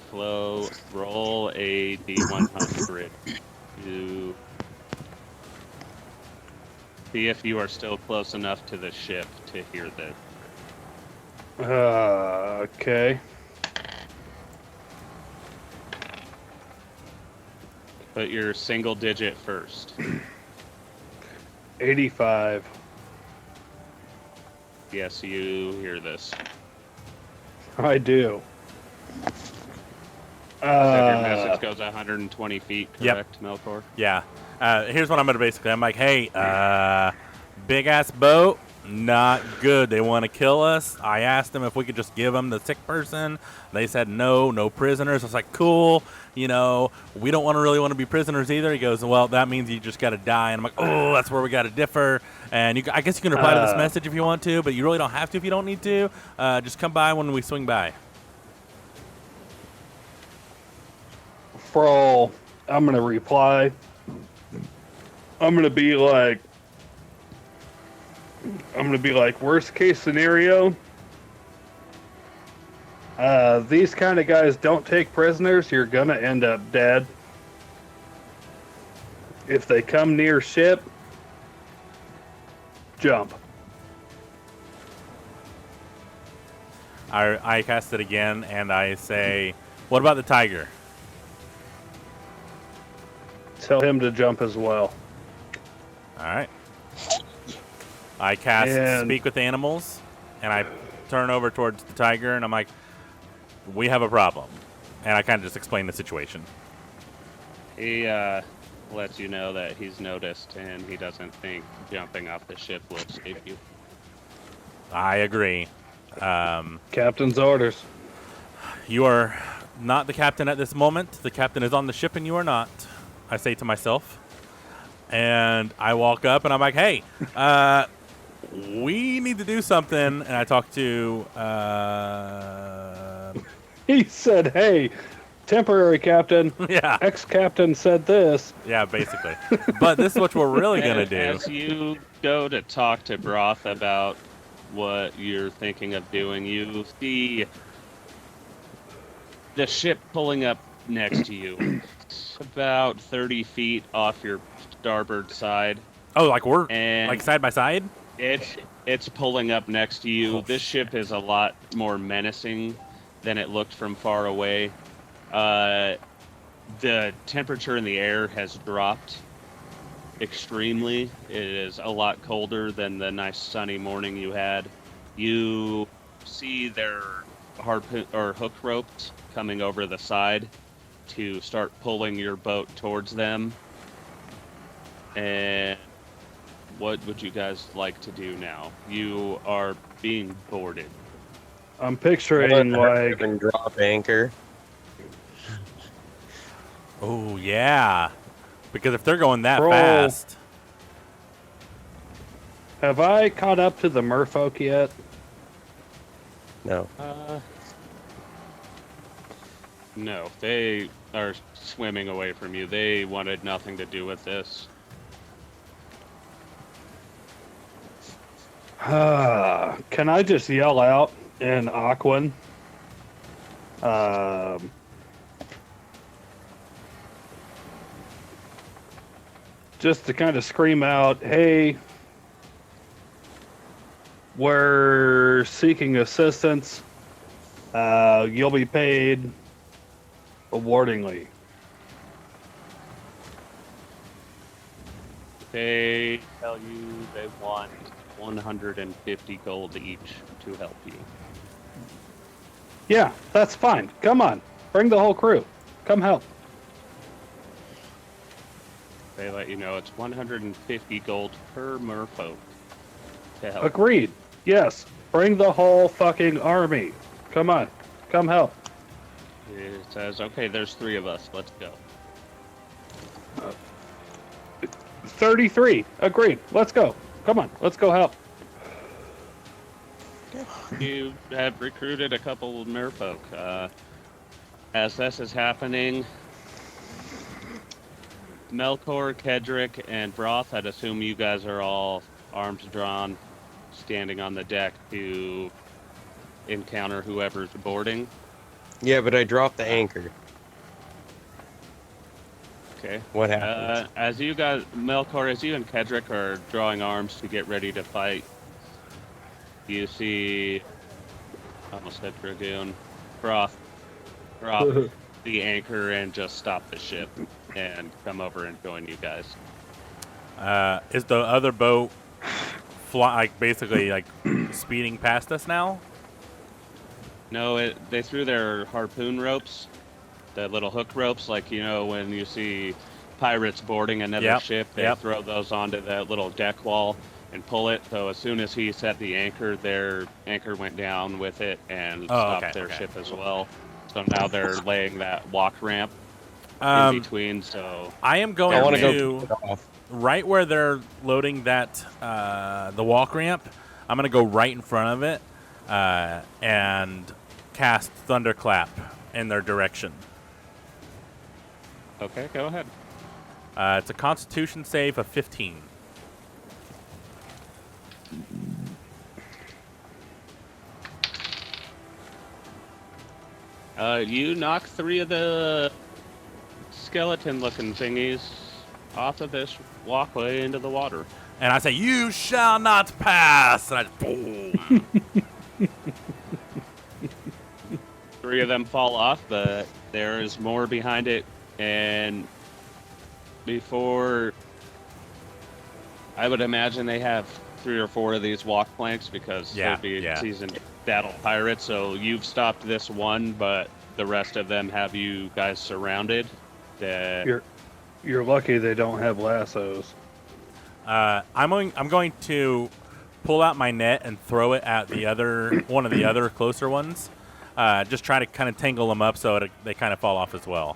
A: Flo, roll a D100 to see if you are still close enough to the ship to hear this.
C: Okay.
A: Put your single digit first.
C: 85.
A: Yes, you hear this.
C: I do.
A: Your message goes 120 feet,
B: Yep.
A: correct, Melkor?
B: Yeah. Here's what I'm gonna basically. I'm like, hey, big ass boat, not good. They want to kill us. I asked them if we could just give them the sick person. They said no prisoners. I was like, cool. You know, we don't really want to be prisoners either. He goes, well, that means you just got to die. And I'm like, oh, that's where we got to differ. And I guess you can reply to this message if you want to, but you really don't have to if you don't need to. Just come by when we swing by.
C: Frol, I'm going to reply. I'm going to be like, worst case scenario. These kind of guys don't take prisoners. You're going to end up dead. If they come near ship, jump.
B: I cast it again, and I say, what about the tiger?
C: Tell him to jump as well.
B: All right. I cast
C: And-
B: Speak with Animals, and I turn over towards the tiger, and I'm like, we have a problem. And I kind of just explain the situation.
A: He lets you know that he's noticed and he doesn't think jumping off the ship will save you.
B: I agree.
C: Captain's orders.
B: You are not the captain at this moment. The captain is on the ship, and you are not. I say to myself. And I walk up, and I'm like, hey, we need to do something. And I talk to...
C: He said, hey, temporary captain.
B: yeah,
C: Ex-captain said this.
B: yeah, basically. But this is what we're really going to
A: And
B: do.
A: as you go to talk to Broth about what you're thinking of doing, you see the ship pulling up next to you. It's about 30 feet off your starboard side.
B: Oh, like we're
A: And
B: like side by side?
A: It's pulling up next to you. This ship is a lot more menacing than it looked from far away. The temperature in the air has dropped extremely. It is a lot colder than the nice sunny morning you had. You see their harpoon or hook ropes coming over the side to start pulling your boat towards them. And what would you guys like to do now? You are being boarded.
C: I'm picturing like
D: and drop anchor.
B: Oh yeah, because if they're going that
C: Roll.
B: fast,
C: have I caught up to the merfolk yet?
D: No.
A: No, they are swimming away from you. They wanted nothing to do with this.
C: Can I just yell out in Aquan? Just to kind of scream out, hey, we're seeking assistance. You'll be paid accordingly.
A: They tell you they want 150 gold each to help you.
C: Yeah, that's fine. Come on. Bring the whole crew. Come help.
A: They let you know it's 150 gold per merfolk to help.
C: Agreed. Yes. Bring the whole fucking army. Come on. Come help.
A: It says, okay, there's 3 of us. Let's go.
C: 33. Agreed. Let's go. Come on. Let's go help.
A: You have recruited a couple of merfolk. As this is happening, Melkor, Kedrick, and Broth, I'd assume you guys are all arms drawn, standing on the deck to encounter whoever's boarding.
D: Yeah, but I dropped the anchor.
A: Okay.
D: What happened?
A: As you guys, Melkor, as you and Kedrick are drawing arms to get ready to fight, you see, almost said Dragoon, Broth, drop the anchor and just stop the ship and come over and join you guys.
B: is the other boat basically like speeding past us now?
A: No, they threw their harpoon ropes, the little hook ropes, like, you know, when you see pirates boarding another ship, they throw those onto that little deck wall and pull it. So as soon as he set the anchor, their anchor went down with it and stopped their ship as well. So now they're laying that walk ramp in between. So
B: I am going to
D: go
B: right where they're loading that the walk ramp. I'm going to go right in front of it and cast Thunderclap in their direction.
A: okay, go ahead.
B: It's a Constitution save of 15.
A: You knock 3 of the skeleton-looking thingies off of this walkway into the water.
B: And I say, "You shall not pass!" And I just, boom.
A: 3 of them fall off, but there is more behind it. And before, I would imagine they have 3 or 4 of these walk planks because they'd be seasoned battle pirates. So you've stopped this one, but the rest of them have you guys surrounded.
C: You're lucky they don't have lassos.
B: I'm going to pull out my net and throw it at the other one of the other closer ones. Just try to kind of tangle them up so they kind of fall off as well.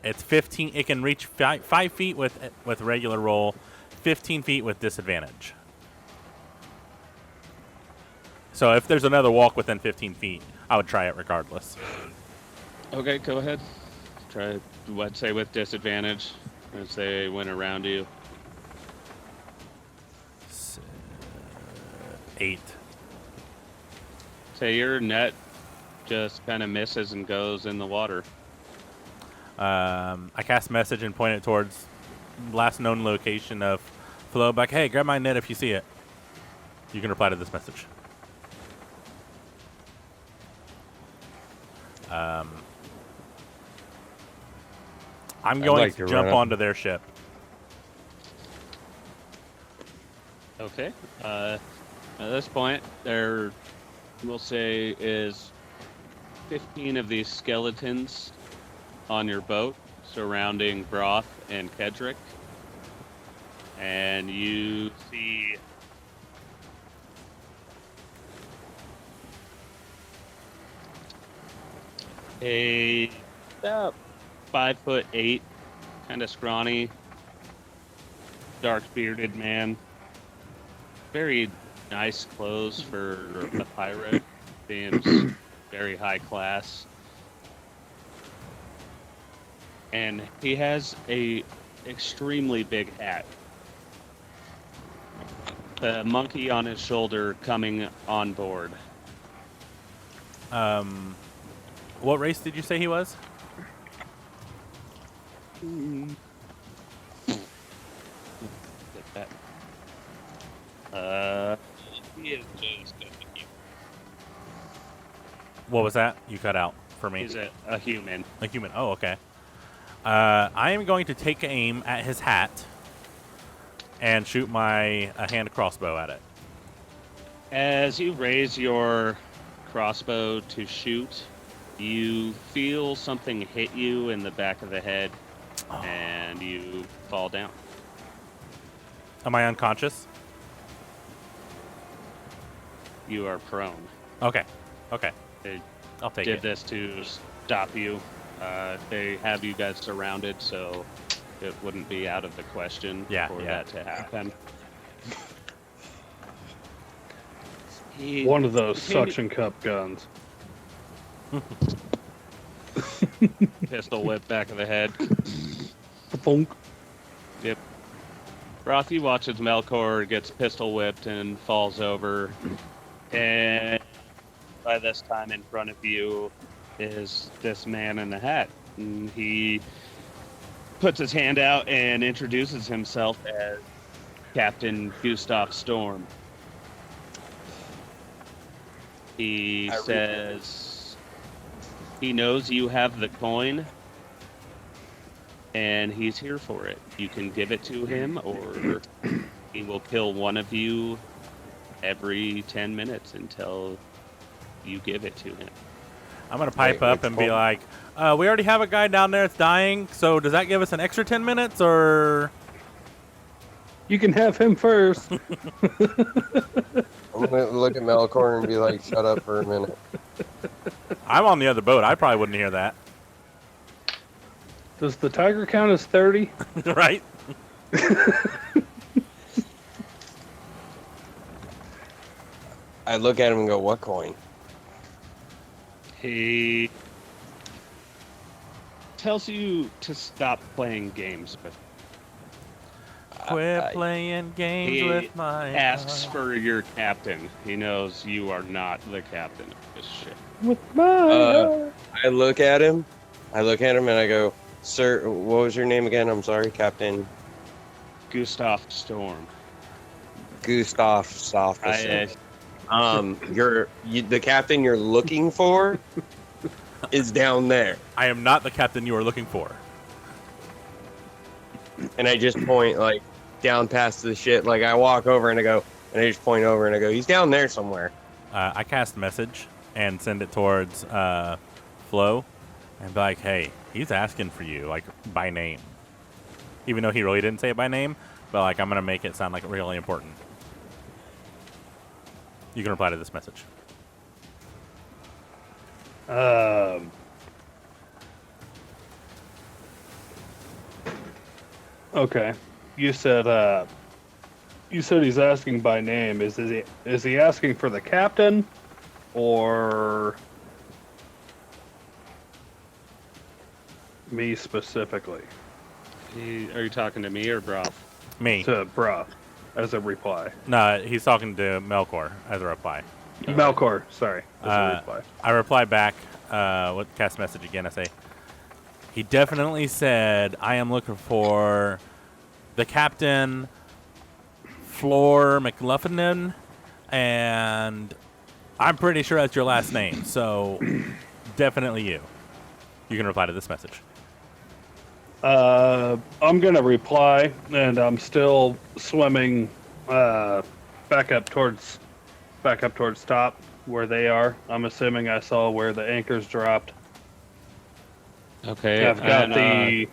B: It's 15. It can reach 5 feet with regular roll, 15 feet with disadvantage. So if there's another walk within 15 feet, I would try it regardless.
A: Okay, go ahead. Try, let's say, with disadvantage as they went around you.
B: 8.
A: Say your net just kind of misses and goes in the water.
B: I cast message and point it towards last known location of Flo back, hey, grab my net if you see it. You can reply to this message. I'm going
D: like
B: to
D: to
B: jump
D: run up.
B: onto their ship.
A: Okay. At this point, there, we'll say, is 15 of these skeletons on your boat surrounding Broth and Kedrick. And you see a about 5'8", kind of scrawny, dark bearded man. Very nice clothes for a pirate. Seems very high class. And he has a extremely big hat. The monkey on his shoulder coming on board.
B: What race did you say he was?
A: Get that. He is just
B: What was that? You cut out for me.
A: he's a human.
B: A human. Oh, okay. I am going to take aim at his hat and shoot my hand crossbow at it.
A: As you raise your crossbow to shoot, you feel something hit you in the back of the head, and you fall down.
B: Am I unconscious?
A: You are prone.
B: Okay. Okay.
A: They
B: I'll take
A: did
B: it.
A: this to stop you. They have you guys surrounded, so it wouldn't be out of the question for that to happen.
C: One of those suction cup guns.
A: Pistol whip back of the head.
C: Thunk.
A: Yep. Rothy watches Melkor gets pistol whipped and falls over. And by this time in front of you is this man in the hat. And he puts his hand out and introduces himself as Captain Gustav Storm. He says he knows you have the coin and he's here for it. You can give it to him or he will kill one of you every 10 minutes until you give it to him.
B: I'm going to pipe
D: Wait,
B: up and be like, we already have a guy down there that's dying, so does that give us an extra 10 minutes, or...
C: You can have him first.
D: I'm gonna look at Melkor and be like, "Shut up for a minute."
B: I'm on the other boat. I probably wouldn't hear that.
C: Does the tiger count as 30?
B: Right?
D: I look at him and go, "What coin?"
A: He tells you to stop playing games with him.
B: Quit playing games
A: He
B: with my
A: asks
B: heart.
A: for your captain. He knows you are not the captain of this ship.
C: With my
D: I look at him. And I go, "Sir, what was your name again? I'm sorry, Captain
A: Gustav Storm.
D: Gustav Stofferson."
A: I,
D: The captain you're looking for is down there.
B: I am not the captain you are looking for.
D: And I just point like down past the shit. Like I walk over and I go, and I just point over and I go, "He's down there somewhere."
B: I cast message and send it towards Flo and be like, hey, he's asking for you, like, by name. Even though he really didn't say it by name, but, like, I'm going to make it sound like really important. You can reply to this message.
C: Okay. You said he's asking by name. Is he asking for the captain or me specifically?
A: are you talking to me or Broth?
B: Me.
C: To bruh as a reply.
B: No, he's talking to Melkor as a reply.
C: Melkor, sorry. As a reply.
B: I reply back with cast message again. I say, he definitely said, I am looking for the captain Floor McLuffinen, and I'm pretty sure that's your last name, so definitely you. You can reply to this message.
C: I'm gonna reply, and I'm still swimming back up towards top where they are. I'm assuming I saw where the anchors dropped.
A: Okay.
C: I've got
A: and,
C: the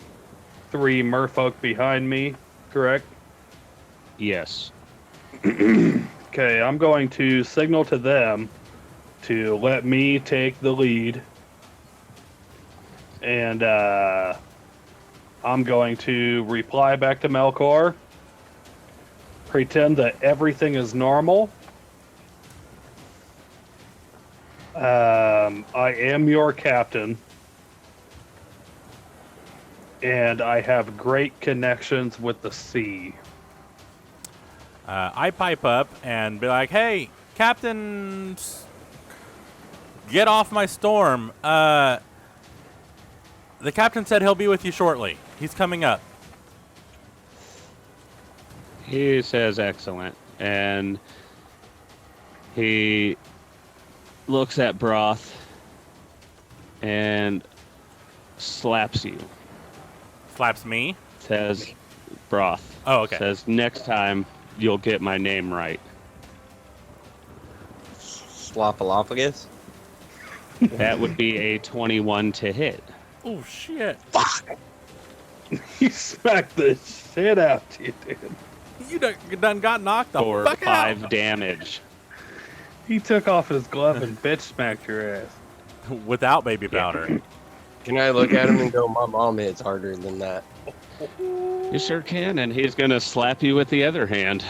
C: 3 merfolk behind me, correct?
A: Yes.
C: Okay, I'm going to signal to them to let me take the lead. And I'm going to reply back to Melkor, pretend that everything is normal. I am your captain, and I have great connections with the sea.
B: I pipe up and be like, "Hey, Captain, get off my storm. The captain said he'll be with you shortly. He's coming up."
A: He says excellent, and he looks at Broth and slaps you.
B: Slaps me.
A: Says Broth.
B: Oh, okay.
A: Says next time you'll get my name right.
D: Slopalophagus?
A: That would be a 21 to hit.
B: Oh shit!
C: He smacked the shit out of you, dude.
B: You done got knocked the
A: For
B: fuck
A: 5
B: out.
A: damage.
C: He took off his glove and bitch smacked your ass.
B: Without baby powder.
D: Can I look at him and go, my mom hits harder than that?
A: You sure can, and he's gonna slap you with the other hand.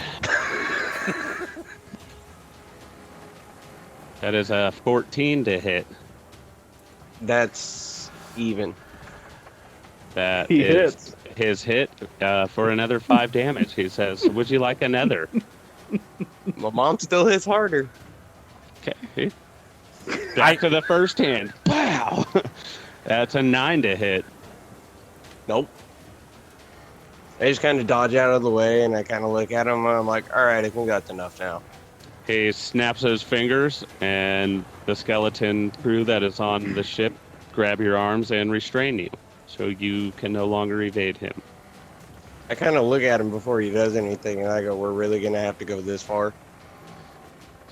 A: That is a 14 to hit.
D: That's even.
A: That
C: He
A: is
C: hits.
A: his hit for another 5 damage. He says, "Would you like another?"
D: My mom still hits harder.
A: Okay. Back to the first hand. Wow. That's a 9 to hit.
D: Nope. I just kind of dodge out of the way, and I kind of look at him, and I'm like, all right, I think that's enough now.
A: He snaps his fingers, and the skeleton crew that is on the ship grab your arms and restrain you, so you can no longer evade him.
D: I kind of look at him before he does anything, and I go, we're really going to have to go this far?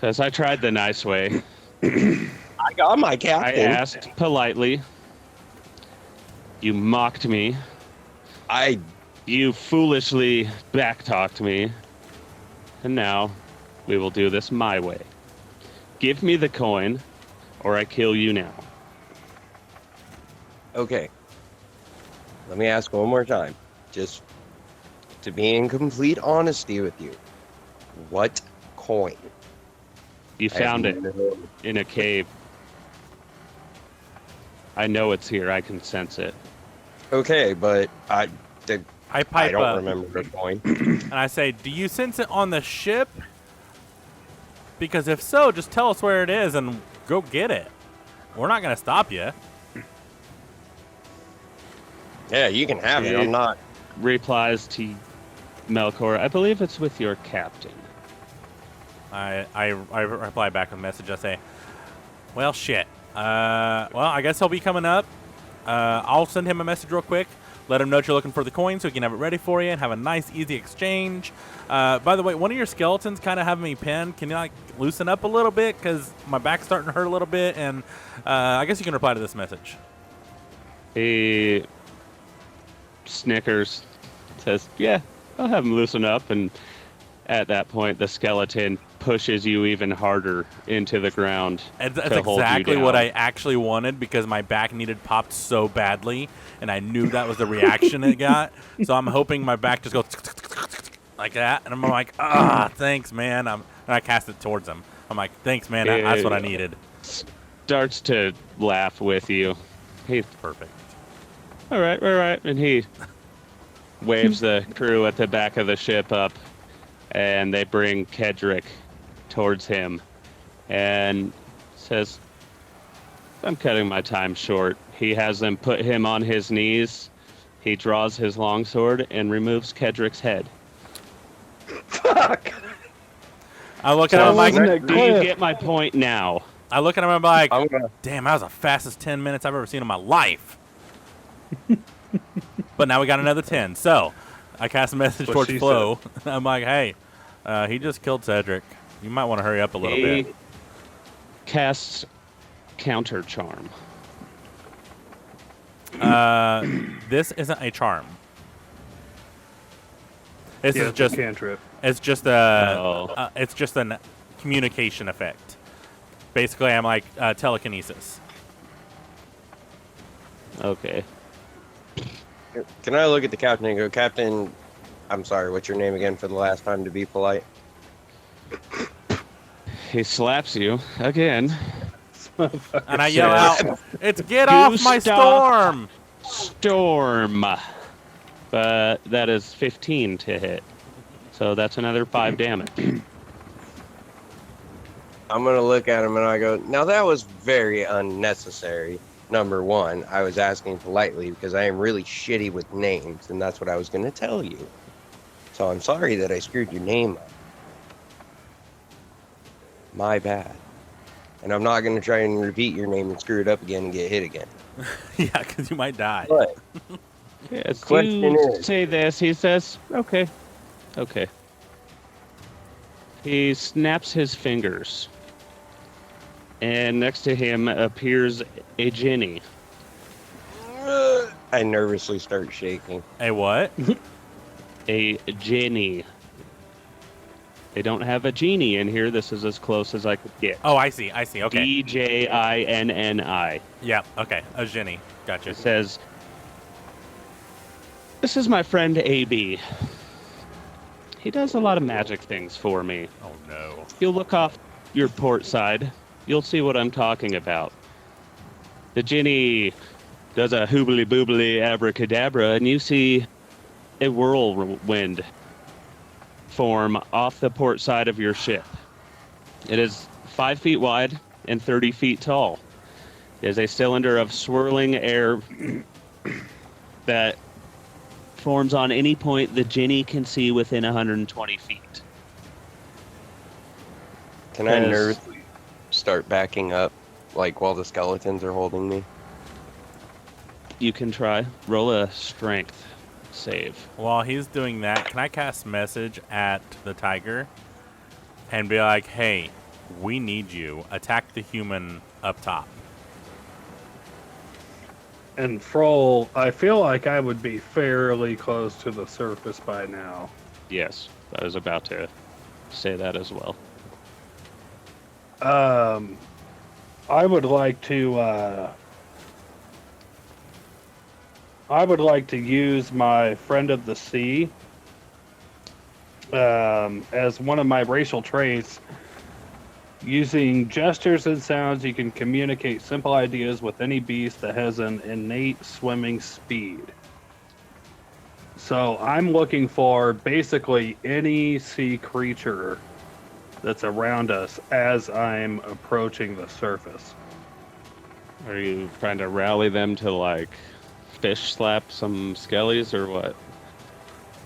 A: Says, I tried the nice way.
D: I got my
A: I
D: captain.
A: asked politely. You mocked me. You foolishly backtalked me. And now, we will do this my way. Give me the coin, or I kill you now.
D: Okay. Let me ask one more time. Just to be in complete honesty with you. What coin?
A: You found it in a cave. I know it's here. I can sense it.
D: Okay, but I
B: pipe
D: don't
B: up
D: remember the coin.
B: and I say, "Do you sense it on the ship? Because if so, just tell us where it is and go get it. We're not gonna stop you."
D: Yeah, you can have it. I'm not.
A: Replies to Melkor, I believe it's with your captain.
B: I reply back with a message. I say, "Well, shit. Well, I guess he'll be coming up. I'll send him a message real quick. Let him know that you're looking for the coin so he can have it ready for you and have a nice, easy exchange. By the way, one of your skeletons kind of having me pinned. Can you, like, loosen up a little bit? Because my back's starting to hurt a little bit. And I guess you can reply to this message."
A: He snickers, says, yeah, I'll have him loosen up. And at that point, the skeleton pushes you even harder into the ground.
B: That's
A: to hold you
B: exactly what
A: down.
B: I actually wanted because my back needed popped so badly. And I knew that was the reaction it got. So I'm hoping my back just goes like that. And I'm like, thanks, man. And I cast it towards him. I'm like, thanks, man. That's what I needed.
A: Starts to laugh with you. He's
B: Perfect.
A: all right. And he waves the crew at the back of the ship up, and they bring Kedrick towards him and says, I'm cutting my time short. He has them put him on his knees. He draws his longsword and removes Kedrick's head.
C: Fuck!
B: I look at him
C: That
B: like,
C: wasn't a
A: Do you
C: cliff.
A: get my point now?
B: I look at him and I'm like,
D: I'm gonna.
B: damn, that was the fastest 10 minutes I've ever seen in my life. But now we got another 10. So I cast a message
C: What
B: towards
C: she
B: Flo. I'm like, hey, he just killed Cedric. You might want to hurry up a little
A: He
B: bit.
A: casts counter charm.
B: This isn't a charm. This
C: Yeah,
B: is
C: it's
B: just
C: a cantrip.
B: it's just
A: Oh.
B: it's just a communication effect. Basically, I'm like telekinesis.
A: Okay.
D: Can I look at the captain and go, Captain? I'm sorry. What's your name again for the last time to be polite?
A: He slaps you again.
B: And I yell out, "It's get off my
A: Gustav.
B: storm!"
A: Storm. But that is 15 to hit. So that's another 5 damage.
D: I'm gonna look at him and I go, now that was very unnecessary. Number one, I was asking politely because I am really shitty with names, and that's what I was gonna tell you. So I'm sorry that I screwed your name up. My bad. And I'm not gonna try and repeat your name and screw it up again and get hit again.
B: Yeah, because you might die.
D: But
A: Yes,
D: Question
A: you
D: is-
A: say this. He says, okay. Okay. He snaps his fingers. And next to him appears a Ginny.
D: I nervously start shaking.
B: Hey, what?
A: A Ginny. They don't have a genie in here. This is as close as I could get.
B: Oh, I see. I see. Okay.
A: DJINNI.
B: Yeah. Okay. A Jenny. Gotcha.
A: It says, this is my friend AB. He does a lot of magic things for me.
B: Oh no.
A: If you look off your port side, you'll see what I'm talking about. The Ginny does a hoobly boobly abracadabra, and you see a whirlwind form off the port side of your ship. It is 5 feet wide and 30 feet tall. It is a cylinder of swirling air that forms on any point the Ginny can see within 120 feet.
D: Can I
A: Yes.
D: nervously start backing up, like while the skeletons are holding me?
A: You can try. Roll a strength save.
B: While he's doing that, can I cast message at the tiger and be like, "Hey, we need you. Attack the human up top."
C: And Froll, I feel like I would be fairly close to the surface by now.
A: Yes, I was about to say that as well.
C: I would like to use my friend of the sea as one of my racial traits. Using gestures and sounds, you can communicate simple ideas with any beast that has an innate swimming speed. So I'm looking for basically any sea creature that's around us as I'm approaching the surface.
A: Are you trying to rally them to, like, fish slap some skellies or what?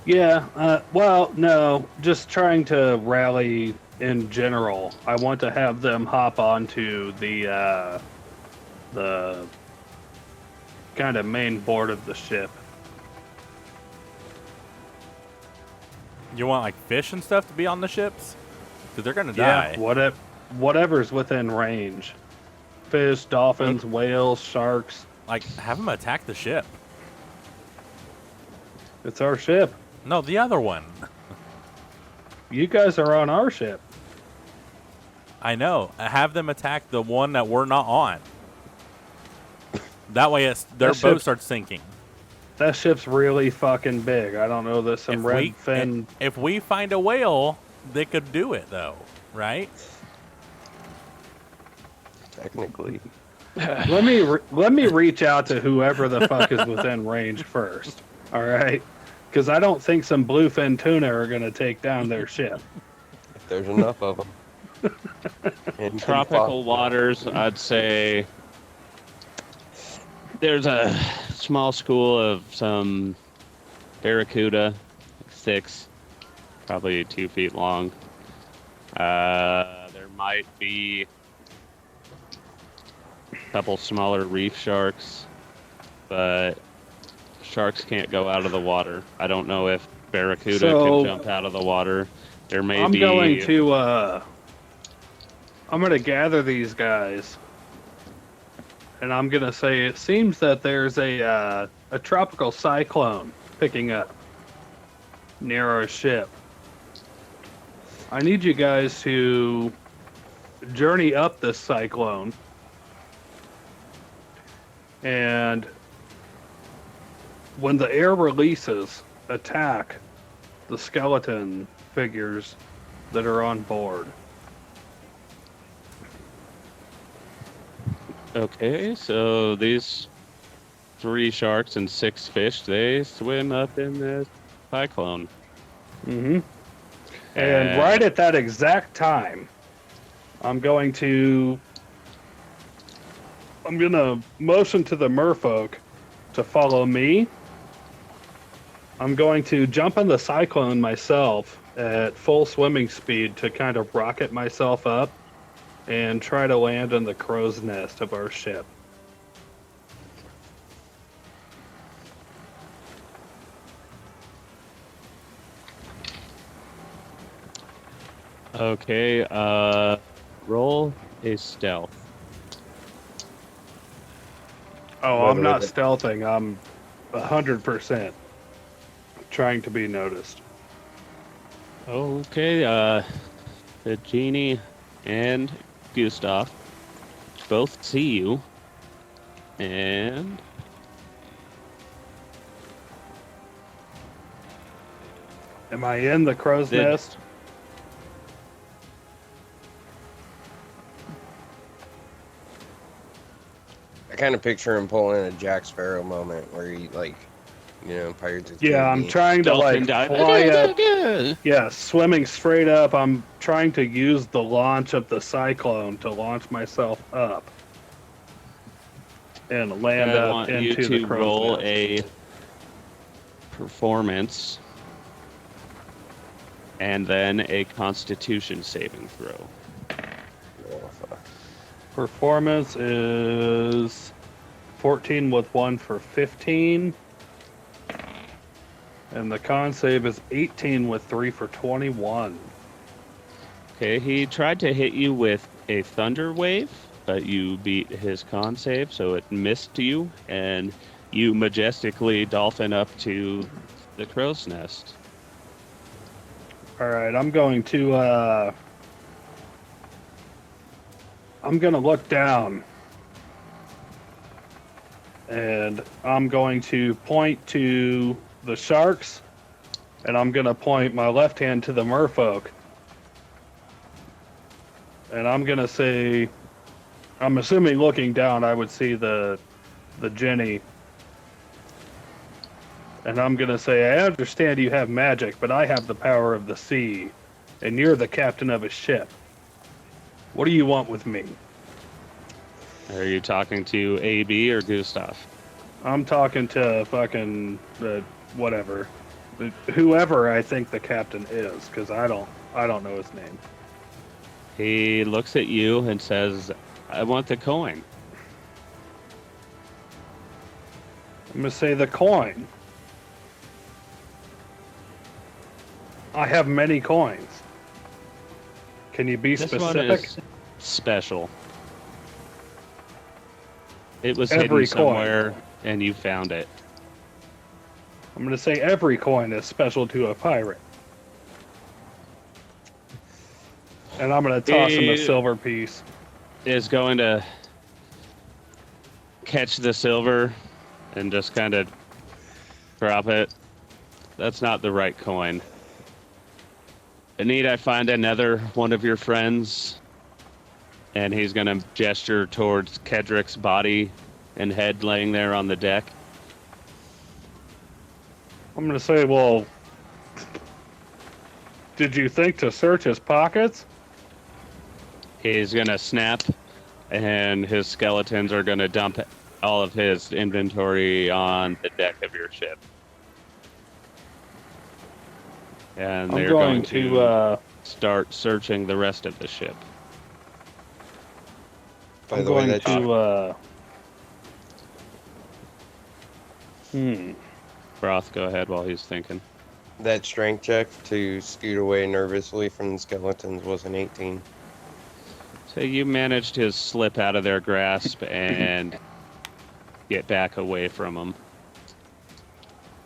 C: Yeah, well, no, just trying to rally in general. I want to have them hop onto the kind of main board of the ship.
B: You want like fish and stuff to be on the ships? Because they're gonna
C: Yeah,
B: die.
C: whatever's within range. Fish, dolphins, whales, sharks.
B: Like, have them attack the ship.
C: It's our ship.
B: No, the other one.
C: You guys are on our ship.
B: I know. Have them attack the one that we're not on. That way, their
C: That
B: boat
C: ship-
B: starts sinking.
C: That ship's really fucking big. I don't know. There's some red fin.
B: If we find a whale, they could do it though, right?
D: Technically.
C: Let me reach out to whoever the fuck is within range first. All right, because I don't think some bluefin tuna are gonna take down their ship.
D: If there's enough of them. And
A: Tropical waters, I'd say there's a small school of some barracuda, 6. probably 2 feet long. There might be a couple smaller reef sharks, but sharks can't go out of the water. I don't know if barracuda
C: So-
A: can jump out of the water. There may
C: I'm
A: be.
C: going to I'm gonna gather these guys, and I'm gonna say it seems that there's a tropical cyclone picking up near our ship. I need you guys to journey up this cyclone, and when the air releases, attack the skeleton figures that are on board.
A: Okay, so these 3 sharks and 6 fish, they swim up in this cyclone.
C: Mm-hmm. And right at that exact time, I'm gonna motion to the merfolk to follow me. I'm going to jump in the cyclone myself at full swimming speed to kind of rocket myself up and try to land on the crow's nest of our ship.
A: Okay, roll a stealth.
C: Oh, I'm not stealthing. I'm 100% trying to be noticed.
A: Okay, the genie and Gustav both see you, and
C: Am I in the crow's
A: Did-
C: nest?
D: I kind of picture him pulling a Jack Sparrow moment where he, like, you know, Pirates of the
C: Yeah, I'm
D: Caribbean.
C: trying to like
A: dolphin dive.
C: fly up. Yeah, swimming straight up. I'm trying to use the launch of the cyclone to launch myself up and land
A: I
C: up
A: want you
C: into
A: to
C: the crow's
A: roll
C: nest.
A: a performance and then a Constitution saving throw.
D: Oh, fuck.
C: Performance is 14 with 1 for 15. And the con save is 18 with 3 for 21.
A: Okay, he tried to hit you with a thunder wave, but you beat his con save, so it missed you, and you majestically dolphin up to the crow's nest.
C: Alright, I'm going to look down. And I'm going to point to the sharks, and I'm going to point my left hand to the merfolk. And I'm going to say, I'm assuming looking down I would see the Jenny. And I'm going to say, I understand you have magic, but I have the power of the sea, and you're the captain of a ship. What do you want with me?
A: Are you talking to AB or Gustav?
C: I'm talking to fucking whatever, whoever I think the captain is, because I don't know his name.
A: He looks at you and says, I want the coin.
C: I'm gonna say the coin. I have many coins. Can you be
A: This one
C: specific?
A: is special. It was
C: Every
A: hidden
C: coin.
A: somewhere, and you found it.
C: I'm gonna say every coin is special to a pirate. And I'm gonna toss him a
A: He
C: silver piece.
A: is going to catch the silver and just kind of drop it. That's not the right coin. Need I find another one of your friends? And he's going to gesture towards Kedrick's body and head laying there on the deck.
C: I'm gonna say, well, did you think to search his pockets?
A: He's going to snap, and his skeletons are going to dump all of his inventory on the deck of your ship. And
C: I'm
A: they're
C: going
A: going
C: to
A: start searching the rest of the ship.
D: By
C: I'm
D: the way,
C: going
D: that
C: to
A: Broth, go ahead while he's thinking.
D: that strength check to scoot away nervously from the skeletons was an 18.
A: So you managed to slip out of their grasp and get back away from them.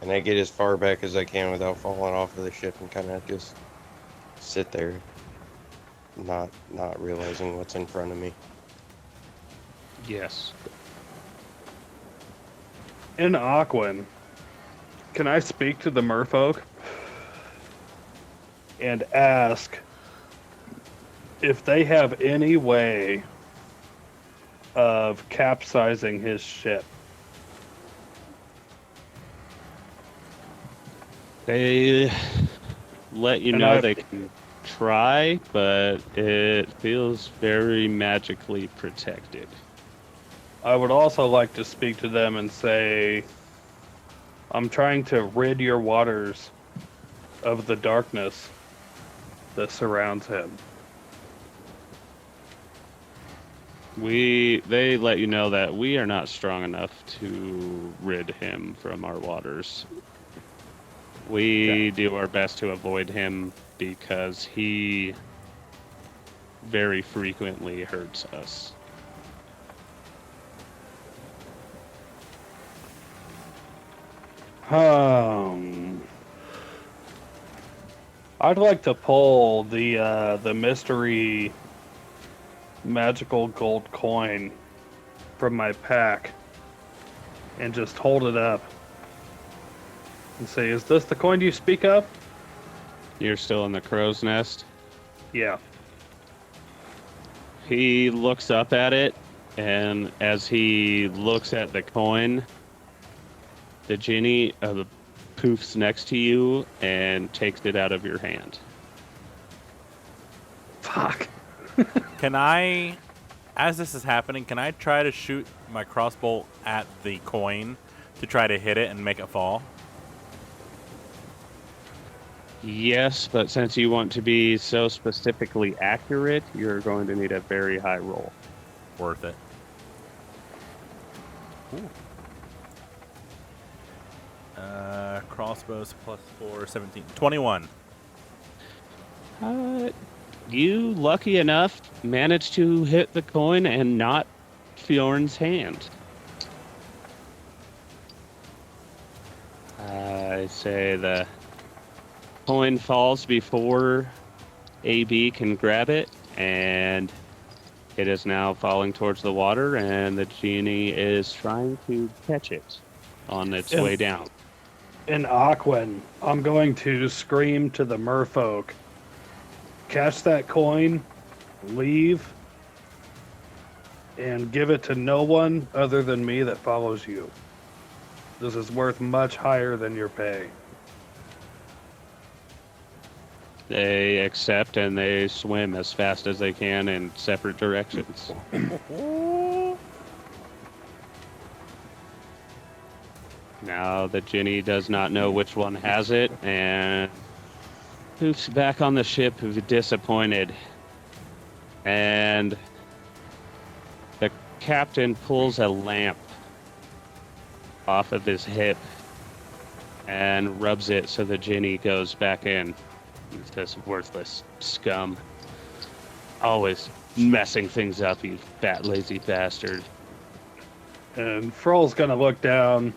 D: And I get as far back as I can without falling off of the ship and kind of just sit there, not realizing what's in front of me.
A: Yes.
C: in Aquan. Can I speak to the merfolk and ask if they have any way of capsizing his ship?
A: They let you
C: And
A: know
C: I've-
A: they can try, but it feels very magically protected.
C: I would also like to speak to them and say, I'm trying to rid your waters of the darkness that surrounds him.
A: They let you know that we are not strong enough to rid him from our waters. We do our best to avoid him because he very frequently hurts us.
C: I'd like to pull the mystery magical gold coin from my pack and just hold it up and say, "Is this the coin you speak of?"
A: You're still in the crow's nest.
C: Yeah.
A: He looks up at it, and as he looks at the coin, the genie poofs next to you and takes it out of your hand.
C: Fuck.
B: Can I, as this is happening, can I try to shoot my crossbow at the coin to try to hit it and make it fall?
A: Yes, but since you want to be so specifically accurate, you're going to need a very high roll.
B: Worth it. Ooh. Crossbows plus 4, 17. 21.
A: You, lucky enough, managed to hit the coin and not Fjorn's hand. I say the coin falls before AB can grab it, and it is now falling towards the water, and the genie is trying to catch it on its way down.
C: In Aquan, I'm going to scream to the merfolk, catch that coin, leave, and give it to no one other than me that follows you. This is worth much higher than your pay.
A: They accept and they swim as fast as they can in separate directions. Now the genie does not know which one has it and poofs back on the ship disappointed. And the captain pulls a lamp off of his hip and rubs it so the genie goes back in. It's this worthless scum. Always messing things up, you fat, lazy bastard.
C: And Froll's gonna look down,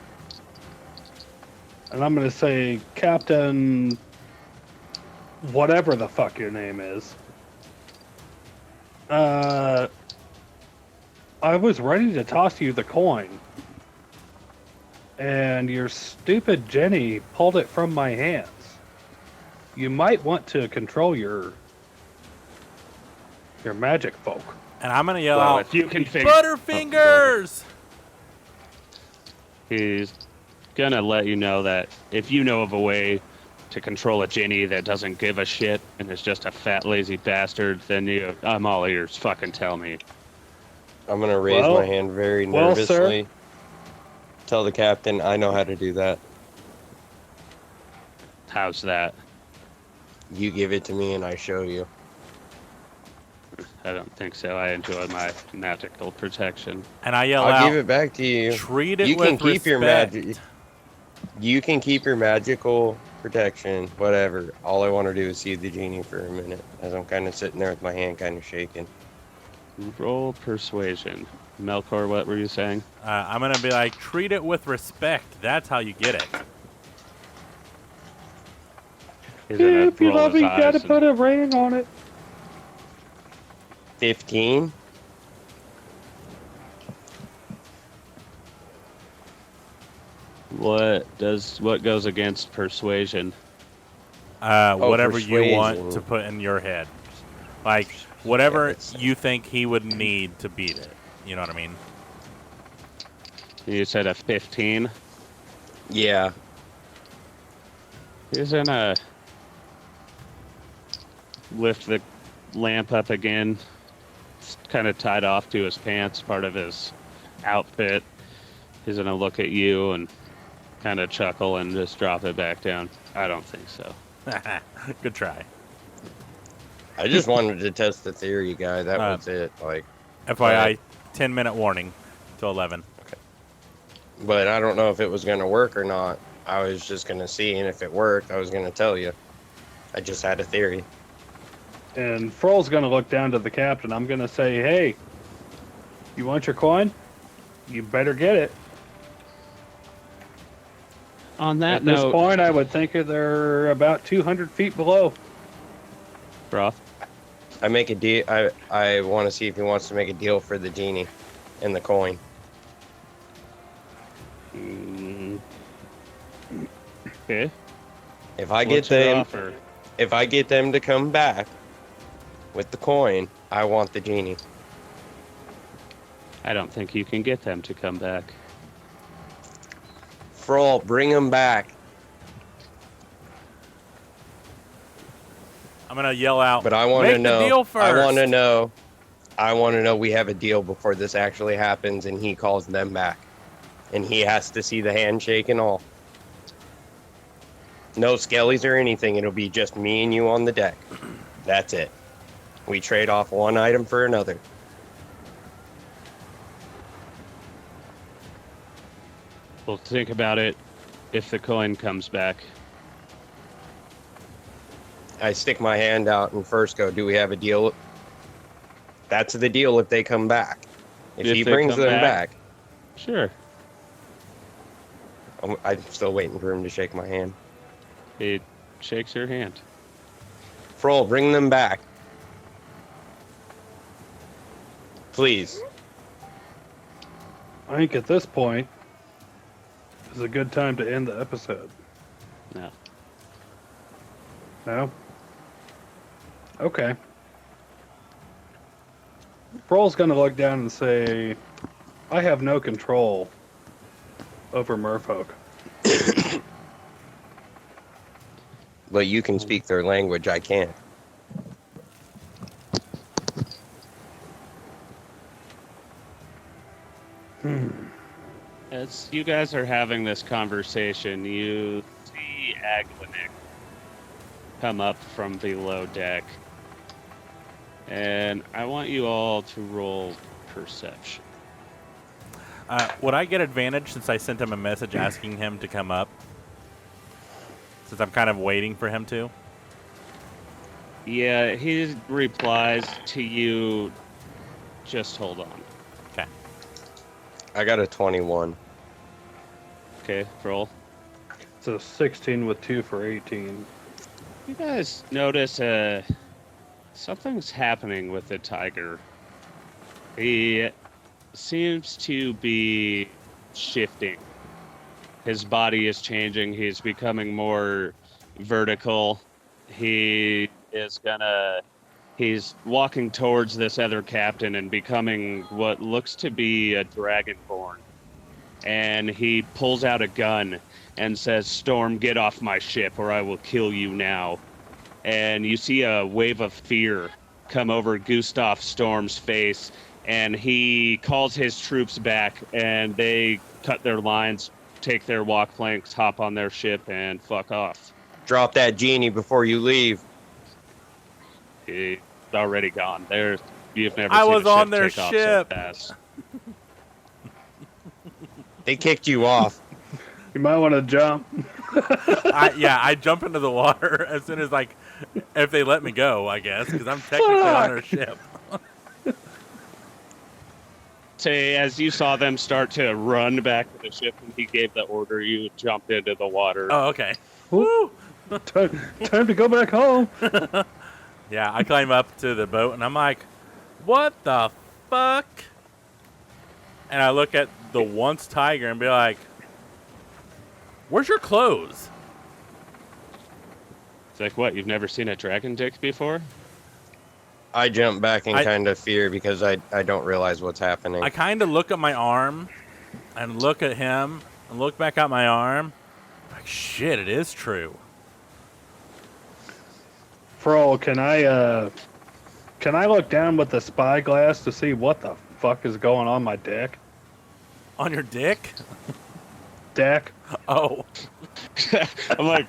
C: and I'm gonna say, Captain, whatever the fuck your name is, I was ready to toss you the coin, and your stupid Jenny pulled it from my hands. You might want to control your magic folk.
B: And I'm going to yell
A: Well,
B: out,
A: if you can figure...
B: Butterfingers!
A: He's gonna let you know that if you know of a way to control a genie that doesn't give a shit and is just a fat, lazy bastard, then I'm all ears. Fucking tell me.
D: I'm gonna raise my hand very
C: well, sir.
D: nervously. Tell the captain I know how to do that.
A: How's that?
D: You give it to me and I show you.
A: I don't think so. I enjoy my magical protection.
B: And I yell
D: I'll
B: out,
D: give it back to you.
B: treat it
D: You
B: with
D: can keep your
B: respect.
D: magic. You can keep your magical protection, whatever. All I want to do is see the genie for a minute, as I'm kind of sitting there with my hand kind of shaking.
A: Roll persuasion. Melkor, what were you saying?
B: I'm going to be like, treat it with respect. That's how you get it.
A: He's gonna
C: If you
A: roll
C: love
A: his
C: me, you gotta
A: eyes
C: put a ring on it.
D: 15.
A: what goes against persuasion?
B: Whatever you want
D: persuasion.
B: to put in your head. Like, whatever
D: that's-
B: you think he would need to beat it. You know what I mean?
A: You said a 15.
D: Yeah.
A: He's gonna lift the lamp up again. It's kind of tied off to his pants, part of his outfit. He's gonna look at you and kind of chuckle and just drop it back down. I don't think so.
B: Good try.
D: I just wanted to test the theory, guy. That
B: Uh,
D: was it. Like,
B: FYI, 10-minute warning to 11.
D: but I don't know if it was gonna work or not. I was just gonna see, and if it worked, I was gonna tell you. I just had a theory.
C: And Froll's gonna look down to the captain. I'm gonna say, hey, you want your coin? You better get it.
A: On that
C: At this
A: note,
C: point, I would think they're about 200 feet below.
A: Broth,
D: I make a deal. I want to see if he wants to make a deal for the genie and the coin.
A: okay.
D: If I
A: What's
D: get
A: your
D: them,
A: offer?
D: if I get them to come back with the coin, I want the genie.
A: I don't think you can get them to come back.
D: Froll, bring them back.
B: I'm going to yell out,
D: But I want
B: make
D: to know.
B: the deal first.
D: I want to know. I want to know we have a deal before this actually happens, and he calls them back, and he has to see the handshake and all. No skellies or anything. It'll be just me and you on the deck. That's it. We trade off one item for another.
A: We'll think about it if the coin comes back.
D: I stick my hand out and first go, do we have a deal? That's the deal if they come back. If
A: If
D: he
A: they
D: brings
A: come
D: them
A: back.
D: back,
A: Sure.
D: I'm still waiting for him to shake my hand.
A: He shakes your hand.
D: Froll, bring them back. Please.
C: I think at this point is a good time to end the episode.
A: No.
C: No? Okay. Froll's gonna look down and say, I have no control over merfolk.
D: But you can speak their language, I can't.
A: As you guys are having this conversation, you see Aglanik come up from below deck. And I want you all to roll perception.
B: Would I get advantage since I sent him a message asking him to come up? Since I'm kind of waiting for him to?
A: Yeah, he replies to you, just hold on.
B: Okay.
D: I got a 21.
A: Okay, roll.
C: It's a 16 with 2 for 18.
A: You guys notice something's happening with the tiger. He seems to be shifting. His body is changing. He's becoming more vertical. He's walking towards this other captain and becoming what looks to be a dragonborn. And he pulls out a gun and says, Storm, get off my ship or I will kill you now. And you see a wave of fear come over Gustav Storm's face, and he calls his troops back, and they cut their lines, take their walk planks, hop on their ship, and fuck off.
D: Drop that genie before you leave.
A: He's already gone. You've never
B: I
A: seen
B: was
A: a
B: on
A: ship
B: their
A: take off
B: ship.
A: so fast.
D: They kicked you off.
C: You might want to jump.
B: I jump into the water as soon as if they let me go, I guess, because I'm technically on their ship.
A: Say, as you saw them start to run back to the ship and he gave the order, you jumped into the water.
B: Oh, okay.
C: Woo. Time to go back home.
B: Yeah, I climb up to the boat and I'm like, what the fuck? And I look at the once tiger and be like, where's your clothes?
A: It's like, what, you've never seen a dragon dick before?
D: I jump back in kind of fear because I don't realize what's happening.
B: I kind of look at my arm and look at him and look back at my arm. Like, shit, it is true.
C: Fro, can I look down with the spyglass to see what the fuck is going on my deck?
B: On your dick?
C: Deck?
B: Oh.
A: I'm like,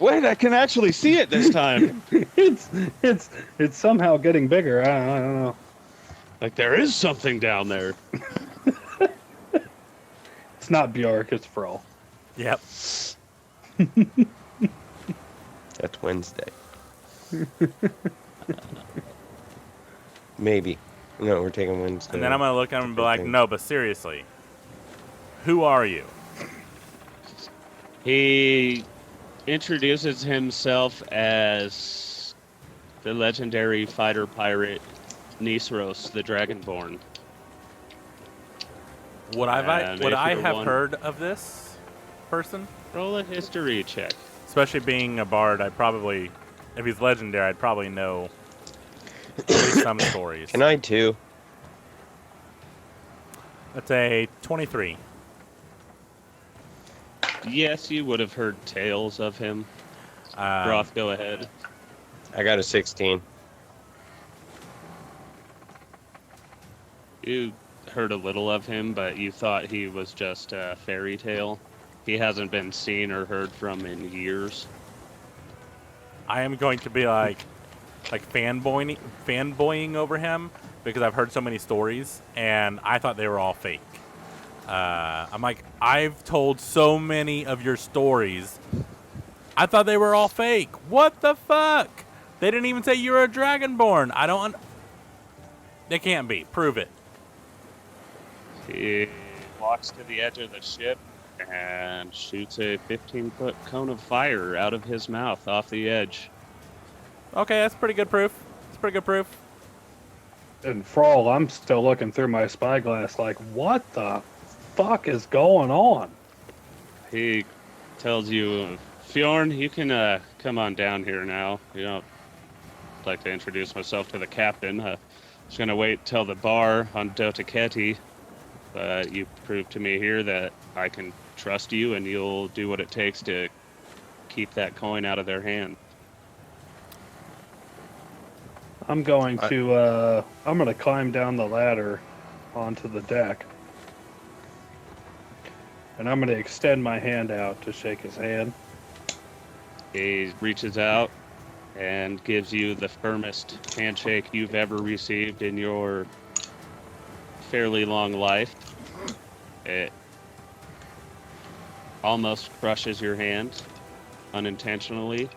A: wait, I can actually see it this time.
C: it's somehow getting bigger. I don't know.
A: Like, there is something down there.
C: It's not Bjork, it's Fro.
B: Yep.
D: That's Wednesday. Maybe. No, we're taking Wednesday.
B: And then I'm going to look at him and be like, no, but seriously, who are you?
A: He introduces himself as the legendary fighter pirate Nisros, the Dragonborn.
B: Would
A: And if
B: I
A: you're
B: have
A: one-
B: heard of this person?
A: Roll a history check.
B: Especially being a bard, if he's legendary, I'd probably know at least some stories.
D: Can I too?
B: That's a 23.
A: Yes, you would have heard tales of him. Roth, go ahead.
D: I got a 16.
A: You heard a little of him, but you thought he was just a fairy tale. He hasn't been seen or heard from in years.
B: I am going to be like fanboying over him because I've heard so many stories and I thought they were all fake. I'm like, I've told so many of your stories. I thought they were all fake. What the fuck? They didn't even say you're a dragonborn. They can't be. Prove it.
A: He walks to the edge of the ship and shoots a 15-foot cone of fire out of his mouth off the edge.
B: Okay, that's pretty good proof. That's pretty good proof.
C: And Fro, I'm still looking through my spyglass like, what the fuck is going on?
A: He tells you, Fjorn, you can come on down here now. You know, I'd like to introduce myself to the captain. Just gonna wait till the bar on Dotaketi. You proved to me here that I can trust you and you'll do what it takes to keep that coin out of their hand.
C: I'm going to climb down the ladder onto the deck. And I'm going to extend my hand out to shake his hand.
A: He reaches out and gives you the firmest handshake you've ever received in your fairly long life. It almost crushes your hand unintentionally.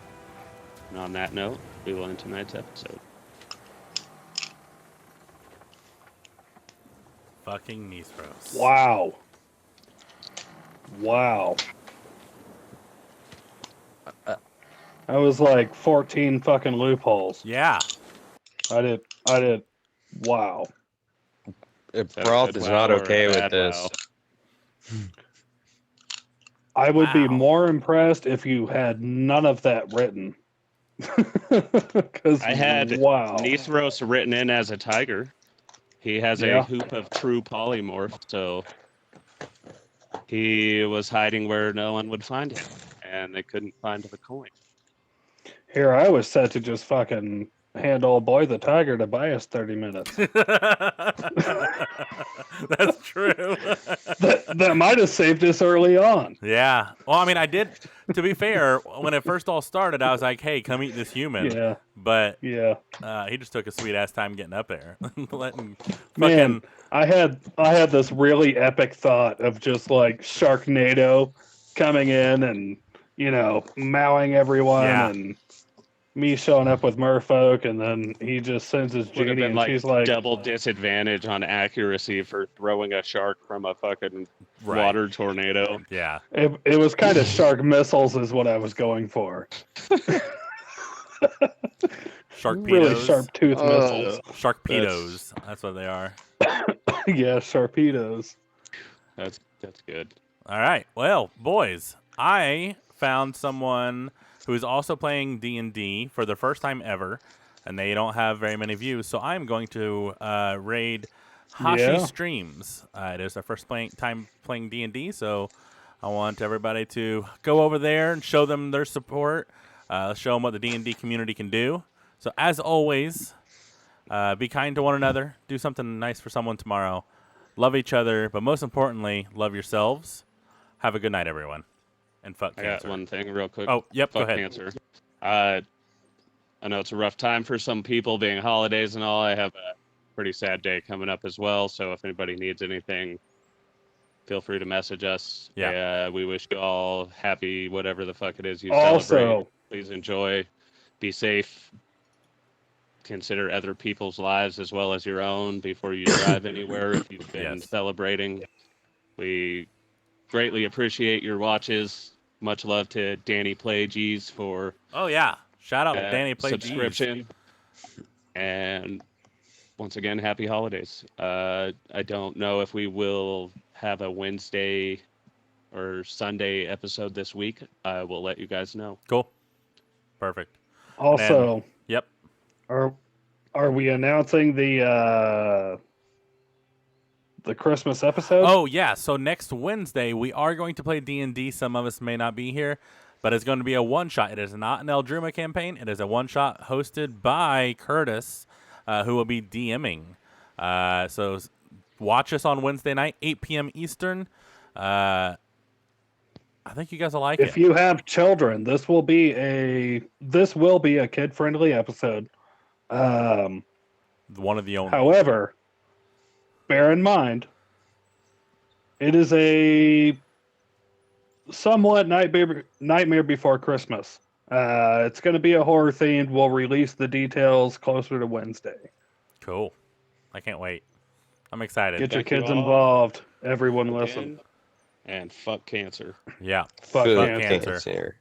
A: And on that note, we will end tonight's episode.
B: Fucking Nisros.
C: Wow. That was like 14 fucking loopholes.
B: Yeah.
C: I did. Wow.
D: Froth is not okay with this.
A: Wow.
C: I would be
B: Wow.
C: more impressed if you had none of that written. 'Cause,
A: I had
C: wow.
A: Nithros written in as a tiger. He has
C: Yeah.
A: a hoop of true polymorph, so he was hiding where no one would find him, and they couldn't find the coin.
C: Here I was set to just fucking hand old boy the tiger to buy us 30 minutes.
B: That's true.
C: that might have saved us early on.
B: Yeah. Well, I mean, I did. to be fair, when it first all started, I was like, "Hey, come eat this human."
C: Yeah,
B: But
C: yeah.
B: he just took a sweet ass time getting up there, letting
C: Man,
B: fucking
C: I had this really epic thought of just like Sharknado coming in and mowing everyone,
B: Yeah.
C: and me showing up with Merfolk, and then he just sends his
A: Would have
C: genie,
A: been
C: and
A: like
C: she's like,
A: double disadvantage on accuracy for throwing a shark from a fucking
B: right.
A: water tornado.
B: Yeah.
C: it was kind of shark missiles is what I was going for. Really
B: Sharkpedos.
C: sharp tooth missiles.
B: Sharkpedos. That's what they are.
C: Yeah, sharpedos.
A: That's good.
B: All right. Well, boys, I found someone who is also playing D&D for the first time ever, and they don't have very many views. So I'm going to raid Hashi
C: Yeah.
B: Streams. It is their first time playing D&D, so I want everybody to go over there and show them their support. Show them what the D&D community can do. So as always, be kind to one another. Do something nice for someone tomorrow. Love each other, but most importantly, love yourselves. Have a good night, everyone. And fuck
A: I
B: cancer.
A: got one thing real quick.
B: Oh, yep, go
A: Fuck
B: ahead.
A: cancer. I know it's a rough time for some people, being holidays and all. I have a pretty sad day coming up as well. So if anybody needs anything, feel free to message us.
B: Yeah.
A: We wish you all happy whatever the fuck it is you
C: Also-
A: celebrate. Please enjoy. Be safe. Consider other people's lives as well as your own before you drive anywhere if you've been
B: Yes.
A: celebrating. We greatly appreciate your watches. Much love to Danny Plagies for
B: Oh, yeah. Shout out to Danny Play
A: subscription. And once again, happy holidays. I don't know if we will have a Wednesday or Sunday episode this week. I will let you guys know.
B: Cool. Perfect.
C: Also,
B: Yep.
C: are we announcing the Christmas episode?
B: Oh, yeah. So next Wednesday, we are going to play D&D. Some of us may not be here, but it's going to be a one-shot. It is not an Eldruma campaign. It is a one-shot hosted by Curtis, who will be DMing. So watch us on Wednesday night, 8 p.m. Eastern. I think you guys will like it.
C: If you have children, this will be a kid-friendly episode.
B: One of the only.
C: However, bear in mind, it is a somewhat Nightmare Before Christmas. It's going to be a horror themed. We'll release the details closer to Wednesday.
B: Cool. I can't wait. I'm excited.
C: Get your
A: Thank you
C: kids
A: all.
C: involved. Everyone listen.
A: And fuck cancer.
B: Yeah.
C: Fuck
D: Fuck
C: cancer.
B: cancer.
D: cancer.